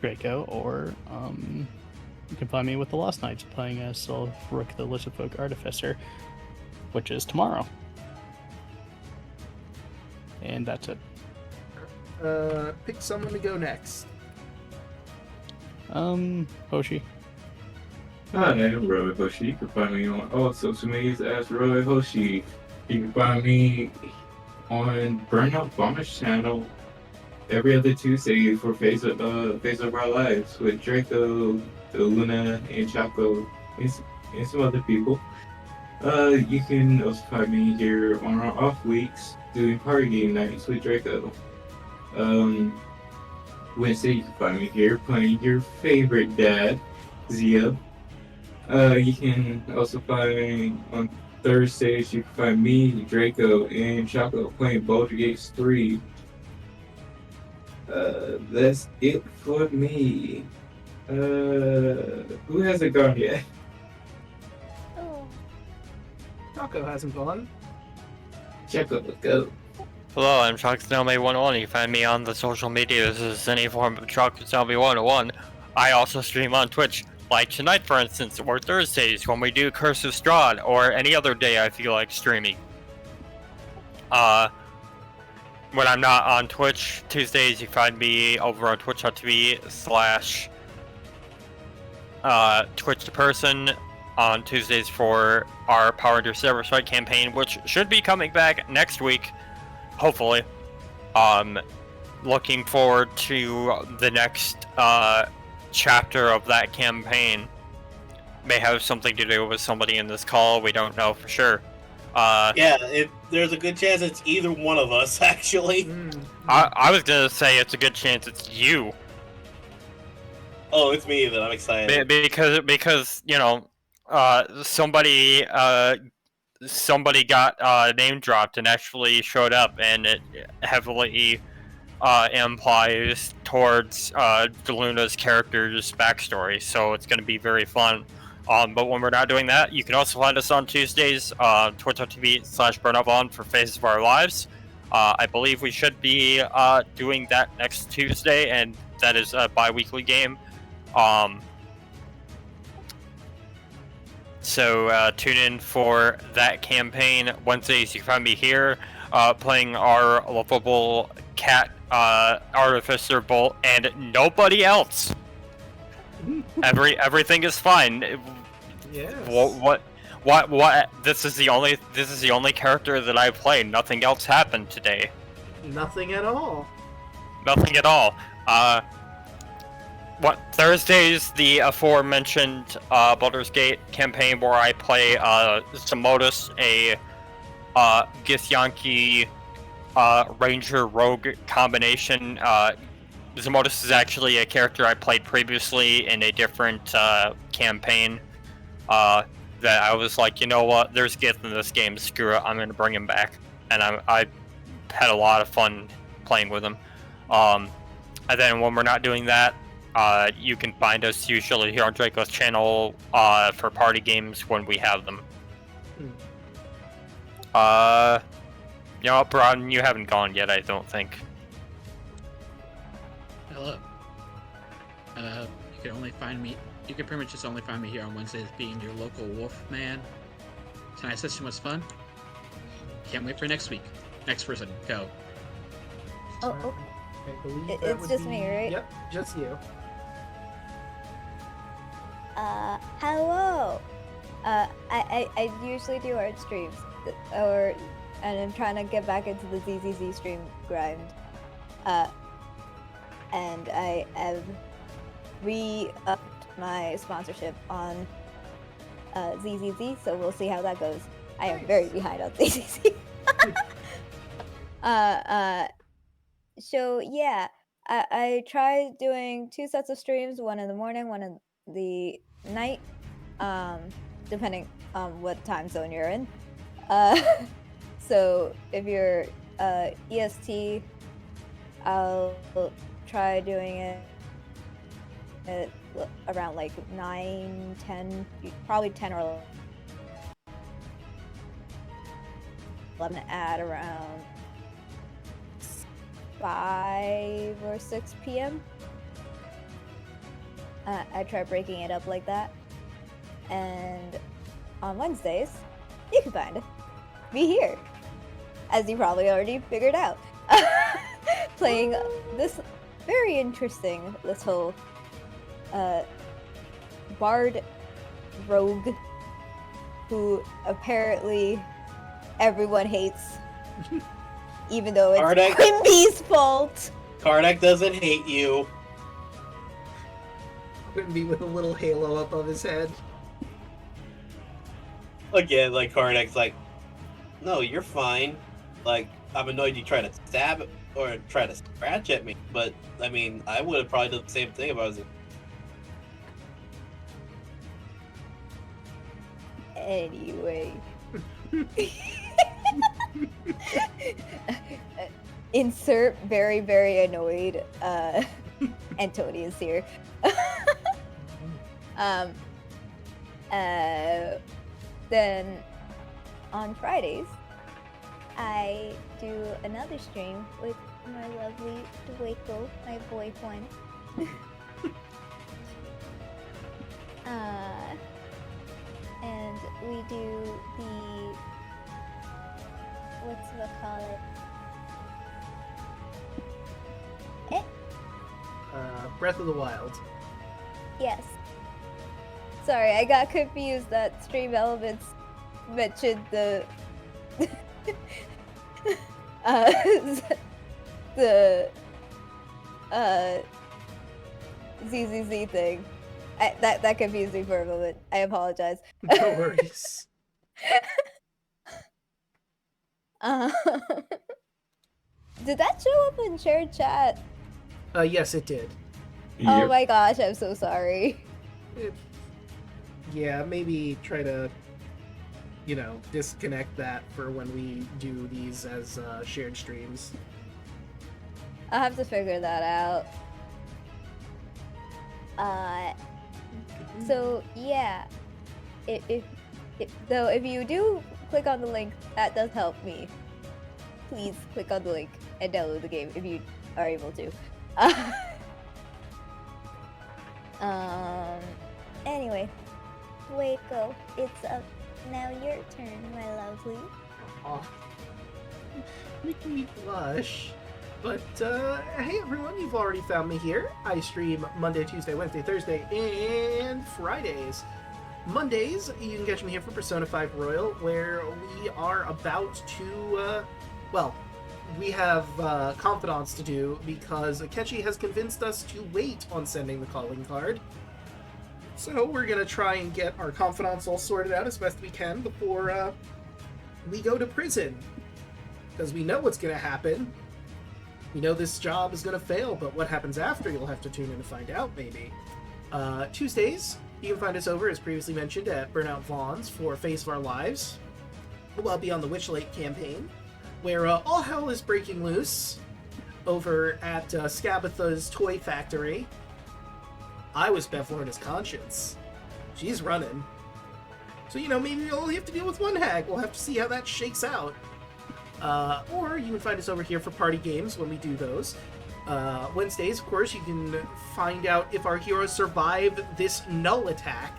Draco, or you can find me with the Lost Knights playing as Rook the Lizardfolk Artificer, which is tomorrow. And that's it. Pick someone to go next. Hoshi. Hi, I'm Roy Hoshi. You can find me on all social medias as Roy Hoshi. You can find me on Burnout Bomber's channel every other Tuesday for Phase of Our Lives with Draco, Daluna, and Chaco, and some other people. You can also find me here on our off weeks doing party game nights with Draco. Wednesday you can find me here playing your favorite dad, Zeo. You can also find me on Thursdays. You can find me, Draco, and Chaco playing Baldur's Gate 3. That's it for me. Who hasn't gone yet? Oh. Taco hasn't gone. Chaco, let's go. Hello, I'm Trucksnowme101. You can find me on the social media. This is any form of Trucksnowme101. I also stream on Twitch, like tonight, for instance, or Thursdays when we do Curse of Strahd, or any other day I feel like streaming. When I'm not on Twitch, Tuesdays, you can find me over on twitch.tv/ Twitch to Person on Tuesdays for our Power Under Server Strike campaign, which should be coming back next week. Hopefully. Looking forward to the next chapter of that campaign. May have something to do with somebody in this call, we don't know for sure. Yeah, there's a good chance it's either one of us, actually. I was gonna say it's a good chance it's you. Oh, it's me then. I'm excited. Because you know, somebody got name dropped and actually showed up, and it heavily implies towards Daluna's character's backstory. So it's gonna be very fun. But when we're not doing that, you can also find us on Tuesdays, twitch.tv/burnupon for Faces of Our Lives. I believe we should be doing that next Tuesday, and that is a bi-weekly game. So tune in for that campaign. Wednesdays you can find me here playing our lovable cat Artificer Bolt and nobody else. Everything is fine. Yes. What? This is the only character that I play. Nothing else happened today. Nothing at all. Nothing at all. Thursdays, the aforementioned Baldur's Gate campaign where I play Samodus, a Githyanki Ranger Rogue combination. Samodus is actually a character I played previously in a different campaign. That I was like, you know what? There's Gith in this game. Screw it. I'm gonna bring him back, and I had a lot of fun playing with him. And then when we're not doing that, you can find us usually here on Draco's channel for party games when we have them. You know, Braun, you haven't gone yet, I don't think. Hello. You can only find me. You can pretty much just only find me here on Wednesdays, being your local wolf man. Tonight's session was fun. Can't wait for next week. Next person, go. Oh, oh. I believe It's that would just be... me, right? Yep, just you. Hello. I usually do art streams, and I'm trying to get back into the ZZZ stream grind. And I have re-upped my sponsorship on ZZZ, so we'll see how that goes. I am very behind on ZZZ. So yeah, I tried doing 2 sets of streams, one in the morning, one in the night, depending on what time zone you're in. So if you're EST, I'll try doing it at around like 9, 10, probably 10 or 11 at around 5 or 6 p.m. I try breaking it up like that. And on Wednesdays, you can find me here, as you probably already figured out, playing this very interesting little bard rogue who apparently everyone hates, even though it's Quimby's fault. Karnak doesn't hate you. Quimby with a little halo above his head. Again, like Karnak's like, no, you're fine. Like, I'm annoyed you try to stab or try to scratch at me, but I mean, I would have probably done the same thing if I was. Anyway. Insert very, very annoyed Antonius here. Then on Fridays, I do another stream with my lovely Draco, my boyfriend. And we do the, what's it call it? Breath of the Wild. Yes. Sorry, I got confused that Stream Elements mentioned the the ZZZ thing. That confused me for a moment. I apologize. No worries. Uh, did that show up in shared chat? Yes, it did. Oh Yep. my gosh, I'm so sorry. Yeah, maybe try to, disconnect that for when we do these as shared streams. I'll have to figure that out. So yeah, if you do click on the link, that does help me. Please click on the link and download the game if you are able to. Anyway, Waco, it's up now. Your turn, my lovely. Aw. Making me blush. But, hey everyone, you've already found me here. I stream Monday, Tuesday, Wednesday, Thursday, and Fridays. Mondays, you can catch me here for Persona 5 Royal, where we are about to, we have confidants to do because Akechi has convinced us to wait on sending the calling card. So we're going to try and get our confidants all sorted out as best we can before we go to prison. Because we know what's going to happen. We know this job is going to fail, but what happens after, you'll have to tune in to find out, maybe. Tuesdays, you can find us over, as previously mentioned, at Burnout Vaughn's for Face of Our Lives. We'll be on the Witch Lake campaign, where all hell is breaking loose over at Scabatha's Toy Factory. I was Bevlorna's conscience. She's running. So, maybe we'll only have to deal with one hag. We'll have to see how that shakes out. Or you can find us over here for party games when we do those. Wednesdays, of course, you can find out if our heroes survive this null attack.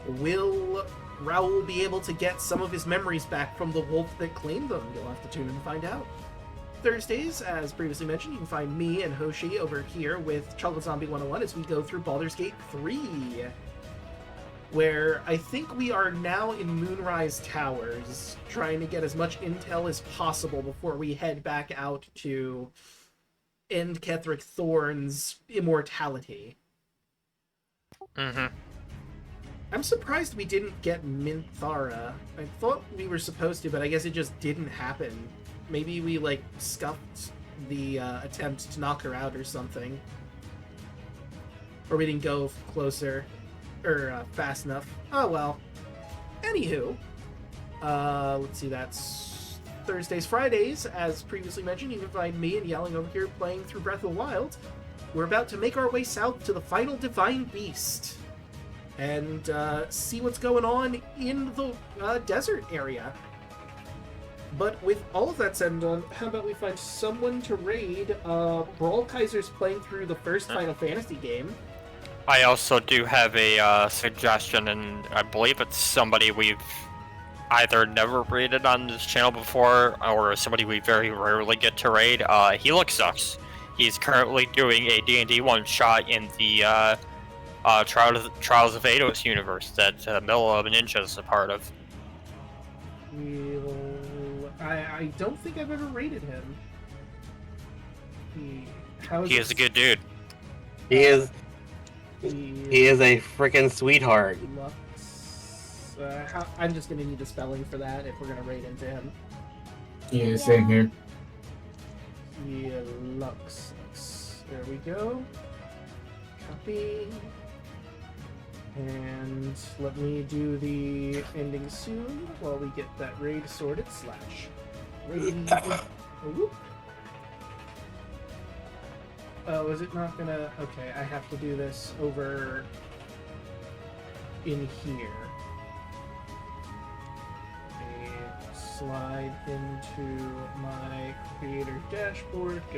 Will Raoul be able to get some of his memories back from the wolf that claimed them? You'll have to tune in to find out. Thursdays, as previously mentioned, you can find me and Hoshi over here with Chocolate Zombie 101 as we go through Baldur's Gate 3. Where I think we are now in Moonrise Towers, trying to get as much intel as possible before we head back out to end Ketheric Thorn's immortality. Mm-hmm. I'm surprised we didn't get Minthara. I thought we were supposed to, but I guess it just didn't happen. Maybe we, scuffed the attempt to knock her out or something. Or we didn't go closer. Or fast enough. Oh well. Anywho, let's see, that's Thursdays, Fridays. As previously mentioned, you can find me and Yelling over here playing through Breath of the Wild. We're about to make our way south to the final Divine Beast and see what's going on in the desert area. But with all of that said and done, how about we find someone to raid? Brawl Kaiser's playing through the first Final Fantasy game. I also do have a suggestion, and I believe it's somebody we've either never raided on this channel before, or somebody we very rarely get to raid. Helixux. He's currently doing a D&D one-shot in the Trials of Eidos universe that Milla Ninja is a part of. I don't think I've ever raided him. He is a good dude. He is a freaking sweetheart. Lux. I'm just gonna need the spelling for that if we're gonna raid into him. Yeah, same here. Lux. There we go. Copy. And let me do the ending soon while we get that raid sorted. /raid. Whoop. Oh, is it not gonna... Okay, I have to do this over in here. Okay, slide into my creator dashboard, go